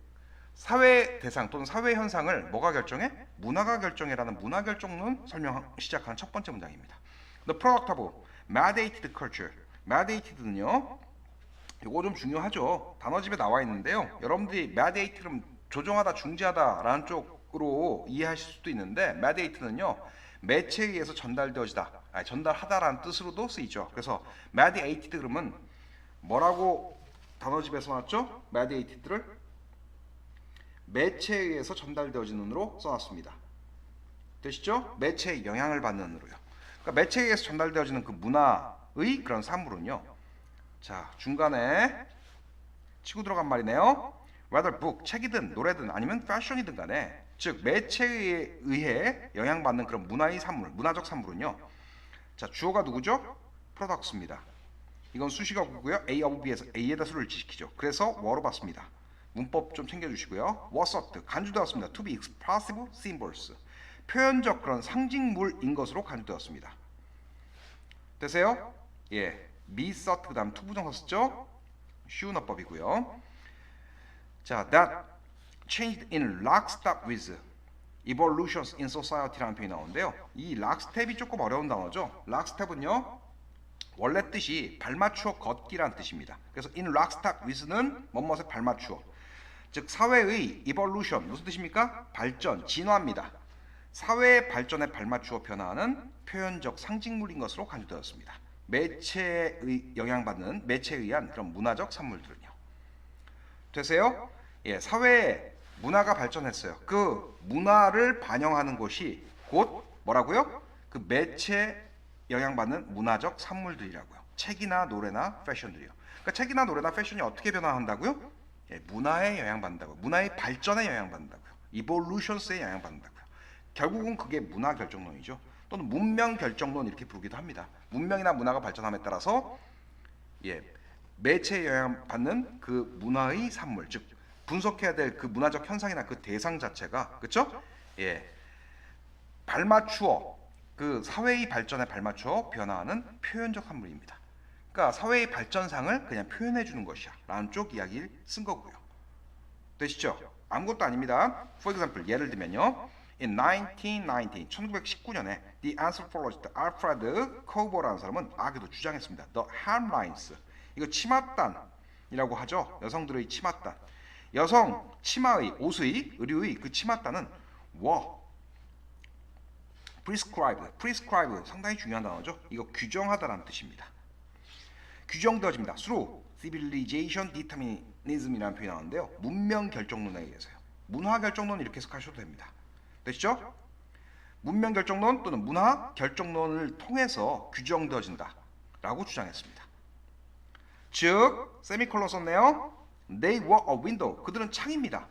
사회 대상 또는 사회 현상을 뭐가 결정해? 문화가 결정해라는 문화 결정론 설명 시작하는 첫 번째 문장입니다. The product of mediated culture. mediated는요, 이거 좀 중요하죠. 단어집에 나와 있는데요. 여러분들이 mediate를 조종하다, 중지하다라는 쪽으로 이해하실 수도 있는데, mediate는요, 매체에 의해서 전달하다라는 뜻으로도 쓰이죠. 그래서 mediated 그러면 뭐라고 단어집에서 나왔죠? mediated를 매체에 의해서 전달되어지는으로 써놨습니다. 되시죠? 매체의 영향을 받는으로요. 그러니까 매체에 의해서 전달되어지는 그 문화의 그런 사물은요, 자, 중간에 치고 들어간 말이네요. whether book, 책이든 노래든 아니면 패션이든 간에, 즉 매체에 의해 영향받는 그런 문화의 산물, 문화적 산물은요, 자, 주어가 누구죠? products입니다. 이건 수식어고요. A of B에서 A에다 수를 지시키죠. 그래서 뭐로 봤습니다. 문법 좀 챙겨주시고요. was sought, 간주되었습니다. to be expressive symbols, 표현적 그런 상징물인 것으로 간주되었습니다. 되세요? 예, be sought 그 다음 투부정사 썼죠? 쉬운 어법이고요. 자, that changed in lockstep with evolutions in society라는 표현이 나오는데요. 이 lockstep이 조금 어려운 단어죠. lockstep은요, 원래 뜻이 발맞추어 걷기란 뜻입니다. 그래서 in lockstep with는 뭐뭇에 발맞추어, 즉 사회의 evolution, 무슨 뜻입니까? 발전, 진화입니다. 사회의 발전에 발맞추어 변화하는 표현적 상징물인 것으로 간주되었습니다. 매체에 영향받는, 매체에 의한 그런 문화적 산물들은요. 되세요? 예, 사회에 문화가 발전했어요. 그 문화를 반영하는 것이 곧 뭐라고요? 그 매체에 영향받는 문화적 산물들이라고요. 책이나 노래나 패션들이요. 그러니까 책이나 노래나 패션이 어떻게 변화한다고요? 예, 문화에 영향받는다고요. 문화의 발전에 영향받는다고요. evolutions에 영향받는다고요. 결국은 그게 문화 결정론이죠. 또는 문명 결정론 이렇게 부르기도 합니다. 문명이나 문화가 발전함에 따라서, 예, 매체에 영향받는 그 문화의 산물, 즉 분석해야 될 그 문화적 현상이나 그 대상 자체가, 그렇죠? 예, 발맞추어, 그 사회의 발전에 발맞추어 변화하는 표현적 산물입니다. 그러니까 사회의 발전상을 그냥 표현해 주는 것이야 라는 쪽 이야기를 쓴 거고요. 되시죠? 아무것도 아닙니다. For example, 예를 들면요, in 1919년에 the anthropologist Alfred Kober라는 사람은 아기도 주장했습니다. The hemlines, 이거 치맛단이라고 하죠. 여성들의 치맛단, 여성 치마의, 옷의, 의류의 그 치맛단은 prescribe 상당히 중요한 단어죠. 이거 규정하다라는 뜻입니다. 규정되어집니다. through civilization determinism이라는 표현이 나오는데요. 문명 결정론에 의해서요. 문화 결정론 이렇게 해석하셔도 됩니다. 되시죠? 문명 결정론 또는 문화 결정론을 통해서 규정되어진다라고 주장했습니다. 즉, 세미콜론 썼네요. They were a window. 그들은 창입니다.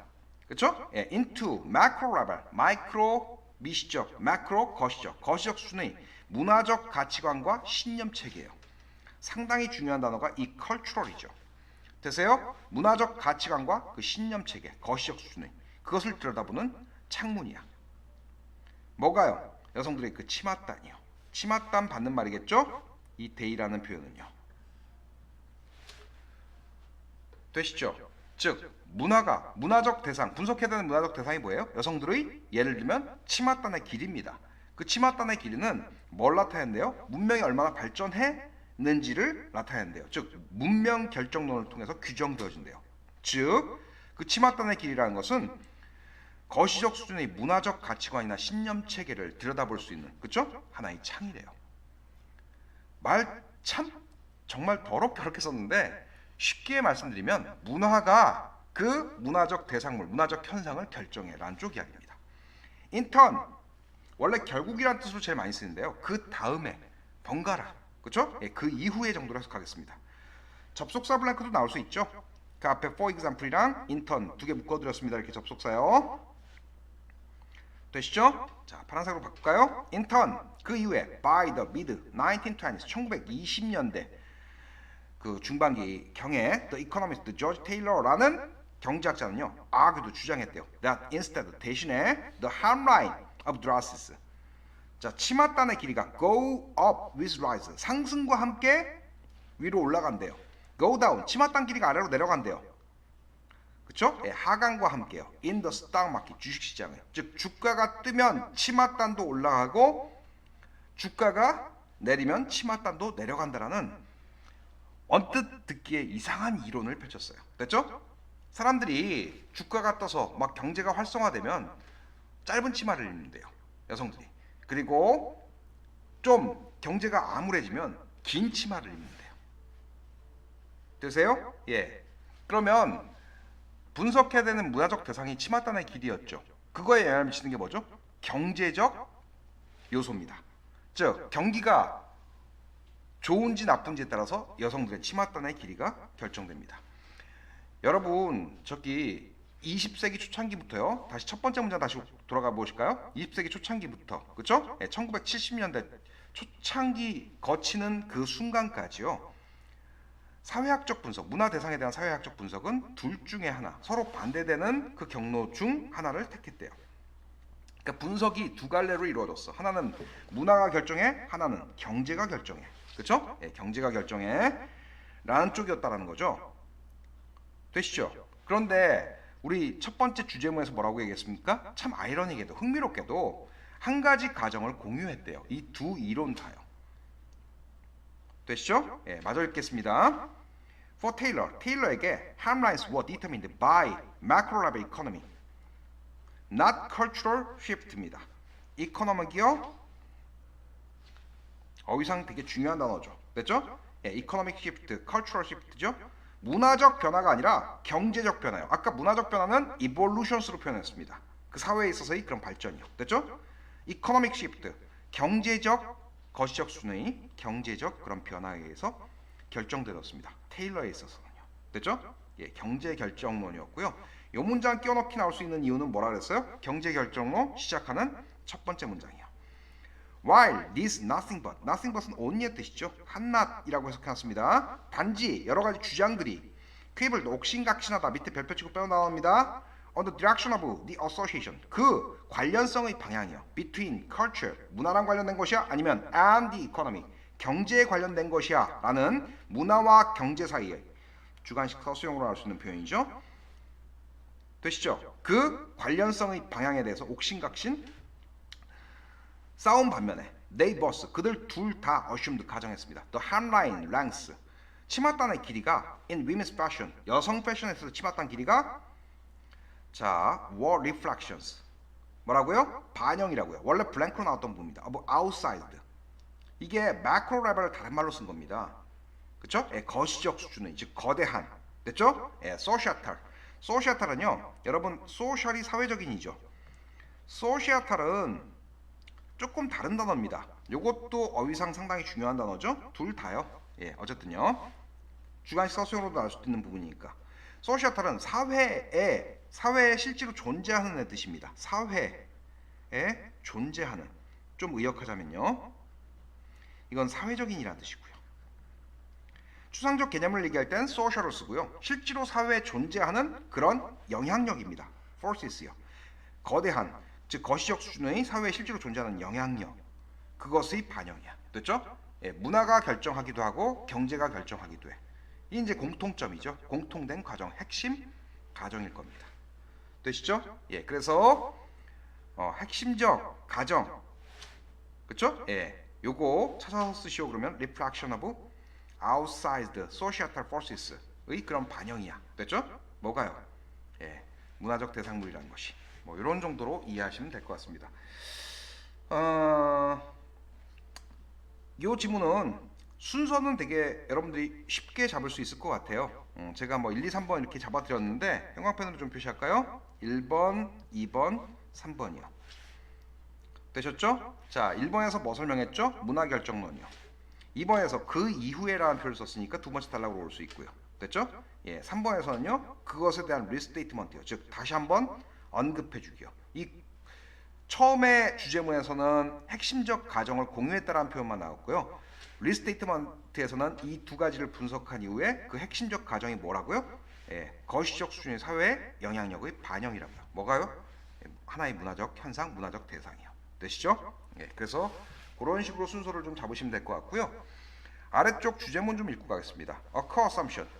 그렇죠? 예, into macro level, 마이크로 미시적, 마크로 거시적, 거시적 수준의 문화적 가치관과 신념 체계예요. 상당히 중요한 단어가 이 cultural이죠. 되세요? 문화적 가치관과 그 신념 체계, 거시적 수준의 그것을 들여다보는 창문이야. 뭐가요? 여성들의 그 치맛단이요. 치맛단 받는 말이겠죠? 이 데이라는 표현은요. 되시죠? 즉 문화가, 문화적 대상, 분석해야 되는 문화적 대상이 뭐예요? 여성들의, 예를 들면 치맛단의 길이입니다. 그 치맛단의 길이는 뭘 나타내는데요? 문명이 얼마나 발전했는지를 나타내는데요. 즉 문명 결정론을 통해서 규정되어진대요. 즉 그 치맛단의 길이라는 것은 거시적 수준의 문화적 가치관이나 신념 체계를 들여다볼 수 있는, 그쵸? 하나의 창이래요. 말 참 정말 더럽게 썼는데 쉽게 말씀드리면 문화가 그 문화적 대상물, 문화적 현상을 결정해라는 쪽 이야기입니다. 인턴 원래 결국이라는 뜻으로 제일 많이 쓰는데요. 그 다음에 번갈아, 그렇죠? 예, 그 이후에 정도로 해석하겠습니다. 접속사 블랭크도 나올 수 있죠. 그 앞에 for example이랑 인턴 두 개 묶어드렸습니다. 이렇게 접속사요. 되시죠? 자, 파란색으로 바꿀까요? 인턴 그 이후에 by the mid 1920s 1920년대 그 중반기 경에 the economist George Taylor라는 경제학자는요, argued 주장했대요. that instead 대신에 the hemline of dresses 자, 치맛단의 길이가 go up with rise 상승과 함께 위로 올라간대요. go down 치맛단 길이가 아래로 내려간대요. 그쵸? 예, 하강과 함께요. in the stock market 주식시장에 즉 주가가 뜨면 치맛단도 올라가고 주가가 내리면 치맛단도 내려간다라는 언뜻 듣기에 이상한 이론을 펼쳤어요. 됐죠? 사람들이 주가가 떠서 막 경제가 활성화되면 짧은 치마를 입는데요. 여성들이. 그리고 좀 경제가 암울해지면 긴 치마를 입는데요. 되세요? 예. 그러면 분석해야 되는 문화적 대상이 치맛단의 길이였죠. 그거에 영향을 미치는 게 뭐죠? 경제적 요소입니다. 즉 경기가 좋은지 나쁜지에 따라서 여성들의 치맛단의 길이가 결정됩니다. 여러분 저기 20세기 초창기부터요. 다시 첫 번째 문장 다시 돌아가 보실까요? 20세기 초창기부터 그렇죠? 네, 1970년대 초창기 거치는 그 순간까지요. 사회학적 분석, 문화 대상에 대한 사회학적 분석은 둘 중에 하나, 서로 반대되는 그 경로 중 하나를 택했대요. 그러니까 분석이 두 갈래로 이루어졌어. 하나는 문화가 결정해, 하나는 경제가 결정해. 그렇죠? 예, 경제가 결정해 라는 쪽이었다라는 거죠. 되시죠? 그런데 우리 첫 번째 주제문에서 뭐라고 얘기했습니까? 참 아이러니게도 흥미롭게도 한 가지 가정을 공유했대요. 이 두 이론 다요. 되시죠? 예, 마저 읽겠습니다. For Taylor, 테일러에게 hemlines were determined by macro level economy, not cultural shift입니다. economic이요. 어휘상 되게 중요한 단어죠. 됐죠? 예, economic shift, cultural shift죠. 문화적 변화가 아니라 경제적 변화요. 아까 문화적 변화는 evolutions로 표현했습니다. 그 사회에 있어서의 그런 발전이요. 됐죠? economic shift, 경제적 거시적 수준의 경제적 그런 변화에 의해서 결정되었습니다. 테일러에 있어서는요. 됐죠? 예, 경제 결정론이었고요. 이 문장 끼워넣기 나올 수 있는 이유는 뭐라 그랬어요? 경제 결정로 시작하는 첫 번째 문장이요. While this nothing but은 only의 뜻이죠. 한낱이라고 해석해놨습니다. 단지 여러 가지 주장들이 퀴블 옥신각신하다 밑에 별표 치고 빼어 나옵니다. On the direction of the association 그 관련성의 방향이요. Between culture 문화랑 관련된 것이야 아니면 and the economy 경제에 관련된 것이야 라는 문화와 경제 사이의 주관식 서술형으로 할 수 있는 표현이죠. 되시죠? 그 관련성의 방향에 대해서 옥신각신 싸움 반면에 they both 그들 둘 다 assumed 가정했습니다. The hemline length 치맛단의 길이가 in women's fashion 여성 패션에서 치맛단 길이가 자 were reflections 뭐라고요? 반영이라고요. 원래 블랭크로 나왔던 부분입니다. outside 이게 macro level을 다른 말로 쓴 겁니다. 그쵸? 예, 거시적 수준의 즉 거대한 됐죠? 예, societal societal은요 여러분 social이 사회적인이죠. societal은 조금 다른 단어입니다. 요것도 어휘상 상당히 중요한 단어죠. 둘 다요. 예, 어쨌든요. 주관식 서술형으로도 나올 수 있는 부분이니까. 소시아탈은 사회에 실제로 존재하는 애 뜻입니다. 사회에 존재하는. 좀 의역하자면요. 이건 사회적인이라는 뜻이고요. 추상적 개념을 얘기할 땐 social을 쓰고요. 실제로 사회에 존재하는 그런 영향력입니다. forces요. 거대한 즉 거시적 수준의 사회에 실제로 존재하는 영향력 그것의 반영이야. 됐죠? 예, 문화가 결정하기도 하고 경제가 결정하기도 해. 이 이제 공통점이죠. 공통된 과정, 핵심 가정일 겁니다. 되시죠? 예, 그래서 핵심적 가정, 그렇죠? 예, 요거 찾아서 쓰시오 그러면 reflection of outside societal forces의 그런 반영이야. 됐죠? 뭐가요? 예, 문화적 대상물이라는 것이. 뭐 이런 정도로 이해하시면 될 것 같습니다. 이 지문은 순서는 되게 여러분들이 쉽게 잡을 수 있을 것 같아요. 제가 뭐 1, 2, 3번 이렇게 잡아드렸는데 형광펜으로 좀 표시할까요? 1번, 2번, 3번이요. 되셨죠? 자, 1번에서 뭐 설명했죠? 문화결정론이요. 2번에서 그 이후에라는 표를 썼으니까 두 번째 단락으로 올 수 있고요. 됐죠? 예, 3번에서는요. 그것에 대한 리스테이트먼트요. 즉 다시 한번 언급해주기요. 이 처음에 주제문에서는 핵심적 가정을 공유했다라는 표현만 나왔고요. 리스테이트먼트에서는 이 두 가지를 분석한 이후에 그 핵심적 가정이 뭐라고요? 예, 거시적 수준의 사회의 영향력의 반영이라고요. 뭐가요? 예, 하나의 문화적 현상, 문화적 대상이요. 되시죠? 예, 그래서 그런 식으로 순서를 좀 잡으시면 될 것 같고요. 아래쪽 주제문 좀 읽고 가겠습니다. A core assumption.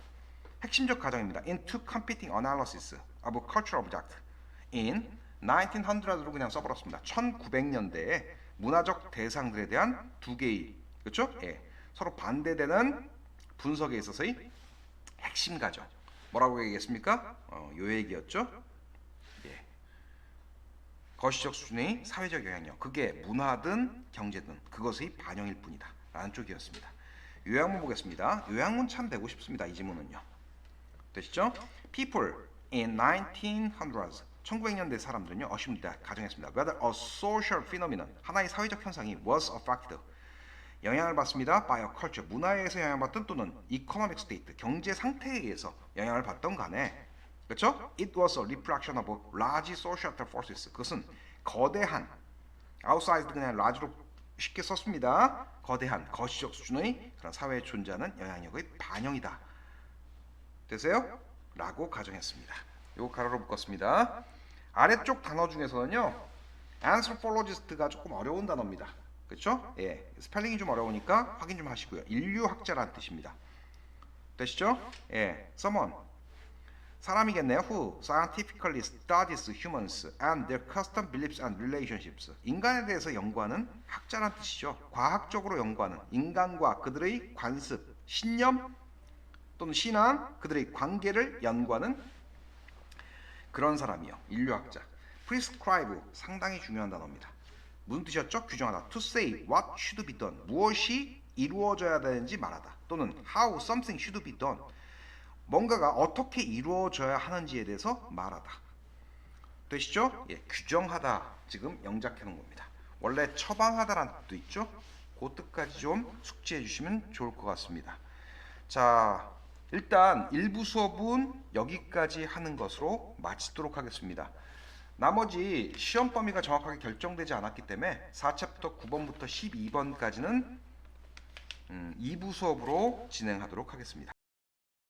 핵심적 가정입니다. In two competing analysis of cultural object in 1900으로 그냥 써버렸습니다. 1900년대에 문화적 대상들에 대한 두 개의 그렇죠? 예, 서로 반대되는 분석에 있어서의 핵심 가정 뭐라고 얘기했습니까? 요 얘기였죠. 예, 거시적 수준의 사회적 영향력 그게 문화든 경제든 그것의 반영일 뿐이다 라는 쪽이었습니다. 요약문 보겠습니다. 요약문 참 되고 싶습니다. 이 지문은요. 되시죠? People in 1900s 1900년대 사람들은요 assumed 가정했습니다. Whether a social phenomenon 하나의 사회적 현상이 was affected 영향을 받습니다. by a culture 문화에 의해서 영향받든 또는 economic state 경제 상태에 의해서 영향을 받던 간에 그렇죠? It was a reflection of large societal forces 그것은 거대한 outside 그냥 large로 쉽게 썼습니다. 거대한 거시적 수준의 그런 사회에 존재하는 영향력의 반영이다. 되세요? 라고 가정했습니다. 요거 가로로 묶었습니다. 아래쪽 단어 중에서는요. anthropologist가 조금 어려운 단어입니다. 그렇죠? 예, 스펠링이 좀 어려우니까 확인 좀 하시고요. 인류학자라는 뜻입니다. 되시죠? 예, someone 사람이겠네요. Who scientifically studies humans and their custom, beliefs and relationships. 인간에 대해서 연구하는 학자란 뜻이죠. 과학적으로 연구하는 인간과 그들의 관습, 신념 또는 신앙, 그들의 관계를 연구하는 그런 사람이요. 인류학자. prescribe 상당히 중요한 단어입니다. 무슨 뜻이었죠? 규정하다. To say what should be done. 무엇이 이루어져야 되는지 말하다. 또는 how something should be done. 뭔가가 어떻게 이루어져야 하는지에 대해서 말하다. 되시죠? 예, 규정하다. 지금 영작해 놓은 겁니다. 원래 처방하다라는 뜻도 있죠? 그 뜻까지 좀 숙지해 주시면 좋을 것 같습니다. 자, 일단 일부 수업은 여기까지 하는 것으로 마치도록 하겠습니다. 나머지 시험 범위가 정확하게 결정되지 않았기 때문에 4챕터 9번부터 12번까지는 2부 수업으로 진행하도록 하겠습니다.